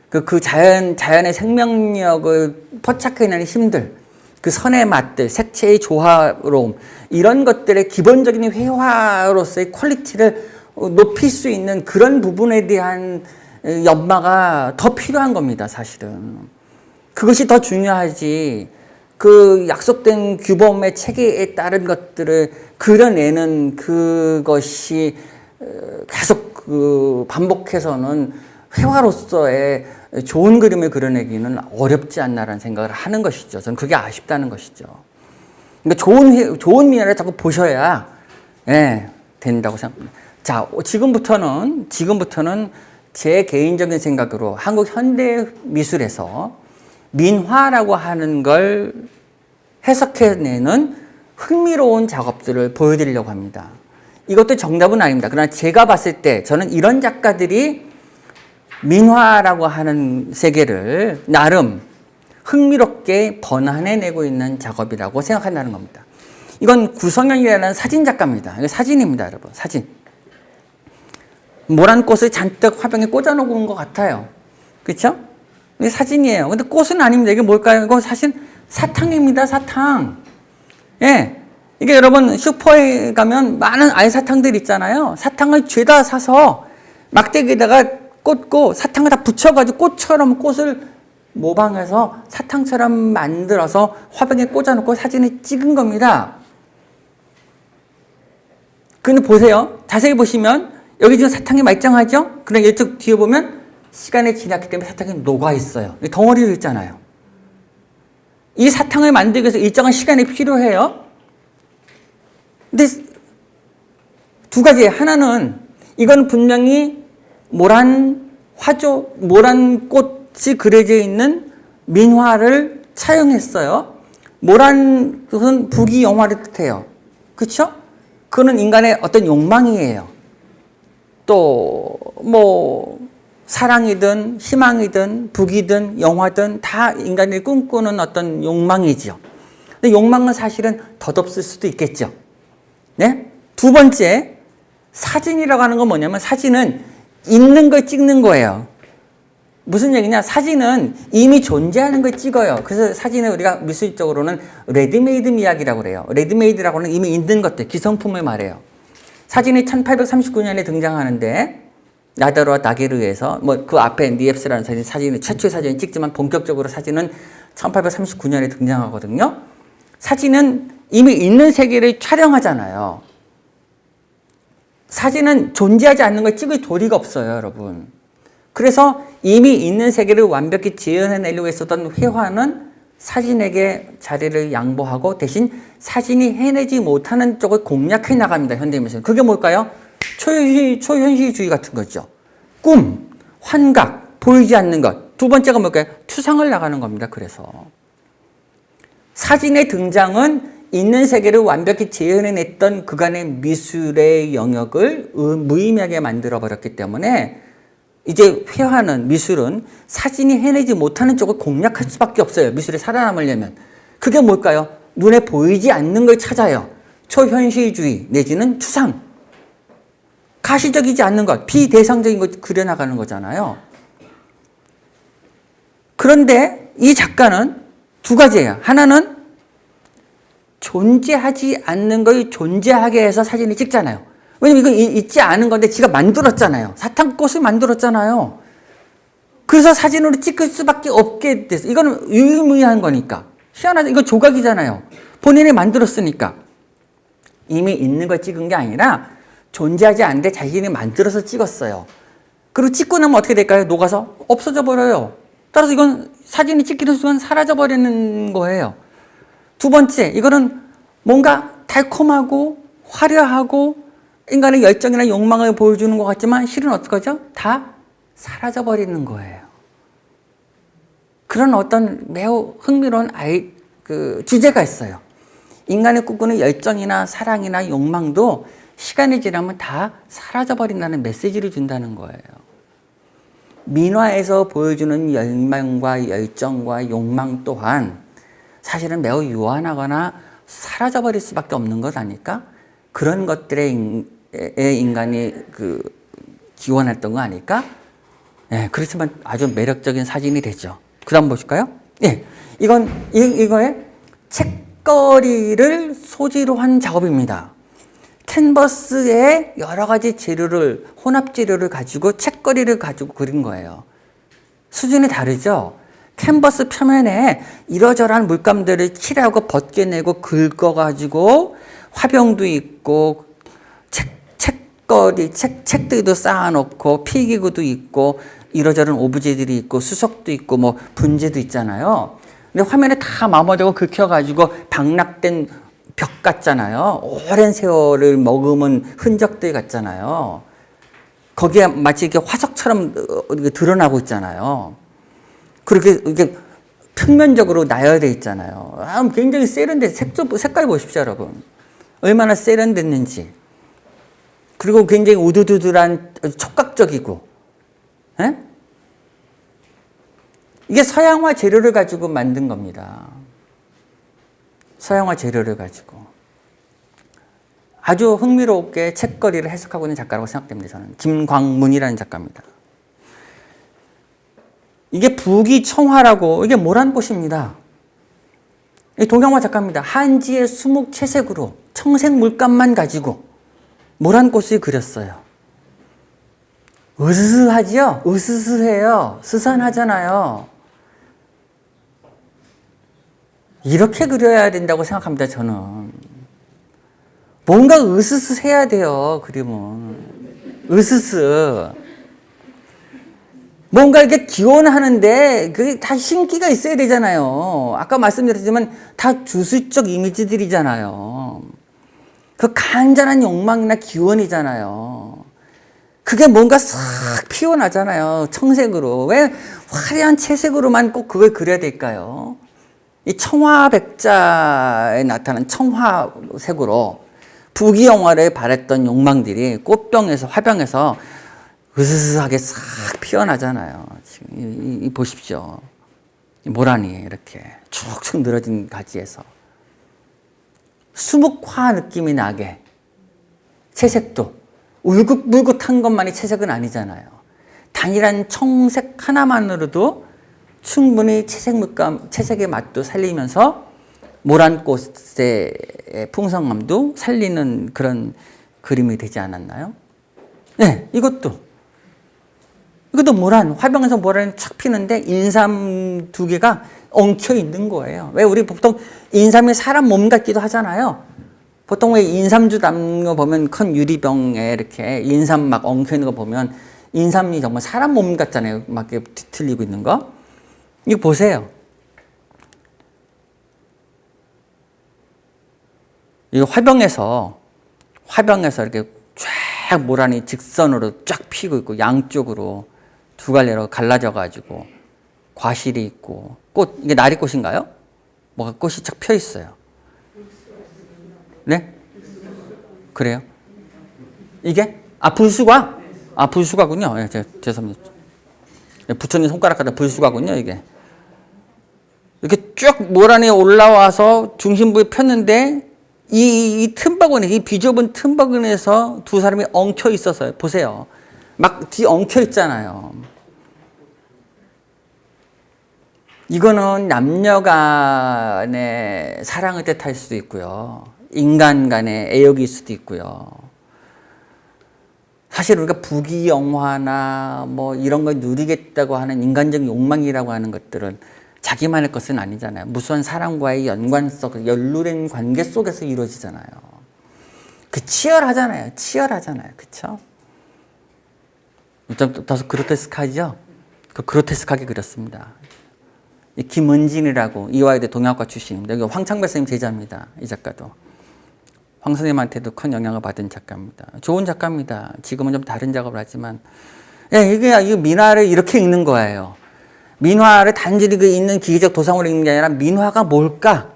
그 자연의 생명력을 포착해내는 힘들, 그 선의 맛들, 색채의 조화로움, 이런 것들의 기본적인 회화로서의 퀄리티를 높일 수 있는 그런 부분에 대한 연마가 더 필요한 겁니다, 사실은. 그것이 더 중요하지, 그 약속된 규범의 체계에 따른 것들을 그려내는 그것이 계속 반복해서는 회화로서의 좋은 그림을 그려내기는 어렵지 않나라는 생각을 하는 것이죠. 저는 그게 아쉽다는 것이죠. 그러니까 좋은 미화를 자꾸 보셔야 된다고 생각합니다. 자, 지금부터는 제 개인적인 생각으로 한국 현대 미술에서 민화라고 하는 걸 해석해내는 흥미로운 작업들을 보여드리려고 합니다. 이것도 정답은 아닙니다. 그러나 제가 봤을 때 저는 이런 작가들이 민화라고 하는 세계를 나름 흥미롭게 번안해내고 있는 작업이라고 생각한다는 겁니다. 이건 구성현이라는 사진작가입니다. 이거 사진입니다, 여러분. 사진. 모란 꽃을 잔뜩 화병에 꽂아놓은 것 같아요. 그렇죠? 이게 사진이에요. 근데 꽃은 아닙니다. 이게 뭘까요? 이거 사실 사탕입니다, 사탕. 예. 이게 여러분 슈퍼에 가면 많은 알사탕들 있잖아요. 사탕을 죄다 사서 막대기에다가 꽂고 사탕을 다 붙여가지고 꽃처럼 꽃을 모방해서 사탕처럼 만들어서 화병에 꽂아놓고 사진을 찍은 겁니다. 근데 보세요. 자세히 보시면 여기 지금 사탕이 말짱하죠? 그런데 이쪽 뒤에 보면 시간이 지났기 때문에 사탕이 녹아있어요. 덩어리로 있잖아요. 이 사탕을 만들기 위해서 일정한 시간이 필요해요. 근데 두 가지예요. 하나는 이건 분명히 모란 꽃이 그려져 있는 민화를 차용했어요. 모란 그것은 부귀 영화를 뜻해요. 그렇죠? 그거는 인간의 어떤 욕망이에요. 또 뭐 사랑이든 희망이든 부귀든 영화든 다 인간이 꿈꾸는 어떤 욕망이죠. 근데 욕망은 사실은 덧없을 수도 있겠죠. 네? 두 번째, 사진이라고 하는 건 뭐냐면 사진은 있는 걸 찍는 거예요. 무슨 얘기냐? 사진은 이미 존재하는 걸 찍어요. 그래서 사진을 우리가 미술적으로는 레드메이드 미학이라고 그래요. 레드메이드라고 하는 이미 있는 것들, 기성품을 말해요. 사진이 1839년에 등장하는데 나다루와 다게르에서 뭐 그 앞에 니엡스라는 사진이 최초의 사진을 찍지만 본격적으로 사진은 1839년에 등장하거든요. 사진은 이미 있는 세계를 촬영하잖아요. 사진은 존재하지 않는 걸 찍을 도리가 없어요, 여러분. 그래서 이미 있는 세계를 완벽히 재현해내려고 했었던 회화는 사진에게 자리를 양보하고 대신 사진이 해내지 못하는 쪽을 공략해 나갑니다, 현대미술은. 그게 뭘까요? 초현실주의 같은 거죠. 꿈, 환각, 보이지 않는 것. 두 번째가 뭘까요? 추상을 나가는 겁니다, 그래서. 사진의 등장은 있는 세계를 완벽히 재현해냈던 그간의 미술의 영역을 무의미하게 만들어버렸기 때문에 이제 회화는, 미술은 사진이 해내지 못하는 쪽을 공략할 수밖에 없어요. 미술이 살아남으려면. 그게 뭘까요? 눈에 보이지 않는 걸 찾아요. 초현실주의 내지는 추상. 가시적이지 않는 것, 비대상적인 것 그려나가는 거잖아요. 그런데 이 작가는 두 가지예요. 하나는 존재하지 않는 걸 존재하게 해서 사진을 찍잖아요. 왜냐면 이건 있지 않은 건데 지가 만들었잖아요. 사탕꽃을 만들었잖아요. 그래서 사진으로 찍을 수밖에 없게 됐어. 이거는 유일무이한 거니까. 희한하죠. 이거 조각이잖아요. 본인이 만들었으니까. 이미 있는 걸 찍은 게 아니라 존재하지 않는데 자신이 만들어서 찍었어요. 그리고 찍고 나면 어떻게 될까요? 녹아서 없어져 버려요. 따라서 이건 사진이 찍히는 순간 사라져 버리는 거예요. 두 번째, 이거는 뭔가 달콤하고 화려하고 인간의 열정이나 욕망을 보여주는 것 같지만 실은 어떡하죠? 다 사라져 버리는 거예요. 그런 어떤 매우 흥미로운 주제가 있어요. 인간이 꿈꾸는 열정이나 사랑이나 욕망도 시간이 지나면 다 사라져 버린다는 메시지를 준다는 거예요. 민화에서 보여주는 열망과 열정과 욕망 또한 사실은 매우 유한하거나 사라져 버릴 수밖에 없는 것 아닐까? 그런 것들에 인간이 기원했던 거 아닐까? 네, 그렇지만 아주 매력적인 사진이 되죠. 그 다음 보실까요? 네, 이거의 책거리를 소재로 한 작업입니다. 캔버스에 여러 가지 재료를, 혼합 재료를 가지고 책거리를 가지고 그린 거예요. 수준이 다르죠? 캔버스 표면에 이러저러한 물감들을 칠하고 벗겨내고 긁어가지고 화병도 있고 책거리, 책들도 쌓아놓고 필기구도 있고 이러저러한 오브제들이 있고 수석도 있고 뭐 분재도 있잖아요. 근데 화면에 다 마모되고 긁혀가지고 방락된 벽 같잖아요. 오랜 세월을 머금은 흔적들 같잖아요. 거기에 마치 이렇게 화석처럼 드러나고 있잖아요. 그렇게 이렇게 평면적으로 나열되어 있잖아요. 굉장히 세련된 색깔 보십시오, 여러분. 얼마나 세련됐는지. 그리고 굉장히 우두두두한 촉각적이고, 에? 이게 서양화 재료를 가지고 만든 겁니다. 서양화 재료를 가지고. 아주 흥미롭게 책거리를 해석하고 있는 작가라고 생각됩니다. 저는 김광문이라는 작가입니다. 이게 부귀청화라고, 이게 모란꽃입니다. 동양화 작가입니다. 한지의 수묵채색으로 청색 물감만 가지고 모란 꽃을 그렸어요. 으스스하지요? 으스스해요. 스산하잖아요. 이렇게 그려야 된다고 생각합니다, 저는. 뭔가 으스스해야 돼요, 그림은. 으스스. 뭔가 이렇게 기원하는데 그게 다 신기가 있어야 되잖아요. 아까 말씀드렸지만 다 주술적 이미지들이잖아요. 그 간절한 욕망이나 기원이잖아요. 그게 뭔가 싹 피어나잖아요. 청색으로. 왜 화려한 채색으로만 꼭 그걸 그려야 될까요? 이 청화백자에 나타난 청화색으로 부귀영화를 바랬던 욕망들이 꽃병에서 화병에서 으스스하게 싹 피어나잖아요. 지금 이 보십시오. 모란이 이렇게 축축 늘어진 가지에서 수묵화 느낌이 나게 채색도 울긋불긋한 것만이 채색은 아니잖아요. 단일한 청색 하나만으로도 충분히 채색의 맛도 살리면서 모란꽃의 풍성함도 살리는 그런 그림이 되지 않았나요? 네, 이것도 모란, 화병에서 모란이 착 피는데 인삼 두 개가 엉켜 있는 거예요. 왜 우리 보통 인삼이 사람 몸 같기도 하잖아요. 보통 왜 인삼주 담는 거 보면 큰 유리병에 이렇게 인삼 막 엉켜 있는 거 보면 인삼이 정말 사람 몸 같잖아요. 막 이렇게 뒤틀리고 있는 거. 이거 보세요. 이 화병에서 이렇게 쫙 모란이 직선으로 쫙 피고 있고 양쪽으로 두 갈래로 갈라져 가지고 과실이 있고 꽃, 이게 나리꽃인가요? 뭐가 꽃이 쫙 펴 있어요. 네? 그래요? 이게? 불수가? 불수가군요. 네, 죄송합니다. 부처님 손가락 같은 불수가군요, 이게. 이렇게 쭉 모란이 올라와서 중심부에 폈는데 이 틈바구니, 이 비좁은 틈바구니에서 두 사람이 엉켜 있어서요. 보세요. 막 뒤 엉켜 있잖아요. 이거는 남녀 간의 사랑을 뜻할 수도 있고요. 인간 간의 애욕일 수도 있고요. 사실 우리가 부귀영화나 뭐 이런 걸 누리겠다고 하는 인간적 욕망이라고 하는 것들은 자기만의 것은 아니잖아요. 무수한 사람과의 연관 속, 연루된 관계 속에서 이루어지잖아요. 치열하잖아요. 그쵸? 좀 다소 그로테스크하죠? 그로테스크하게 그렸습니다. 김은진이라고 이화여대 동양학과 출신입니다. 여기 황창배 선생님 제자입니다. 이 작가도. 황 선생님한테도 큰 영향을 받은 작가입니다. 좋은 작가입니다. 지금은 좀 다른 작업을 하지만. 이게 민화를 이렇게 읽는 거예요. 민화를 단지 그 읽는 기계적 도상으로 읽는 게 아니라 민화가 뭘까?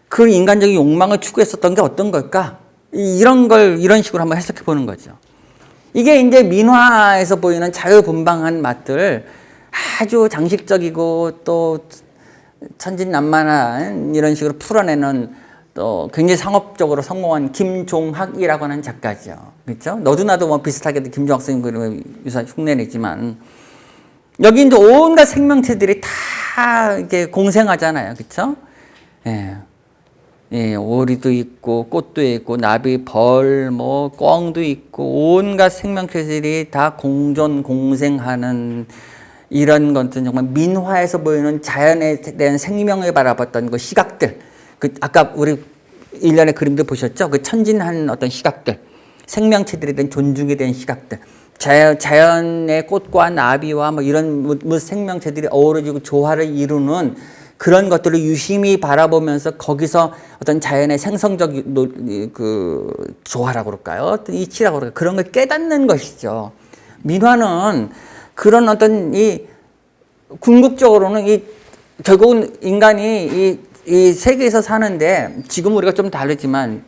그 인간적인 욕망을 추구했었던 게 어떤 걸까? 이런 걸 이런 식으로 한번 해석해 보는 거죠. 이게 이제 민화에서 보이는 자유분방한 맛들, 아주 장식적이고 또 천진난만한 이런 식으로 풀어내는 또 굉장히 상업적으로 성공한 김종학이라고 하는 작가죠. 그렇죠? 너도 나도 뭐 비슷하게 김종학 선생님 그림을 유사 흉내내지만 여기 이제 온갖 생명체들이 다 이렇게 공생하잖아요. 그렇죠? 예, 오리도 있고 꽃도 있고 나비, 벌, 뭐 꿩도 있고 온갖 생명체들이 다 공존 공생하는 이런 것들은 정말 민화에서 보이는 자연에 대한 생명을 바라봤던 그 시각들, 아까 우리 일련의 그림들 보셨죠? 그 천진한 어떤 시각들, 생명체들에 대한 존중에 대한 시각들, 자연의 꽃과 나비와 뭐 이런 생명체들이 어우러지고 조화를 이루는 그런 것들을 유심히 바라보면서 거기서 어떤 자연의 생성적 그 조화라고 그럴까요? 어떤 이치라고 그럴까요? 그런 걸 깨닫는 것이죠. 민화는 그런 어떤 궁극적으로는 결국은 인간이 이 세계에서 사는데 지금 우리가 좀 다르지만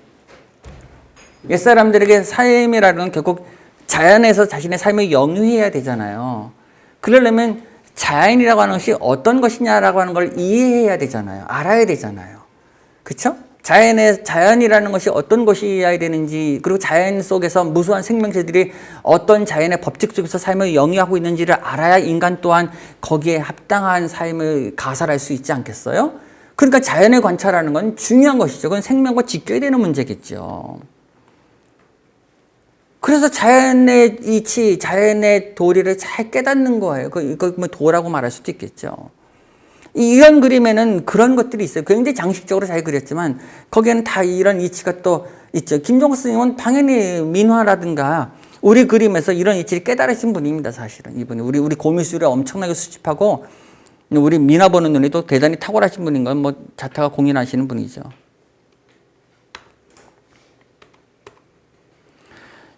옛사람들에게 삶이라는 결국 자연에서 자신의 삶을 영위해야 되잖아요. 그러려면 자연이라고 하는 것이 어떤 것이냐라고 하는 걸 이해해야 되잖아요. 알아야 되잖아요. 그렇죠? 자연이라는 것이 어떤 것이어야 되는지, 그리고 자연 속에서 무수한 생명체들이 어떤 자연의 법칙 속에서 삶을 영위하고 있는지를 알아야 인간 또한 거기에 합당한 삶을 가설할 수 있지 않겠어요? 그러니까 자연을 관찰하는 건 중요한 것이죠. 그건 생명과 지켜야 되는 문제겠죠. 그래서 자연의 이치, 자연의 도리를 잘 깨닫는 거예요. 이거 뭐 도라고 말할 수도 있겠죠. 이런 그림에는 그런 것들이 있어요. 굉장히 장식적으로 잘 그렸지만 거기에는 다 이런 이치가 또 있죠. 김종국 스님은 당연히 민화라든가 우리 그림에서 이런 이치를 깨달으신 분입니다. 사실은 이분이 우리 고미술을 엄청나게 수집하고 우리 민화 보는 눈이 또 대단히 탁월하신 분인 건 뭐 자타가 공인하시는 분이죠.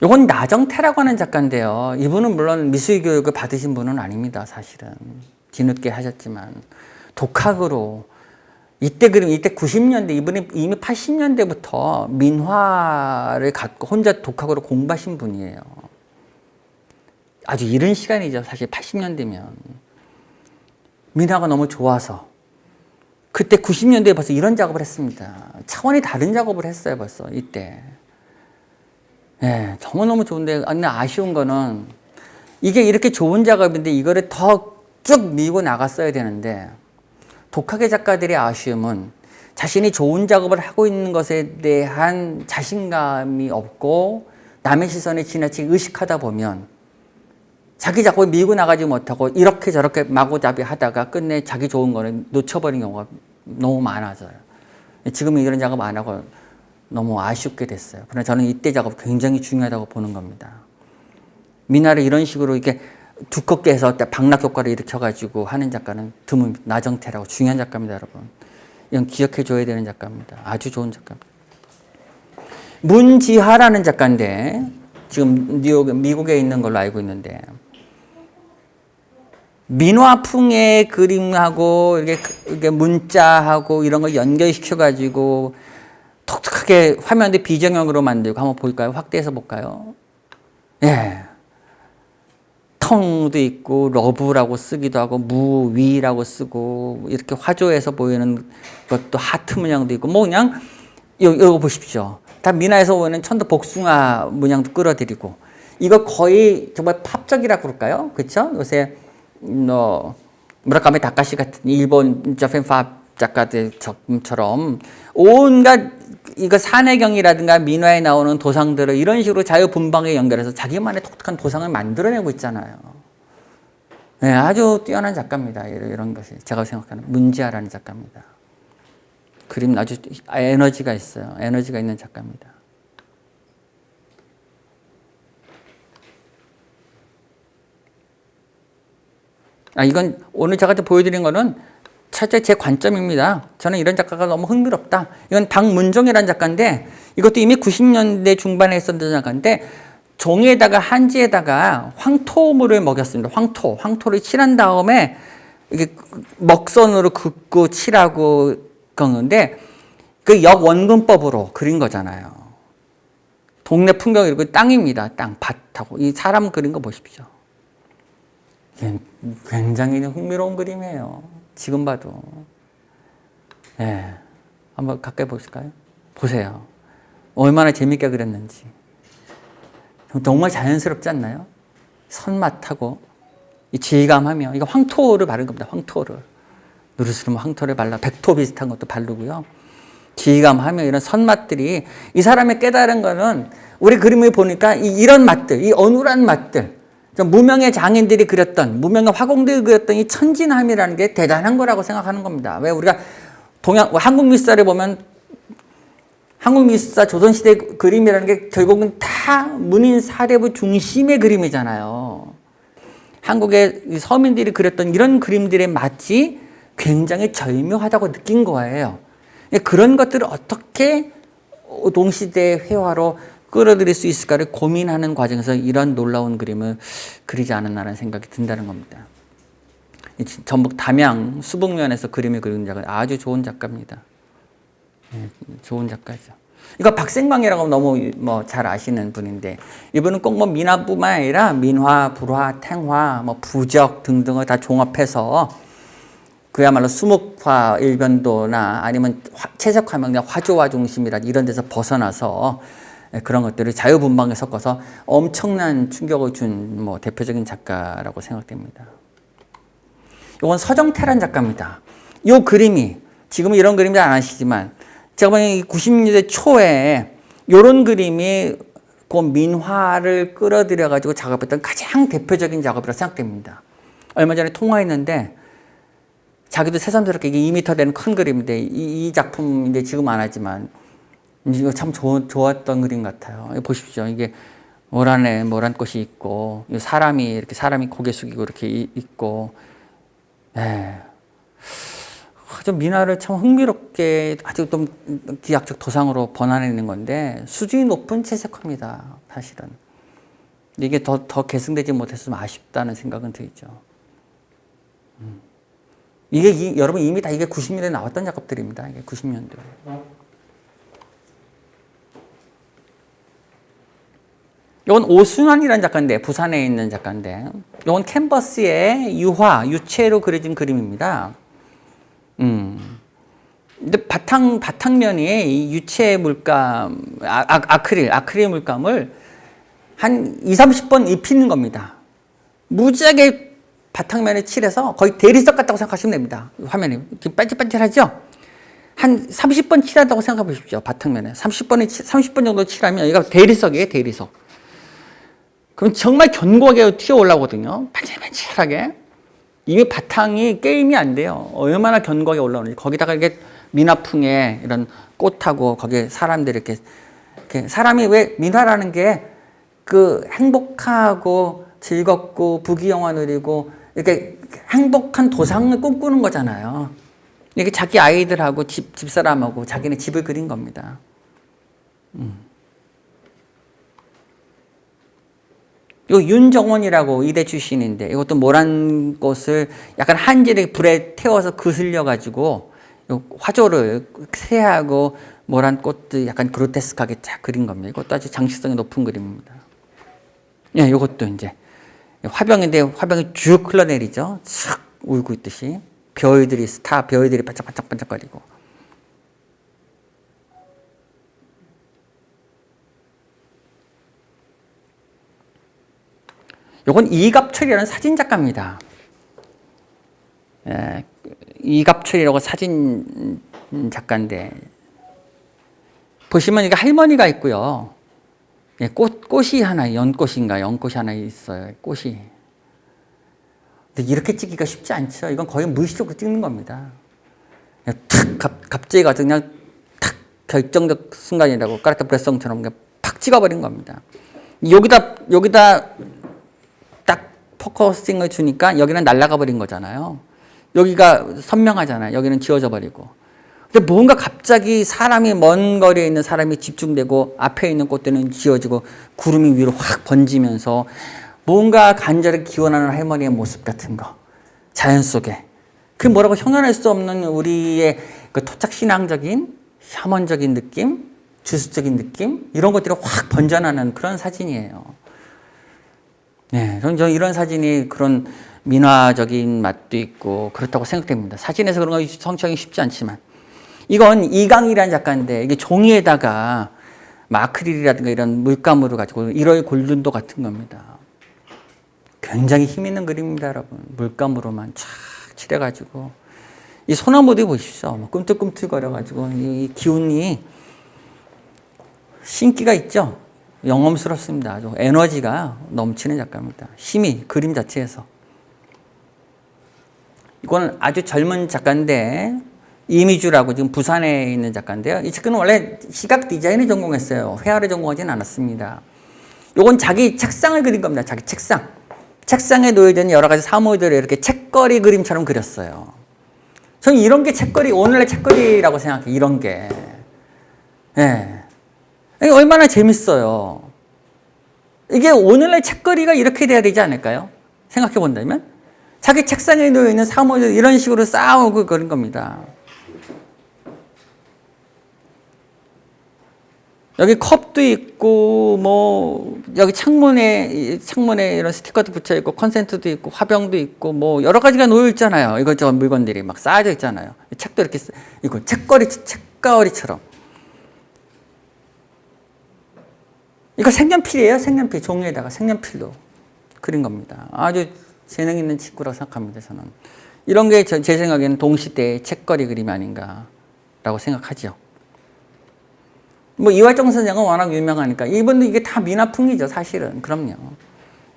이건 나정태라고 하는 작가인데요. 이분은 물론 미술 교육을 받으신 분은 아닙니다. 사실은 뒤늦게 하셨지만 독학으로 이때 90년대 이분이 이미 80년대부터 민화를 갖고 혼자 독학으로 공부하신 분이에요. 아주 이른 시간이죠. 사실 80년대면 민화가 너무 좋아서 그때 90년대에 벌써 이런 작업을 했습니다. 차원이 다른 작업을 했어요. 벌써 이때. 예, 너무너무 좋은데 아쉬운 거는 이게 이렇게 좋은 작업인데 이거를 더 쭉 밀고 나갔어야 되는데 독학의 작가들의 아쉬움은 자신이 좋은 작업을 하고 있는 것에 대한 자신감이 없고 남의 시선에 지나치게 의식하다 보면 자기 작업을 밀고 나가지 못하고 이렇게 저렇게 마구잡이 하다가 끝내 자기 좋은 거는 놓쳐버린 경우가 너무 많아져요. 지금은 이런 작업 안 하고 너무 아쉽게 됐어요. 그러나 저는 이때 작업 굉장히 중요하다고 보는 겁니다. 민화를 이런 식으로 이렇게 두껍게 해서 박락 효과를 일으켜가지고 하는 작가는 드문 나정태라고 중요한 작가입니다, 여러분. 이건 기억해줘야 되는 작가입니다. 아주 좋은 작가입니다. 문지하라는 작가인데 지금 미국에 있는 걸로 알고 있는데 민화풍의 그림하고 이렇게 문자하고 이런 걸 연결시켜가지고 독특하게 화면도 비정형으로 만들고 한번 볼까요? 확대해서 볼까요? 예. 텅도 있고 러브라고 쓰기도 하고 무위라고 쓰고 이렇게 화조에서 보이는 것도 하트 문양도 있고 뭐 그냥 이거 보십시오. 다 민화에서 보이는 천도 복숭아 문양도 끌어들이고 이거 거의 정말 팝적이라고 그럴까요? 그렇죠? 요새 무라카미 다카시 같은 일본 저펜팝 작가들 작품처럼 온갖 이거 산해경이라든가 민화에 나오는 도상들을 이런 식으로 자유분방에 연결해서 자기만의 독특한 도상을 만들어내고 있잖아요. 네, 아주 뛰어난 작가입니다. 이런 것이 제가 생각하는 문지아라는 작가입니다. 그림 아주 에너지가 있어요. 에너지가 있는 작가입니다. 이건 오늘 제가 보여드린 거는 첫째 제 관점입니다. 저는 이런 작가가 너무 흥미롭다. 이건 박문종이라는 작가인데 이것도 이미 90년대 중반에 했었던 작가인데 종이에다가 한지에다가 황토물을 먹였습니다. 황토를 칠한 다음에 이게 먹선으로 긋고 칠하고 그런 건데 그 역원근법으로 그린 거잖아요. 동네 풍경 이렇게 땅입니다. 땅, 밭하고 이 사람 그린 거 보십시오. 굉장히 흥미로운 그림이에요. 지금 봐도. 네. 한번 가까이 보실까요? 보세요. 얼마나 재밌게 그렸는지. 정말 자연스럽지 않나요? 선맛하고, 이 질감하며, 이거 황토를 바른 겁니다. 황토를. 누르스름 황토를 발라, 백토 비슷한 것도 바르고요. 질감하며 이런 선맛들이 이 사람의 깨달은 거는 우리 그림을 보니까 이런 맛들, 이 어눌한 맛들, 무명의 장인들이 그렸던, 무명의 화공들이 그렸던 이 천진함이라는 게 대단한 거라고 생각하는 겁니다. 왜 우리가 한국 미술사를 보면 한국 미술사 조선시대 그림이라는 게 결국은 다 문인 사대부 중심의 그림이잖아요. 한국의 서민들이 그렸던 이런 그림들의 맛이 굉장히 절묘하다고 느낀 거예요. 그런 것들을 어떻게 동시대 회화로 끌어들일 수 있을까를 고민하는 과정에서 이런 놀라운 그림을 그리지 않았나라는 생각이 든다는 겁니다. 전북 담양 수북면에서 그림을 그리는 작가 아주 좋은 작가입니다. 좋은 작가죠. 이거 박생광이라고 너무 잘 아시는 분인데 이분은 꼭 민화뿐만 아니라 민화, 불화, 탱화, 부적 등등을 다 종합해서 그야말로 수묵화 일변도나 아니면 채색화명, 화조화 중심이라 이런 데서 벗어나서 그런 것들을 자유분방에 섞어서 엄청난 충격을 준 대표적인 작가라고 생각됩니다. 이건 서정태란 작가입니다. 이 그림이 지금은 이런 그림 잘 안 하시지만 제가 보기엔 90년대 초에 이런 그림이 그 민화를 끌어들여 가지고 작업했던 가장 대표적인 작업이라고 생각됩니다. 얼마 전에 통화했는데 자기도 새삼스럽게 이게 2m 되는 큰 그림인데 이 작품 이제 지금 안 하지만 이거 참 좋았던 그림 같아요. 보십시오. 이게 모란에 모란 꽃이 있고 사람이 고개 숙이고 이렇게 있고, 좀 민화를 참 흥미롭게 아주 좀 기하학적 도상으로 번안해낸 건데 수준이 높은 채색화입니다. 사실은 이게 더 계승되지 못해서 좀 아쉽다는 생각은 들죠. 이게 여러분 이미 다 이게 90년대에 나왔던 작업들입니다. 이게 90년대. 이건 오순환이라는 작가인데 부산에 있는 작가인데 이건 캔버스에 유체로 그려진 그림입니다. 근데 바탕면에 이 유체 물감, 아크릴 물감을 한 20-30번 입히는 겁니다. 무지하게 바탕면에 칠해서 거의 대리석 같다고 생각하시면 됩니다. 화면이 이렇게 반질반질하죠? 한 30번 칠한다고 생각해 보십시오. 바탕면에 30번 정도 칠하면 여기가 대리석이에요. 대리석. 그럼 정말 견고하게 튀어 올라오거든요. 반질반질하게. 이미 바탕이 게임이 안 돼요. 얼마나 견고하게 올라오는지. 거기다가 이게 민화풍에 이런 꽃하고 거기에 사람들이 이렇게 사람이 왜 민화라는 게 그 행복하고 즐겁고 부귀영화 누리고 이렇게 행복한 도상을 꿈꾸는 거잖아요. 이게 자기 아이들하고 집사람하고 자기네 집을 그린 겁니다. 요 윤정원이라고 의대 출신인데 이것도 모란 꽃을 약간 한지를 불에 태워서 그슬려 가지고 요 화조를 새하고 모란 꽃도 약간 그로테스크하게 쫙 그린 겁니다. 이것도 아주 장식성이 높은 그림입니다. 예, 요것도 이제 화병인데 화병이 쭉 흘러내리죠. 싹 울고 있듯이 별들이 반짝반짝거리고. 요건 이갑철이라는 사진 작가입니다. 예, 이갑철이라고 사진 작가인데 보시면 이게 할머니가 있고요. 예, 꽃이 하나, 연꽃이 하나 있어요. 꽃이. 근데 이렇게 찍기가 쉽지 않죠. 이건 거의 무의식적으로 찍는 겁니다. 갑자기 가서 그냥 탁 결정적 순간이라고 까르타 브레송처럼 그냥 팍 찍어버린 겁니다. 여기다 딱 포커싱을 주니까 여기는 날아가 버린 거잖아요. 여기가 선명하잖아요. 여기는 지워져 버리고. 근데 뭔가 갑자기 먼 거리에 있는 사람이 집중되고 앞에 있는 꽃들은 지워지고 구름이 위로 확 번지면서 뭔가 간절히 기원하는 할머니의 모습 같은 거. 자연 속에. 그 뭐라고 형용할 수 없는 우리의 그 토착신앙적인 샤먼적인 느낌, 주술적인 느낌 이런 것들이 확 번져나는 그런 사진이에요. 네, 저는 이런 사진이 그런 민화적인 맛도 있고 그렇다고 생각됩니다. 사진에서 그런 거 성취하기 쉽지 않지만 이건 이강이라는 작가인데 이게 종이에다가 아크릴이라든가 이런 물감으로 가지고 1월 골든도 같은 겁니다. 굉장히 힘 있는 그림입니다, 여러분. 물감으로만 쫙 칠해가지고 이 소나무도 보십시오. 꿈틀꿈틀거려가지고 이 기운이 신기가 있죠. 영험스럽습니다. 아주 에너지가 넘치는 작가입니다. 힘이 그림 자체에서. 이건 아주 젊은 작가인데 이미주라고 지금 부산에 있는 작가인데요. 이 작가는 원래 시각 디자인을 전공했어요. 회화를 전공하지는 않았습니다. 이건 자기 책상을 그린 겁니다. 자기 책상. 책상에 놓여진 여러 가지 사물들을 이렇게 책거리 그림처럼 그렸어요. 저는 이런 게 오늘날 책거리라고 생각해요. 이런 게. 예. 이게 얼마나 재밌어요. 이게 오늘날 책거리가 이렇게 돼야 되지 않을까요? 생각해 본다면. 자기 책상에 놓여있는 사물들 이런 식으로 쌓아오고 그런 겁니다. 여기 컵도 있고 뭐 여기 창문에 이런 스티커도 붙여 있고 컨센트도 있고 화병도 있고 뭐 여러 가지가 놓여 있잖아요. 이것저것 물건들이 막 쌓여져 있잖아요. 책도 이렇게 이거 책가오리처럼. 이거 색연필이에요. 색연필 종이에다가 색연필로 그린 겁니다. 아주 재능 있는 친구라고 생각합니다. 저는 이런 게 제 생각에는 동시대의 책거리 그림 아닌가라고 생각하죠. 뭐 이화정 선생은 워낙 유명하니까 이분도 이게 다 민화풍이죠, 사실은. 그럼요.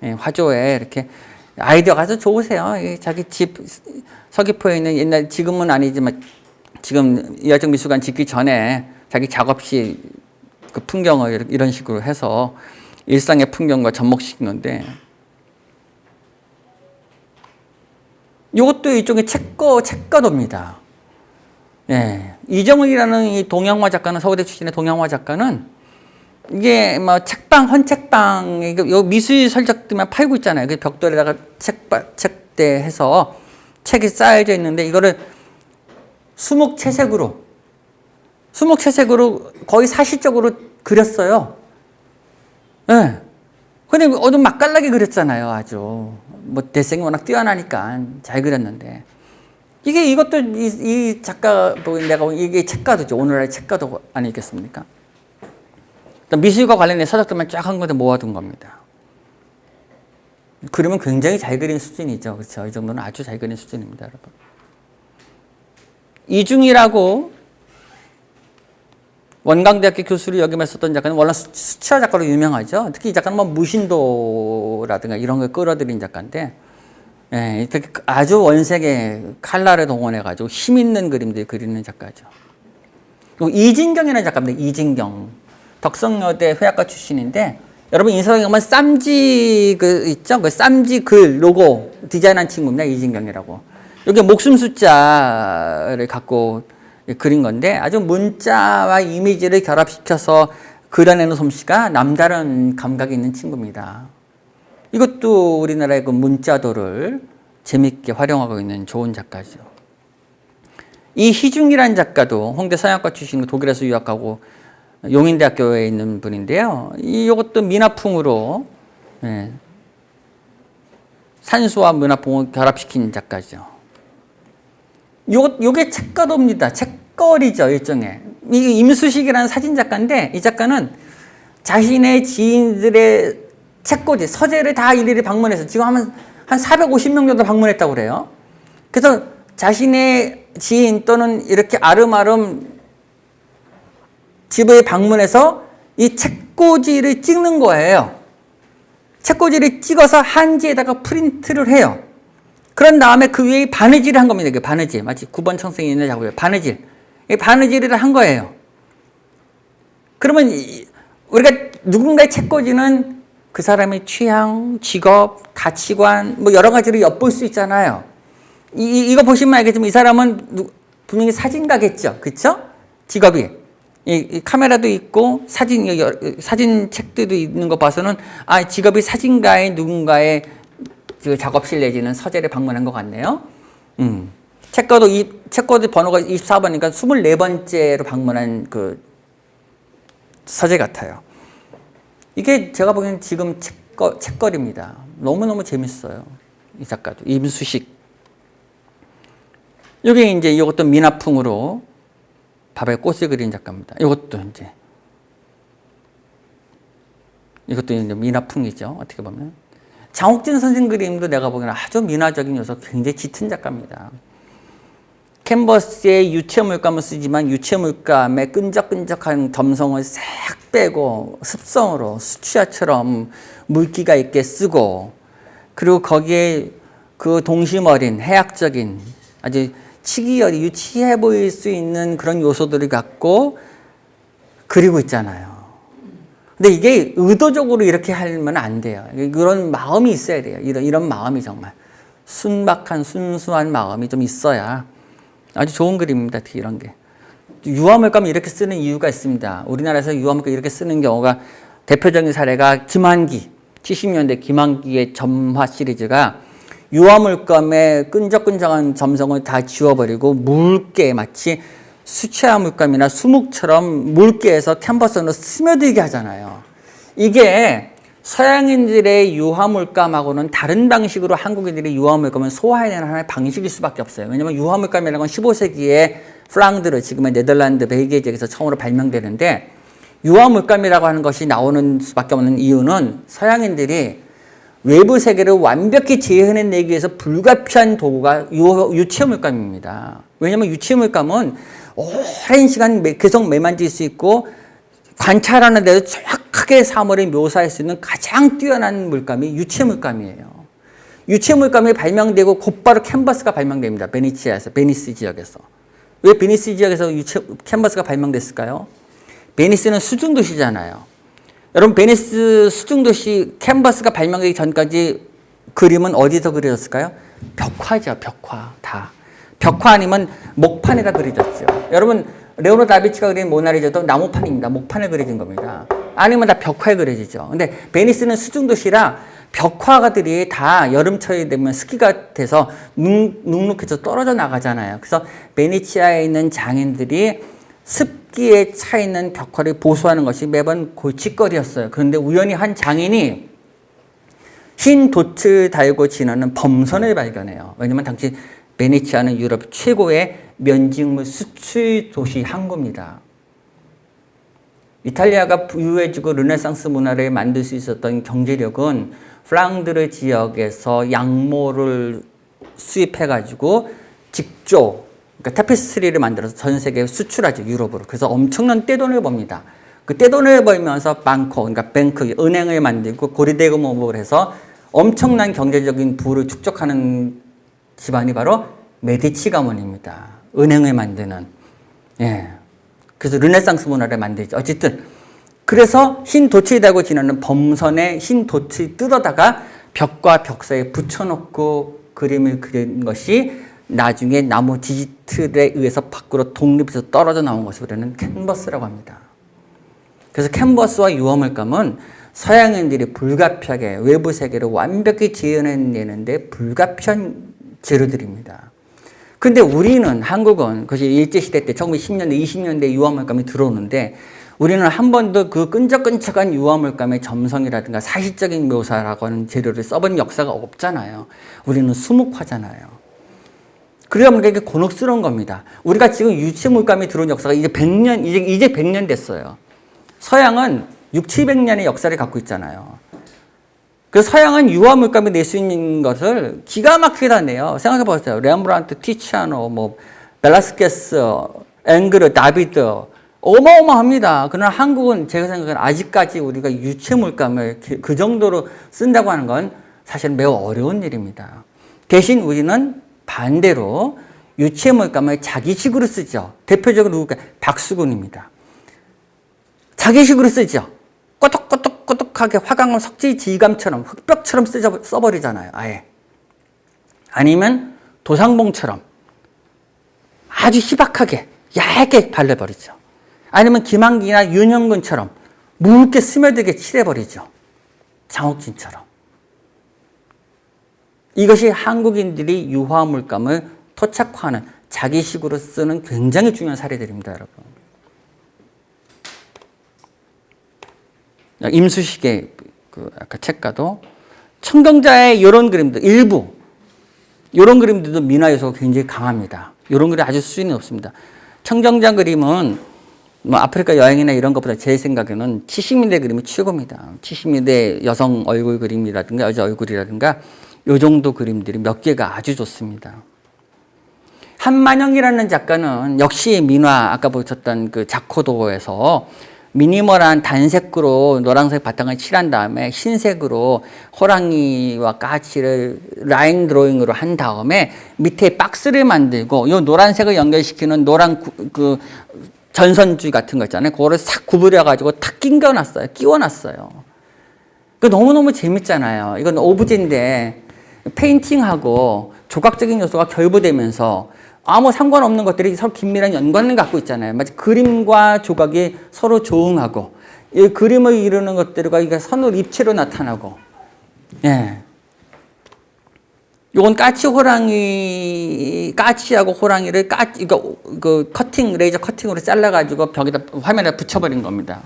예, 화조에 이렇게 아이디어가 아주 좋으세요. 자기 집 서귀포에 있는 옛날, 지금은 아니지만 지금 이화정 미술관 짓기 전에 자기 작업실 그 풍경을 이런 식으로 해서 일상의 풍경과 접목시키는데, 이것도 일종의 책거도입니다. 예. 이정은이라는 이 동양화 작가는, 서울대 출신의 동양화 작가는 이게 뭐 책방, 헌책방, 요 미술 설적들만 팔고 있잖아요. 그 벽돌에다가 책대 해서 책이 쌓여져 있는데, 이거를 수묵채색으로 거의 사실적으로 그렸어요. 예. 근데 어느 맛깔나게 그렸잖아요. 아주. 뭐 대생이 워낙 뛰어나니까 잘 그렸는데. 이것도 이 작가, 내가 이게 책가도죠. 오늘날 책가도 아니겠습니까? 미술과 관련된 서적들만 쫙 한 건데 모아둔 겁니다. 그림은 굉장히 잘 그린 수준이죠. 그렇죠? 이 정도는 아주 잘 그린 수준입니다, 여러분. 이중이라고 원광대학교 교수를 역임해서 썼던 작가는 원래 수치화 작가로 유명하죠. 특히 이 작가는 뭐 무신도라든가 이런 걸 끌어들인 작가인데, 예, 아주 원색의 칼라를 동원해가지고 힘 있는 그림들 그리는 작가죠. 그리고 이진경이라는 작가입니다. 이진경. 덕성여대 회화과 출신인데, 여러분 인사동에 가면 쌈지 그 있죠? 그 쌈지 글 로고 디자인한 친구입니다. 이진경이라고. 여기 목숨 숫자를 갖고 그린 건데, 아주 문자와 이미지를 결합시켜서 그려내는 솜씨가 남다른 감각이 있는 친구입니다. 이것도 우리나라의 그 문자도를 재밌게 활용하고 있는 좋은 작가죠. 이희중이라는 작가도 홍대 서양과 출신이고 독일에서 유학하고 용인대학교에 있는 분인데요. 이것도 민화풍으로, 예, 산수와 문화풍을 결합시킨 작가죠. 요게 책거도입니다. 책거리죠, 일종의. 이게 임수식이라는 사진작가인데, 이 작가는 자신의 지인들의 책꽂이, 서재를 다 일일이 방문해서 지금 한 450명 정도 방문했다고 그래요. 그래서 자신의 지인 또는 이렇게 아름아름 집을 방문해서 이 책꽂이를 찍는 거예요. 책꽂이를 찍어서 한지에다가 프린트를 해요. 그런 다음에 그 위에 바느질을 한 겁니다. 바느질. 마치 9번 청생이 있는 작업이에요. 바느질. 이 바느질을 한 거예요. 그러면 우리가 누군가의 책꽂이는 그 사람의 취향, 직업, 가치관, 뭐 여러 가지를 엿볼 수 있잖아요. 이거 보시면 알겠지만 이 사람은 분명히 사진가겠죠. 그쵸? 직업이. 이 카메라도 있고 사진 책들도 있는 거 봐서는 직업이 사진가의 누군가의 그 작업실 내지는 서재를 방문한 것 같네요. 책거도 번호가 24번이니까 24번째로 방문한 그 서재 같아요. 이게 제가 보기엔 지금 책거리입니다. 너무너무 재밌어요. 이 작가도. 임수식. 이게 이제 이것도 민화풍으로 밥에 꽃을 그린 작가입니다. 이것도 이제 민화풍이죠. 어떻게 보면. 장옥진 선생 그림도 내가 보기에는 아주 민화적인 요소 굉장히 짙은 작가입니다. 캔버스에 유체 물감을 쓰지만 유체 물감의 끈적끈적한 점성을 싹 빼고 습성으로 수치화처럼 물기가 있게 쓰고, 그리고 거기에 그 동심 어린 해학적인 아주 치기열이 유치해 보일 수 있는 그런 요소들을 갖고 그리고 있잖아요. 근데 이게 의도적으로 이렇게 하면 안 돼요. 그런 마음이 있어야 돼요. 이런 마음이 정말 순박한 순수한 마음이 좀 있어야 아주 좋은 그림입니다. 특히 이런 게. 유화물감을 이렇게 쓰는 이유가 있습니다. 우리나라에서 유화물감 이렇게 쓰는 경우가 대표적인 사례가 김한기, 70년대 김한기의 점화 시리즈가 유화물감의 끈적끈적한 점성을 다 지워버리고 묽게 마치 수채화 물감이나 수묵처럼 묽게 해서 캔버스로 스며들게 하잖아요. 이게 서양인들의 유화물감하고는 다른 방식으로 한국인들의 유화물감을 소화해내는 하나의 방식일 수밖에 없어요. 왜냐하면 유화물감이라는 건 15세기에 플랑드르, 지금의 네덜란드 벨기에 지역에서 처음으로 발명되는데, 유화물감이라고 하는 것이 나오는 수밖에 없는 이유는 서양인들이 외부 세계를 완벽히 재현해내기 위해서 불가피한 도구가 유체 물감입니다. 왜냐하면 유체 물감은 오랜 시간 계속 매만질 수 있고 관찰하는 데도 정확하게 사물을 묘사할 수 있는 가장 뛰어난 물감이 유체 물감이에요. 유체 물감이 발명되고 곧바로 캔버스가 발명됩니다. 베니스 지역에서. 왜 베니스 지역에서 캔버스가 발명됐을까요? 베니스는 수중도시잖아요. 여러분, 베니스 수중도시 캔버스가 발명되기 전까지 그림은 어디서 그려졌을까요? 벽화죠, 벽화. 다. 벽화 아니면 목판에다 그려졌죠. 여러분, 레오나르도 다빈치가 그린 모나리자도 나무판입니다. 목판에 그려진 겁니다. 아니면 다 벽화에 그려지죠. 근데 베니스는 수중도시라 벽화가들이 다 여름철이 되면 스키가 돼서 눅눅해서 떨어져 나가잖아요. 그래서 베네치아에 있는 장인들이 습기에 차 있는 벽화를 보수하는 것이 매번 골칫거리였어요. 그런데 우연히 한 장인이 흰 돛을 달고 지나는 범선을 발견해요. 왜냐하면 당시 베네치아는 유럽 최고의 면직물 수출 도시 항구입니다. 이탈리아가 부유해지고 르네상스 문화를 만들 수 있었던 경제력은 플랑드르 지역에서 양모를 수입해가지고 직조, 그러니까 타피스트리를 만들어서 전 세계에 수출하죠, 유럽으로. 그래서 엄청난 떼돈을 법니다. 그 떼돈을 벌면서 방코, 그러니까 뱅크, 은행을 만들고 고리대금업을 해서 엄청난 경제적인 부를 축적하는 집안이 바로 메디치 가문입니다. 은행을 만드는. 예. 그래서 르네상스 문화를 만들죠. 어쨌든 그래서 흰 돛을 달고 지나는 범선에 흰 돛을 뜯어다가 벽과 벽사이에 붙여놓고 그림을 그린 것이 나중에 나무 디지틀에 의해서 밖으로 독립해서 떨어져 나온 것을 우리는 캔버스라고 합니다. 그래서 캔버스와 유화물감은 서양인들이 불가피하게 외부 세계를 완벽히 재현해내는데 불가피한 재료들입니다. 근데 우리는, 한국은, 그것이 일제시대 때 1910년대, 20년대 유화물감이 들어오는데 우리는 한 번도 그 끈적끈적한 유화물감의 점성이라든가 사실적인 묘사라고 하는 재료를 써본 역사가 없잖아요. 우리는 수묵화잖아요. 그러다 보니까 이게 곤혹스러운 겁니다. 우리가 지금 유체물감이 들어온 역사가 이제 100년, 이제 100년 됐어요. 서양은 6, 700년의 역사를 갖고 있잖아요. 그래서 서양은 유화물감이 낼 수 있는 것을 기가 막히게 다 내요. 생각해 보세요. 레엠브란트, 티치아노, 벨라스케스, 앵그르, 다비드 어마어마합니다. 그러나 한국은 제가 생각하기에는 아직까지 우리가 유체물감을 그 정도로 쓴다고 하는 건 사실 매우 어려운 일입니다. 대신 우리는 반대로 유체물감을 자기식으로 쓰죠. 대표적으로 누굴까? 박수근입니다. 자기식으로 쓰죠. 꼬독꼬독꼬독하게 화강을 석지 지감처럼 흑벽처럼 써버리잖아요. 아예. 아니면 도상봉처럼 아주 희박하게 얇게 발라버리죠. 아니면 김한기나 윤형근처럼 묽게 스며들게 칠해버리죠. 장옥진처럼. 이것이 한국인들이 유화물감을 토착화하는 자기식으로 쓰는 굉장히 중요한 사례들입니다, 여러분. 임수식의 아까 책가도 청경자의 이런 그림들 일부 이런 그림들도 민화 요소가 굉장히 강합니다. 이런 그림 아주 수준이 높습니다. 청경자 그림은 아프리카 여행이나 이런 것보다 제 생각에는 70년대 그림이 최고입니다. 70년대 여성 얼굴 그림이라든가 여자 얼굴이라든가 이 정도 그림들이 몇 개가 아주 좋습니다. 한만영이라는 작가는 역시 민화 아까 보셨던 그 자코도에서 미니멀한 단색으로 노란색 바탕을 칠한 다음에 흰색으로 호랑이와 까치를 라인 드로잉으로 한 다음에 밑에 박스를 만들고 이 노란색을 연결시키는 노란 그 전선줄 같은 거 있잖아요. 그거를 싹 구부려가지고 탁 끼워놨어요. 그 너무너무 재밌잖아요. 이건 오브제인데 페인팅하고 조각적인 요소가 결부되면서 아무 상관없는 것들이 서로 긴밀한 연관을 갖고 있잖아요. 마치 그림과 조각이 서로 조응하고 이 그림을 이루는 것들과 이게 선을 입체로 나타나고 예. 요건 까치하고 호랑이를 그 레이저 커팅으로 잘라가지고 벽에다 화면에 붙여버린 겁니다.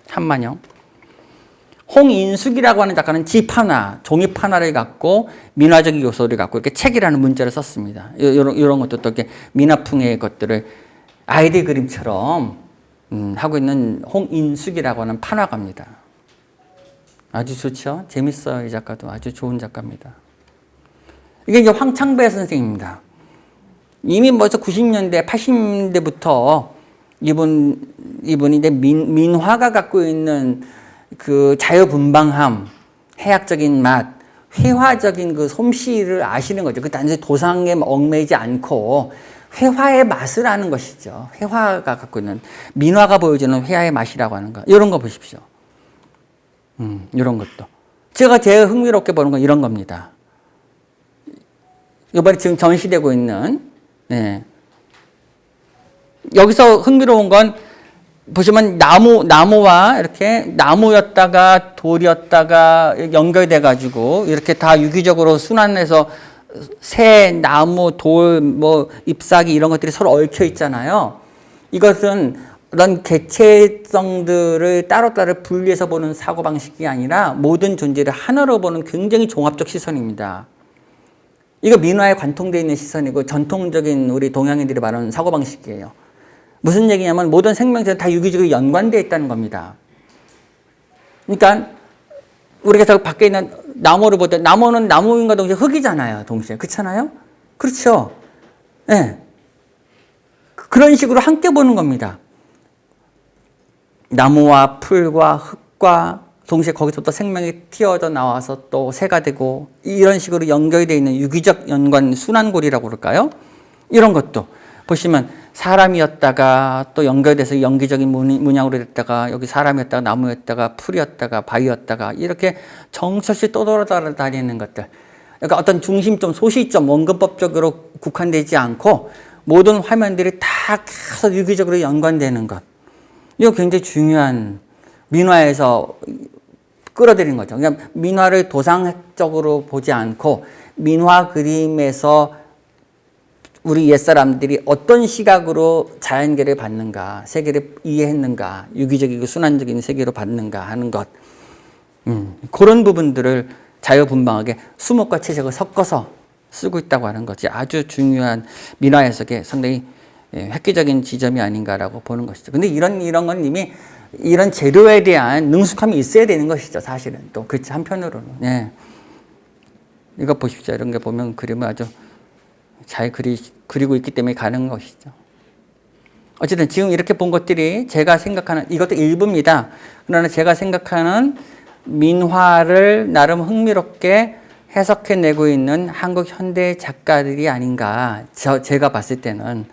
한만영. 홍인숙이라고 하는 작가는 종이판화를 갖고 민화적인 요소를 갖고 이렇게 책이라는 문자를 썼습니다. 이런 것도 또 이렇게 민화풍의 것들을 아이들 그림처럼 하고 있는 홍인숙이라고 하는 판화가입니다. 아주 좋죠. 재밌어요. 이 작가도 아주 좋은 작가입니다. 이게 이제 황창배 선생입니다. 이미 벌써 90년대, 80년대부터 이분이 이제 민화가 갖고 있는 그 자유분방함, 해학적인 맛, 회화적인 그 솜씨를 아시는 거죠. 그 단지 도상에 얽매이지 않고 회화의 맛을 아는 것이죠. 회화가 갖고 있는, 민화가 보여주는 회화의 맛이라고 하는 거. 이런 거 보십시오. 이런 것도. 제가 제일 흥미롭게 보는 건 이런 겁니다. 이번에 지금 전시되고 있는, 네. 여기서 흥미로운 건 보시면 나무와 이렇게 나무였다가 돌이었다가 연결돼 가지고 이렇게 다 유기적으로 순환해서 새, 나무, 돌, 뭐 잎사귀 이런 것들이 서로 얽혀 있잖아요. 이것은 그런 개체성들을 따로따로 분리해서 보는 사고방식이 아니라 모든 존재를 하나로 보는 굉장히 종합적 시선입니다. 이거 민화에 관통되어 있는 시선이고 전통적인 우리 동양인들이 말하는 사고방식이에요. 무슨 얘기냐면 모든 생명체는 다 유기적으로 연관되어 있다는 겁니다. 그러니까 우리가 저 밖에 있는 나무를 볼 때 나무는 나무인과 동시에 흙이잖아요. 동시에. 그렇잖아요? 그렇죠. 예. 네. 그런 식으로 함께 보는 겁니다. 나무와 풀과 흙과 동시에 거기서부터 생명이 튀어져 나와서 또 새가 되고 이런 식으로 연결되어 있는 유기적 연관 순환고리라고 그럴까요? 이런 것도 보시면 사람이었다가 또 연결돼서 연기적인 문양으로 됐다가 여기 사람이었다가 나무였다가 풀이었다가 바위였다가 이렇게 정철시 떠돌아다니는 것들. 그러니까 어떤 중심점, 소시점, 원근법적으로 국한되지 않고 모든 화면들이 다 계속 유기적으로 연관되는 것. 이거 굉장히 중요한 민화에서 끌어들인 거죠. 그냥 민화를 도상적으로 보지 않고 민화 그림에서 우리 옛사람들이 어떤 시각으로 자연계를 봤는가, 세계를 이해했는가, 유기적이고 순환적인 세계로 봤는가 하는 것. 그런 부분들을 자유분방하게 수목과 채색을 섞어서 쓰고 있다고 하는 것이 아주 중요한 민화 해석의 상당히 획기적인 지점이 아닌가라고 보는 것이죠. 근데 이런 건 이미 이런 재료에 대한 능숙함이 있어야 되는 것이죠. 사실은 또 그렇지 한편으로는. 네. 이거 보십시오. 이런 게 보면 그림을 아주 잘 그리고 있기 때문에 가능한 것이죠. 어쨌든 지금 이렇게 본 것들이 제가 생각하는 이것도 일부입니다. 그러나 제가 생각하는 민화를 나름 흥미롭게 해석해내고 있는 한국 현대 작가들이 아닌가. 제가 봤을 때는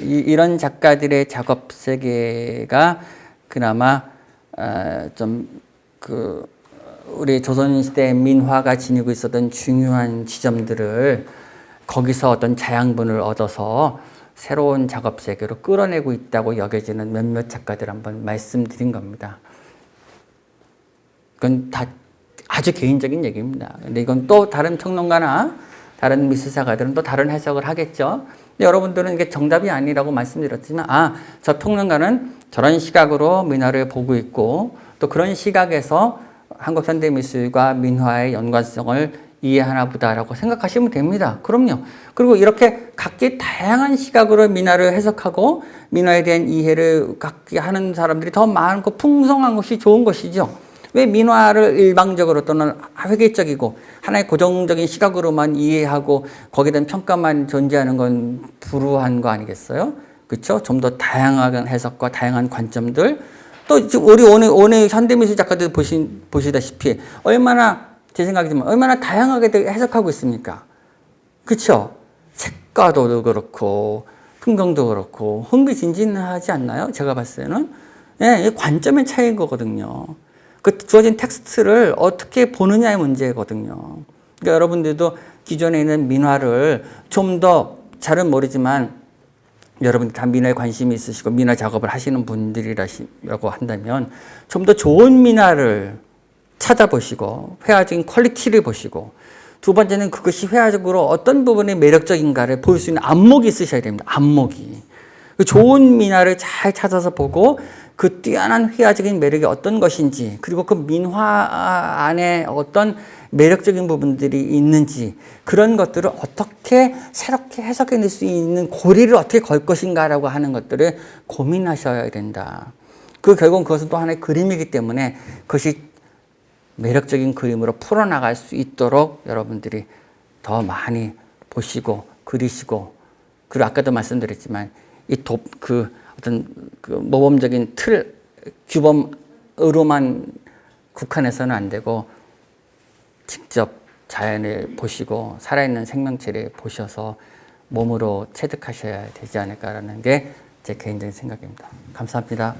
이런 작가들의 작업 세계가 그나마 우리 조선시대 민화가 지니고 있었던 중요한 지점들을 거기서 어떤 자양분을 얻어서 새로운 작업 세계로 끌어내고 있다고 여겨지는 몇몇 작가들 한번 말씀드린 겁니다. 그건 다 아주 개인적인 얘기입니다. 근데 이건 또 다른 평론가나 다른 미술사가들은 또 다른 해석을 하겠죠. 근데 여러분들은 이게 정답이 아니라고 말씀드렸지만, 저 평론가는 저런 시각으로 민화를 보고 있고, 또 그런 시각에서 한국 현대미술과 민화의 연관성을 이해하나 보다라고 생각하시면 됩니다. 그럼요. 그리고 이렇게 각기 다양한 시각으로 민화를 해석하고 민화에 대한 이해를 갖게 하는 사람들이 더 많고 풍성한 것이 좋은 것이죠. 왜 민화를 일방적으로 또는 획일적이고 하나의 고정적인 시각으로만 이해하고 거기에 대한 평가만 존재하는 건 불우한 거 아니겠어요? 그렇죠? 좀 더 다양한 해석과 다양한 관점들. 또 지금 우리 오늘 현대미술 작가들 보시다시피 얼마나 제 생각이지만 얼마나 다양하게 해석하고 있습니까? 그렇죠? 색과도 그렇고 풍경도 그렇고 흥미진진하지 않나요? 제가 봤을 때는 예, 관점의 차이인 거거든요. 그 주어진 텍스트를 어떻게 보느냐의 문제거든요. 그러니까 여러분들도 기존에 있는 민화를 좀 더 잘은 모르지만 여러분들 다 민화에 관심이 있으시고 민화 작업을 하시는 분들이라고 한다면 좀 더 좋은 민화를 찾아보시고 회화적인 퀄리티를 보시고 두 번째는 그것이 회화적으로 어떤 부분이 매력적인가를 볼 수 있는 안목이 있으셔야 됩니다. 안목이. 좋은 민화를 잘 찾아서 보고 그 뛰어난 회화적인 매력이 어떤 것인지 그리고 그 민화 안에 어떤 매력적인 부분들이 있는지 그런 것들을 어떻게 새롭게 해석해낼 수 있는 고리를 어떻게 걸 것인가라고 하는 것들을 고민하셔야 된다. 결국은 그것은 또 하나의 그림이기 때문에 그것이 매력적인 그림으로 풀어나갈 수 있도록 여러분들이 더 많이 보시고 그리시고, 그리고 아까도 말씀드렸지만 어떤 모범적인 틀 규범으로만 국한해서는 안 되고 직접 자연을 보시고 살아있는 생명체를 보셔서 몸으로 체득하셔야 되지 않을까라는 게 제 개인적인 생각입니다. 감사합니다.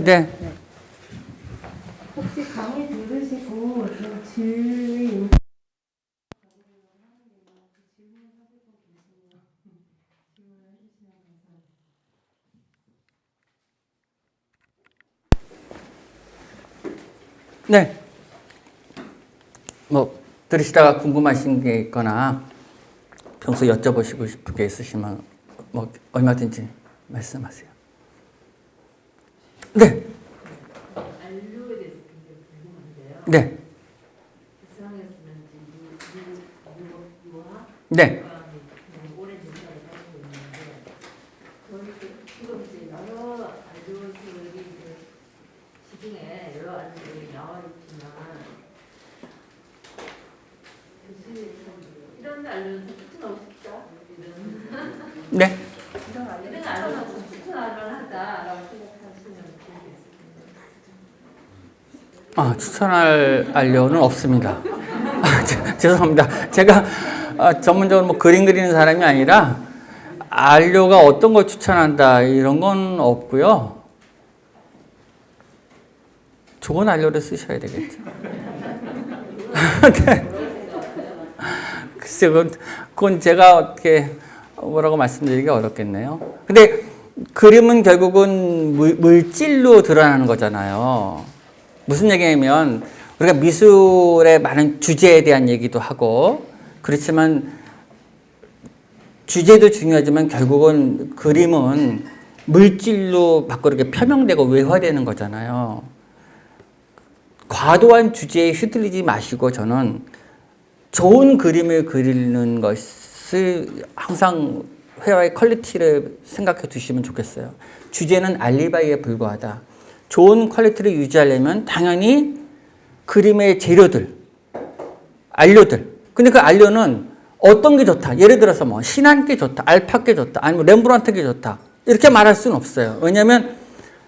네. 혹시 강의 들으시고 질의 네. 들으시다가 궁금하신 게 있거나 평소 여쭤보시고 싶은 게 있으시면 얼마든지 말씀하세요. 네. 안료에 대해서 굉장히 궁금한데요. 네. 세상에서는 유화, 네. 오랜 역사를 가지고 있는데, 지금 이제 여러 안료들이 시중에 여러 안료들이 나와 있지만, 이런 안료는 추천하고 싶다. 네. 이런 안료는 추천할 만하다라고 생각하시는 분이 있습니다. 추천할 안료는 없습니다. 죄송합니다. 제가 전문적으로 그림 그리는 사람이 아니라 안료가 어떤 걸 추천한다 이런 건 없고요. 좋은 안료를 쓰셔야 되겠죠. 네. 글쎄, 그건 제가 어떻게 뭐라고 말씀드리기 어렵겠네요. 근데 그림은 결국은 물질로 드러나는 거잖아요. 무슨 얘기냐면 우리가 미술의 많은 주제에 대한 얘기도 하고 그렇지만 주제도 중요하지만 결국은 그림은 물질로 밖으로 이렇게 표명되고 외화되는 거잖아요. 과도한 주제에 휘둘리지 마시고 저는 좋은 그림을 그리는 것을 항상 회화의 퀄리티를 생각해 두시면 좋겠어요. 주제는 알리바이에 불과하다. 좋은 퀄리티를 유지하려면 당연히 그림의 재료들, 안료들. 근데 그 안료는 어떤 게 좋다. 예를 들어서 신안께 좋다, 알파께 좋다, 아니면 렘브란트께 좋다. 이렇게 말할 수는 없어요. 왜냐하면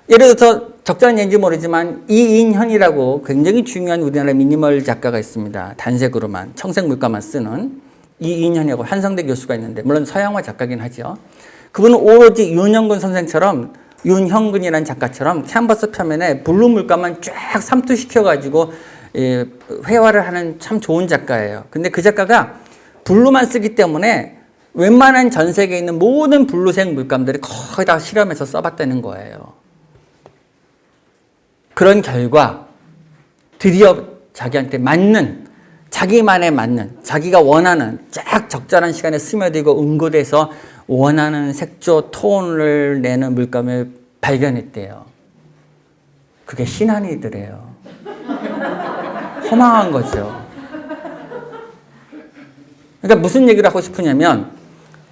예를 들어서 적절한 얘기인지 모르지만 이인현이라고 굉장히 중요한 우리나라 미니멀 작가가 있습니다. 단색으로만, 청색 물감만 쓰는 이인현이라고 한성대 교수가 있는데 물론 서양화 작가긴 하죠. 그분은 오로지 윤형근 선생처럼 윤형근이라는 작가처럼 캔버스 표면에 블루 물감만 쫙 삼투시켜가지고 회화를 하는 참 좋은 작가예요. 근데 그 작가가 블루만 쓰기 때문에 웬만한 전 세계에 있는 모든 블루색 물감들이 거의 다 실험해서 써봤다는 거예요. 그런 결과 드디어 자기한테 맞는, 자기만에 맞는, 자기가 원하는 쫙 적절한 시간에 스며들고 응고돼서 원하는 색조, 톤을 내는 물감을 발견했대요. 그게 신한이더래요. 허망한 거죠. 그러니까 무슨 얘기를 하고 싶으냐면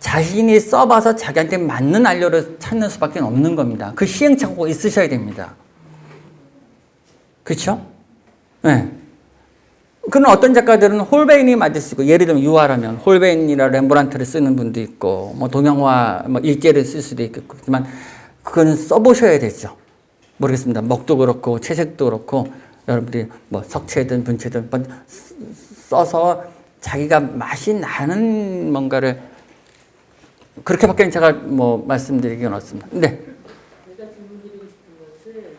자신이 써봐서 자기한테 맞는 안료를 찾는 수밖에 없는 겁니다. 그 시행착오가 있으셔야 됩니다. 그렇죠? 네. 그런 어떤 작가들은 홀베인이 맞을 수 있고, 예를 들면 유화라면 홀베인이나 렘브란트를 쓰는 분도 있고, 동양화 일제를 쓸 수도 있겠지만, 그거는 써보셔야 되죠. 모르겠습니다. 먹도 그렇고, 채색도 그렇고, 여러분들이 석체든 분체든 써서 자기가 맛이 나는 뭔가를, 그렇게밖에 제가 말씀드리기는 없습니다. 네. 제가 질문드리고 싶은 것은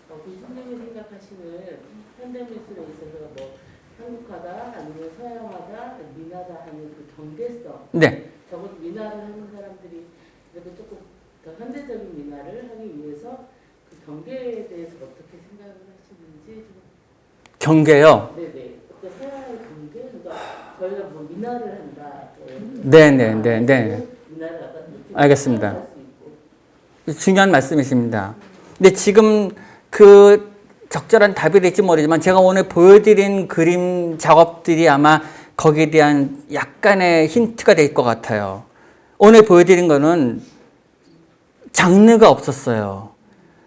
교수님이 생각하시는 현대미술에 있어서 한국화다 아니면 서양화다 민화다 하는 그 경계성. 네. 적어도 민화를 하는 사람들이 그래도 조금 더 현대적인 민화를 하기 위해서 그 경계에 대해서 어떻게 생각을 하시는지 좀. 경계요? 네네. 어떤 서양의 경계? 그러니까 저희가 민화를 한다. 네네네네. 민화를 갖다 알겠습니다. 할수 있고. 중요한 말씀이십니다. 근데 지금 그 적절한 답이 될지 모르지만 제가 오늘 보여드린 그림 작업들이 아마 거기에 대한 약간의 힌트가 될 것 같아요. 오늘 보여드린 거는 장르가 없었어요.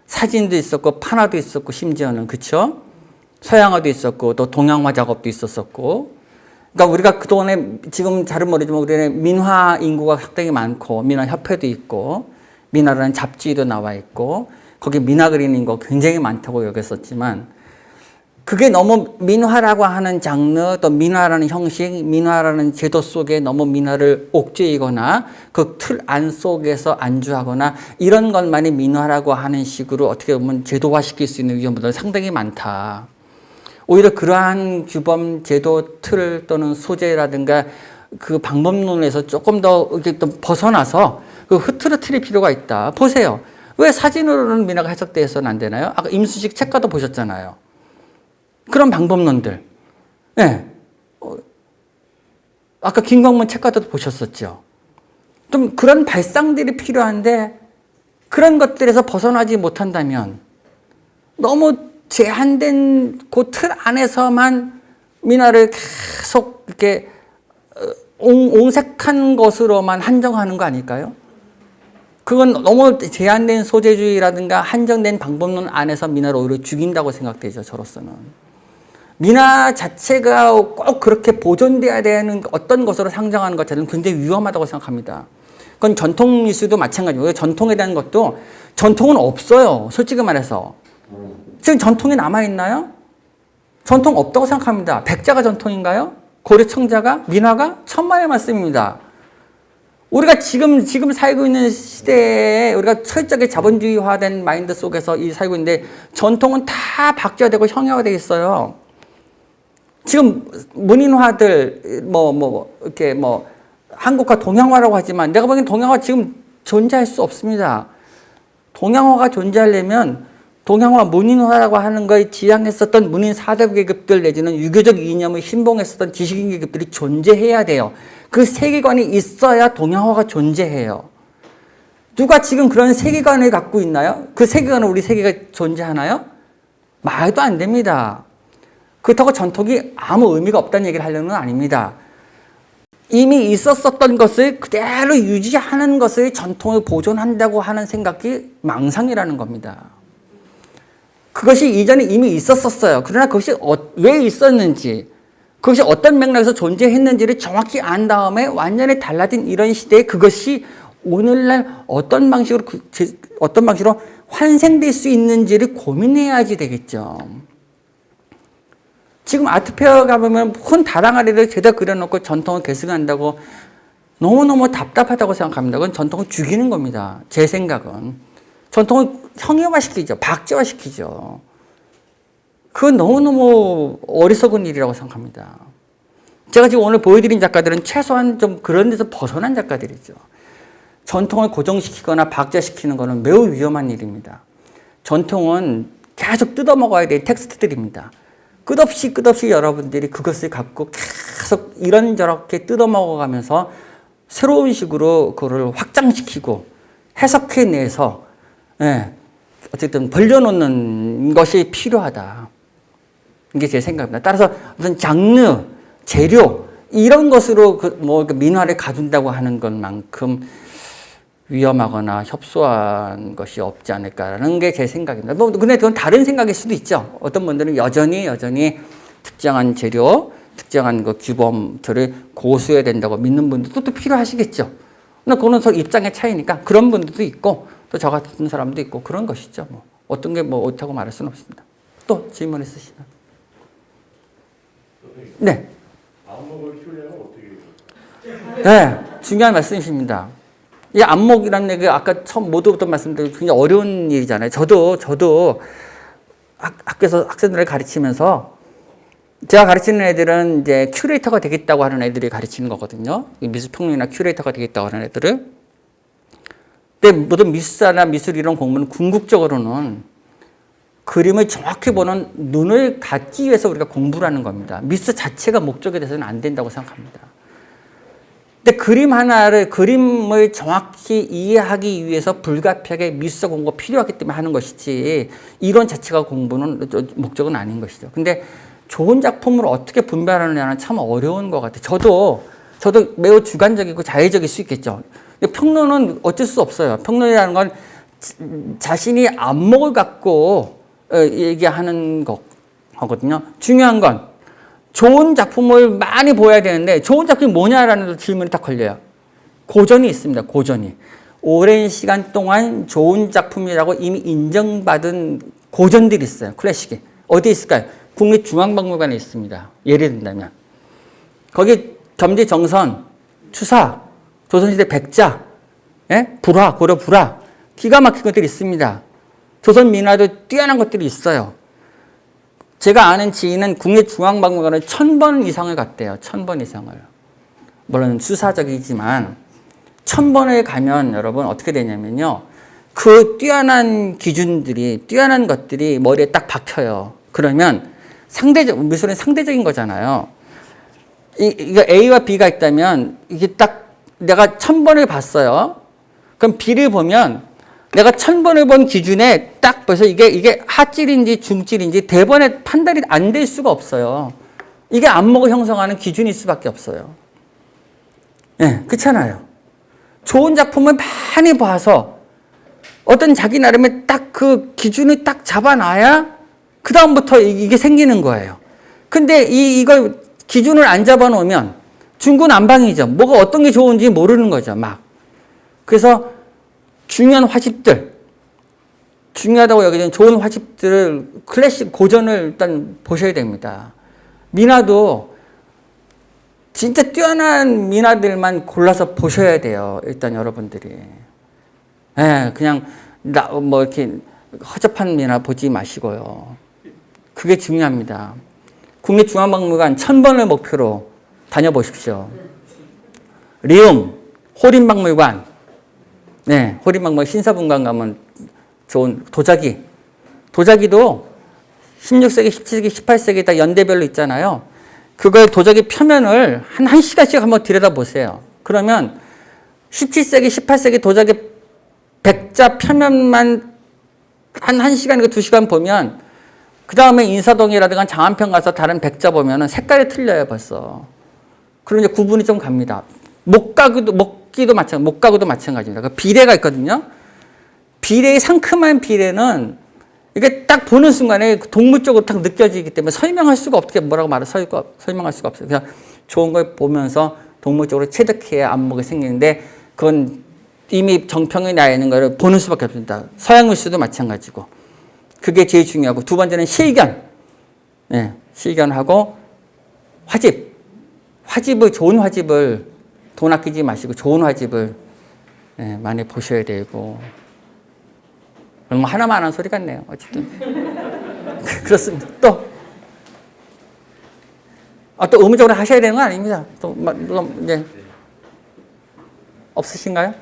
사진도 있었고 판화도 있었고 심지어는 그쵸? 서양화도 있었고 또 동양화 작업도 있었었고 그러니까 우리가 그동안에 지금 잘은 모르지만 우리는 민화 인구가 상당히 많고 민화 협회도 있고 민화라는 잡지도 나와 있고 거기 민화 그리는 거 굉장히 많다고 여겼었지만 그게 너무 민화라고 하는 장르 또 민화라는 형식 민화라는 제도 속에 너무 민화를 옥죄이거나 그 틀 안 속에서 안주하거나 이런 것만이 민화라고 하는 식으로 어떻게 보면 제도화시킬 수 있는 위험들은 상당히 많다. 오히려 그러한 규범, 제도, 틀 또는 소재라든가 그 방법론에서 조금 더 이렇게 또 벗어나서 그 흐트러뜨릴 필요가 있다. 보세요. 왜 사진으로는 민화가 해석돼서는 안 되나요? 아까 임수식 책가도 보셨잖아요. 그런 방법론들. 네. 아까 김광문 책가도 보셨었죠. 좀 그런 발상들이 필요한데 그런 것들에서 벗어나지 못한다면 너무 제한된 그 틀 안에서만 민화를 계속 이렇게 옹색한 것으로만 한정하는 거 아닐까요? 그건 너무 제한된 소재주의라든가 한정된 방법론 안에서 민화를 오히려 죽인다고 생각되죠. 저로서는. 민화 자체가 꼭 그렇게 보존돼야 되는 어떤 것으로 상정하는 것 자체는 굉장히 위험하다고 생각합니다. 그건 전통 미술도 마찬가지고요. 전통에 대한 것도 전통은 없어요. 솔직히 말해서. 지금 전통이 남아있나요? 전통 없다고 생각합니다. 백자가 전통인가요? 고려 청자가? 민화가? 천만의 말씀입니다. 우리가 지금 살고 있는 시대에 우리가 철저하게 자본주의화된 마인드 속에서 살고 있는데 전통은 다 박제되고 형용화되어 있어요. 지금 문인화들 이렇게 한국화 동양화라고 하지만 내가 보기엔 동양화 지금 존재할 수 없습니다. 동양화가 존재하려면 동양화 문인화라고 하는 걸 지향했었던 문인 사대부 계급들 내지는 유교적 이념을 신봉했었던 지식인 계급들이 존재해야 돼요. 그 세계관이 있어야 동양화가 존재해요. 누가 지금 그런 세계관을 갖고 있나요? 그 세계관은 우리 세계가 존재하나요? 말도 안 됩니다. 그렇다고 전통이 아무 의미가 없다는 얘기를 하려는 건 아닙니다. 이미 있었었던 것을 그대로 유지하는 것을 전통을 보존한다고 하는 생각이 망상이라는 겁니다. 그것이 이전에 이미 있었었어요. 그러나 그것이 왜 있었는지, 그것이 어떤 맥락에서 존재했는지를 정확히 안 다음에 완전히 달라진 이런 시대에 그것이 오늘날 어떤 방식으로 환생될 수 있는지를 고민해야지 되겠죠. 지금 아트페어 가보면 큰 다랑아리를 제대로 그려놓고 전통을 계승한다고 너무너무 답답하다고 생각합니다. 그건 전통을 죽이는 겁니다. 제 생각은. 전통을 형용화시키죠. 박제화시키죠. 그건 너무너무 어리석은 일이라고 생각합니다. 제가 지금 오늘 보여드린 작가들은 최소한 좀 그런 데서 벗어난 작가들이죠. 전통을 고정시키거나 박제시키는 것은 매우 위험한 일입니다. 전통은 계속 뜯어먹어야 될 텍스트들입니다. 끝없이 여러분들이 그것을 갖고 계속 이런저렇게 뜯어먹어가면서 새로운 식으로 그거를 확장시키고 해석해내서 어쨌든 벌려놓는 것이 필요하다. 이게 제 생각입니다. 따라서 어떤 장르, 재료 이런 것으로 민화를 가둔다고 하는 것만큼 위험하거나 협소한 것이 없지 않을까라는 게 제 생각입니다. 근데 그건 다른 생각일 수도 있죠. 어떤 분들은 여전히 특정한 재료, 특정한 그 규범들을 고수해야 된다고 믿는 분들도 또 필요하시겠죠. 근데 그거는 서로 입장의 차이니까 그런 분들도 있고 또 저 같은 사람도 있고 그런 것이죠. 어떤 게 옳다고 말할 수는 없습니다. 또 질문 있으시나? 네. 안목을 키우려면 어떻게 해요? 네, 중요한 말씀이십니다. 이 안목이라는 얘기 아까 처음 모두부터 말씀드린 굉장히 어려운 일이잖아요. 저도 학교에서 학생들을 가르치면서 제가 가르치는 애들은 이제 큐레이터가 되겠다고 하는 애들이 가르치는 거거든요. 미술평론이나 큐레이터가 되겠다고 하는 애들을. 근데 모든 미술사나 미술 이런 공부는 궁극적으로는 그림을 정확히 보는 눈을 갖기 위해서 우리가 공부를 하는 겁니다. 미술 자체가 목적이 돼서는 안 된다고 생각합니다. 근데 그림을 정확히 이해하기 위해서 불가피하게 미술사 공부가 필요하기 때문에 하는 것이지 이론 자체가 공부는 목적은 아닌 것이죠. 근데 좋은 작품을 어떻게 분별하느냐는 참 어려운 것 같아요. 저도 매우 주관적이고 자의적일 수 있겠죠. 평론은 어쩔 수 없어요. 평론이라는 건 자신이 안목을 갖고 얘기하는 거거든요. 중요한 건 좋은 작품을 많이 보여야 되는데 좋은 작품이 뭐냐라는 질문이 딱 걸려요. 고전이 있습니다. 고전이. 오랜 시간 동안 좋은 작품이라고 이미 인정받은 고전들이 있어요. 클래식이. 어디에 있을까요? 국립중앙박물관에 있습니다. 예를 든다면. 거기 겸지정선, 추사, 조선시대 백자, 예? 불화, 고려 불화, 기가 막힌 것들이 있습니다. 조선 민화도 뛰어난 것들이 있어요. 제가 아는 지인은 국립중앙박물관을 1000번 이상을 갔대요. 1000번 이상을. 물론 수사적이지만 1000번을 가면 여러분 어떻게 되냐면요. 그 뛰어난 기준들이, 뛰어난 것들이 머리에 딱 박혀요. 그러면 미술은 상대적인 거잖아요. 이거 A와 B가 있다면 이게 딱 내가 1000번을 봤어요. 그럼 B를 보면 내가 1000번을 본 기준에 딱 벌써 이게 하찔인지 중찔인지 대번에 판단이 안 될 수가 없어요. 이게 안목을 형성하는 기준일 수밖에 없어요. 예, 그렇잖아요. 좋은 작품을 많이 봐서 어떤 자기 나름의 딱 그 기준을 딱 잡아놔야 그 다음부터 이게 생기는 거예요. 근데 이걸 기준을 안 잡아놓으면 중구난방이죠. 뭐가 어떤 게 좋은지 모르는 거죠, 막. 그래서 중요한 화집들, 중요하다고 여기는 좋은 화집들을 클래식 고전을 일단 보셔야 됩니다. 민화도 진짜 뛰어난 민화들만 골라서 보셔야 돼요. 일단 여러분들이. 예, 그냥 뭐 이렇게 허접한 민화 보지 마시고요. 그게 중요합니다. 국립중앙박물관 1000번을 목표로 다녀보십시오. 리움, 호림박물관, 네, 호림박물관 신사분관 가면 좋은 도자기도 16세기, 17세기, 18세기 다 연대별로 있잖아요. 그걸 도자기 표면을 한 1시간씩 한번 들여다보세요. 그러면 17세기, 18세기 도자기 백자 표면만 한 1시간이나 2시간 보면 그 다음에 인사동이라든가 장안평 가서 다른 백자 보면은 색깔이 틀려요, 벌써. 그럼 이제 구분이 좀 갑니다. 목가구도 마찬가지입니다. 그 비례가 있거든요. 비례의 상큼한 비례는 이게 딱 보는 순간에 동물적으로 딱 느껴지기 때문에 설명할 수가 설명할 수가 없어요. 그냥 좋은 걸 보면서 동물적으로 체득해야 안목이 생기는데 그건 이미 정평이 나 있는 거를 보는 수밖에 없습니다. 서양 물수도 마찬가지고. 그게 제일 중요하고 두 번째는 실견. 네, 실견하고 좋은 화집을 돈 아끼지 마시고 좋은 화집을 많이 보셔야 되고. 뭐 하나만 하는 소리 같네요. 어쨌든. 그렇습니다. 또 의무적으로 하셔야 되는 건 아닙니다. 또, 이제, 없으신가요?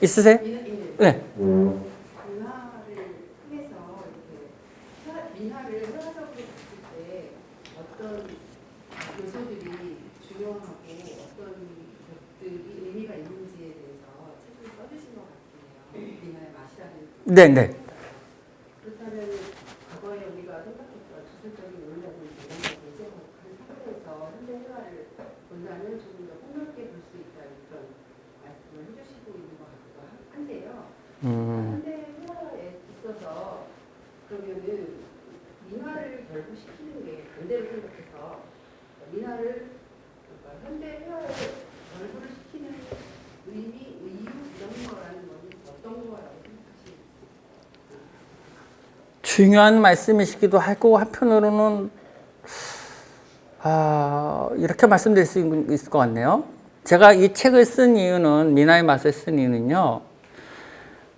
있으세요? 네. 민화를 통해서 이렇게 민화를 현학적으로 봤을 때 어떤 요소들이 중요하고 어떤 것들이 의미가 있는지에 대해서 책을 써주신 것 같아요. 민화의 맛이라는. 네. 그렇다면 과거에 우리가 생각했던 주술적인 논리라든지 이런 것을 제거한 상태에서 현대 회화를 본다면 조금 더 폭넓게 볼 수 있다는 그런 말씀을 해주시고 있는 것 같기도 한데요. 현대 회화에 있어서 그러면은 민화를 결부시키는 게 반대로 생각해서 민화를 그러니까 현대 회화에 결부를 시키는 의미, 이유 이런 거라는 건 어떤 거라고 생각하시나요? 중요한 말씀이시기도 하고 한편으로는 이렇게 말씀드릴 수 있을 것 같네요. 제가 이 책을 쓴 이유는 민화의 맛을 쓴 이유는요.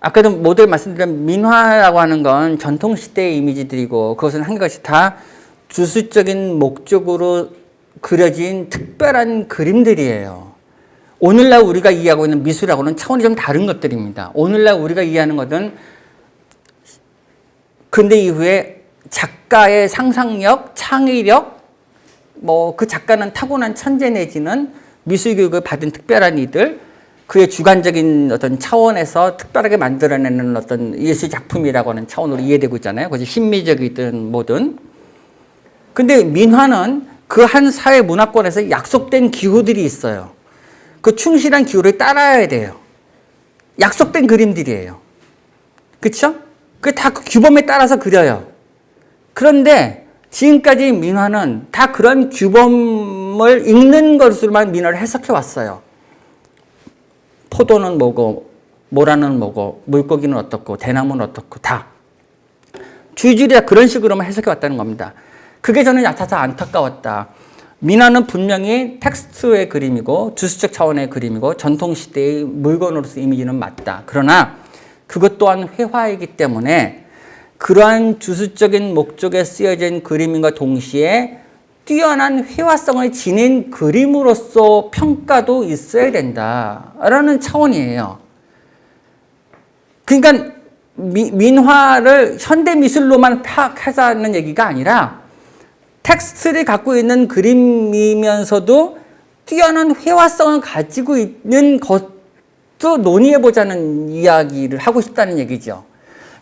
아까도 모두 말씀드린 민화라고 하는 건 전통시대의 이미지들이고 그것은 한 가지 다 주술적인 목적으로 그려진 특별한 그림들이에요. 오늘날 우리가 이해하고 있는 미술하고는 차원이 좀 다른 것들입니다. 오늘날 우리가 이해하는 것은 근대 이후에 작가의 상상력, 창의력, 뭐 그 작가는 타고난 천재 내지는 미술 교육을 받은 특별한 이들, 그의 주관적인 어떤 차원에서 특별하게 만들어내는 어떤 예술 작품이라고 하는 차원으로 이해되고 있잖아요. 그것이 심미적이든 뭐든. 근데 민화는 그 한 사회 문화권에서 약속된 기호들이 있어요. 그 충실한 기호를 따라야 돼요. 약속된 그림들이에요. 그쵸? 그게 다 그 규범에 따라서 그려요. 그런데 지금까지 민화는 다 그런 규범을 읽는 것으로만 민화를 해석해 왔어요. 포도는 뭐고, 모라는 뭐고, 물고기는 어떻고, 대나무는 어떻고, 다. 줄줄이 다 그런 식으로만 해석해 왔다는 겁니다. 그게 저는 얕아서 안타까웠다. 민화는 분명히 텍스트의 그림이고, 주술적 차원의 그림이고, 전통시대의 물건으로서 이미지는 맞다. 그러나 그것 또한 회화이기 때문에 그러한 주술적인 목적에 쓰여진 그림인과 동시에 뛰어난 회화성을 지닌 그림으로서 평가도 있어야 된다라는 차원이에요. 그러니까 민화를 현대미술로만 파악하자는 얘기가 아니라 텍스트를 갖고 있는 그림이면서도 뛰어난 회화성을 가지고 있는 것도 논의해보자는 이야기를 하고 싶다는 얘기죠.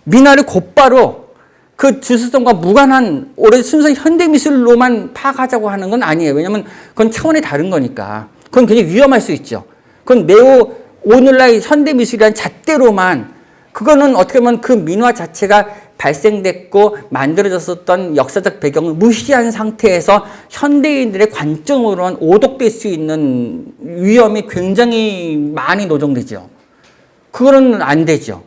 민화를 곧바로 그 주술성과 무관한 오래 순수 현대미술로만 파악하자고 하는 건 아니에요. 왜냐하면 그건 차원이 다른 거니까. 그건 굉장히 위험할 수 있죠. 그건 매우 오늘날 현대미술이란 잣대로만, 그거는 어떻게 보면 그 민화 자체가 발생됐고 만들어졌었던 역사적 배경을 무시한 상태에서 현대인들의 관점으로만 오독될 수 있는 위험이 굉장히 많이 노정되죠. 그거는 안 되죠.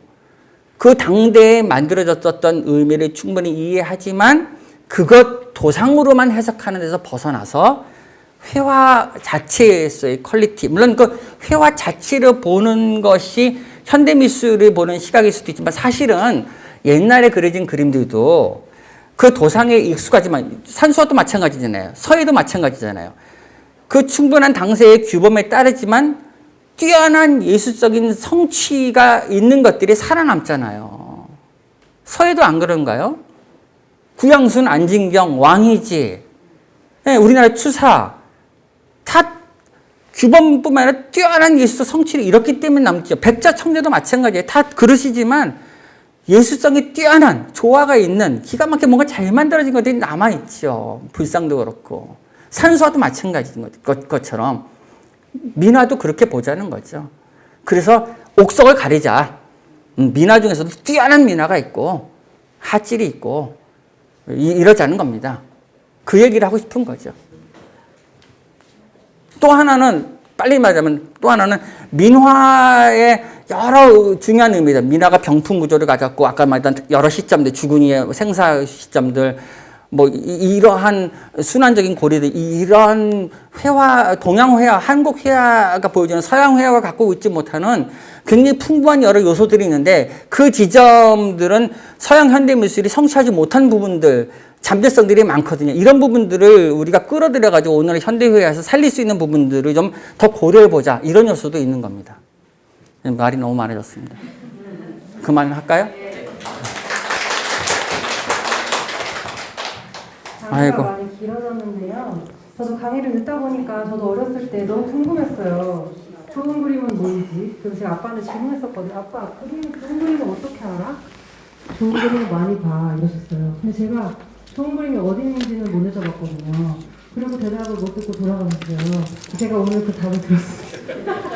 그 당대에 만들어졌었던 의미를 충분히 이해하지만 그것 도상으로만 해석하는 데서 벗어나서 회화 자체에서의 퀄리티, 물론 그 회화 자체를 보는 것이 현대미술을 보는 시각일 수도 있지만 사실은 옛날에 그려진 그림들도 그 도상에 익숙하지만 산수화도 마찬가지잖아요. 서예도 마찬가지잖아요. 그 충분한 당시의 규범에 따르지만 뛰어난 예술적인 성취가 있는 것들이 살아남잖아요. 서예도 안 그런가요? 구양순, 안진경, 왕희지, 우리나라 추사 다 규범뿐만 아니라 뛰어난 예술적 성취를 이뤘기 때문에 남죠. 백자, 청자도 마찬가지예요. 다 그러시지만 예술성이 뛰어난 조화가 있는 기가 막히게 뭔가 잘 만들어진 것들이 남아있죠. 불상도 그렇고 산수화도 마찬가지인 것처럼 민화도 그렇게 보자는 거죠. 그래서 옥석을 가리자. 민화 중에서도 뛰어난 민화가 있고 하질이 있고 이러자는 겁니다. 그 얘기를 하고 싶은 거죠. 또 하나는 빨리 말하자면 또 하나는 민화의 여러 중요한 의미다. 민화가 병풍 구조를 가졌고 아까 말했던 여러 시점들, 주군이의 생사 시점들, 뭐 이러한 순환적인 고리들, 이런 회화, 동양 회화, 한국 회화가 보여주는 서양 회화가 갖고 있지 못하는 굉장히 풍부한 여러 요소들이 있는데 그 지점들은 서양 현대미술이 성취하지 못한 부분들, 잠재성들이 많거든요. 이런 부분들을 우리가 끌어들여가지고 오늘 현대회화에서 살릴 수 있는 부분들을 좀 더 고려해보자. 이런 요소도 있는 겁니다. 말이 너무 많아졌습니다. 그만할까요? 강의가 많이 길어졌는데요. 저도 강의를 듣다 보니까 저도 어렸을 때 너무 궁금했어요. 좋은 그림은 뭔지. 그래서 제가 아빠한테 질문했었거든요. 아빠, 좋은 그림은 어떻게 알아? 좋은 그림을 많이 봐. 이러셨어요. 근데 제가 좋은 그림이 어디 있는지는 못 여쭤봤거든요. 그리고 대답을 못 듣고 돌아가셨어요. 제가 오늘 그 답을 들었어요.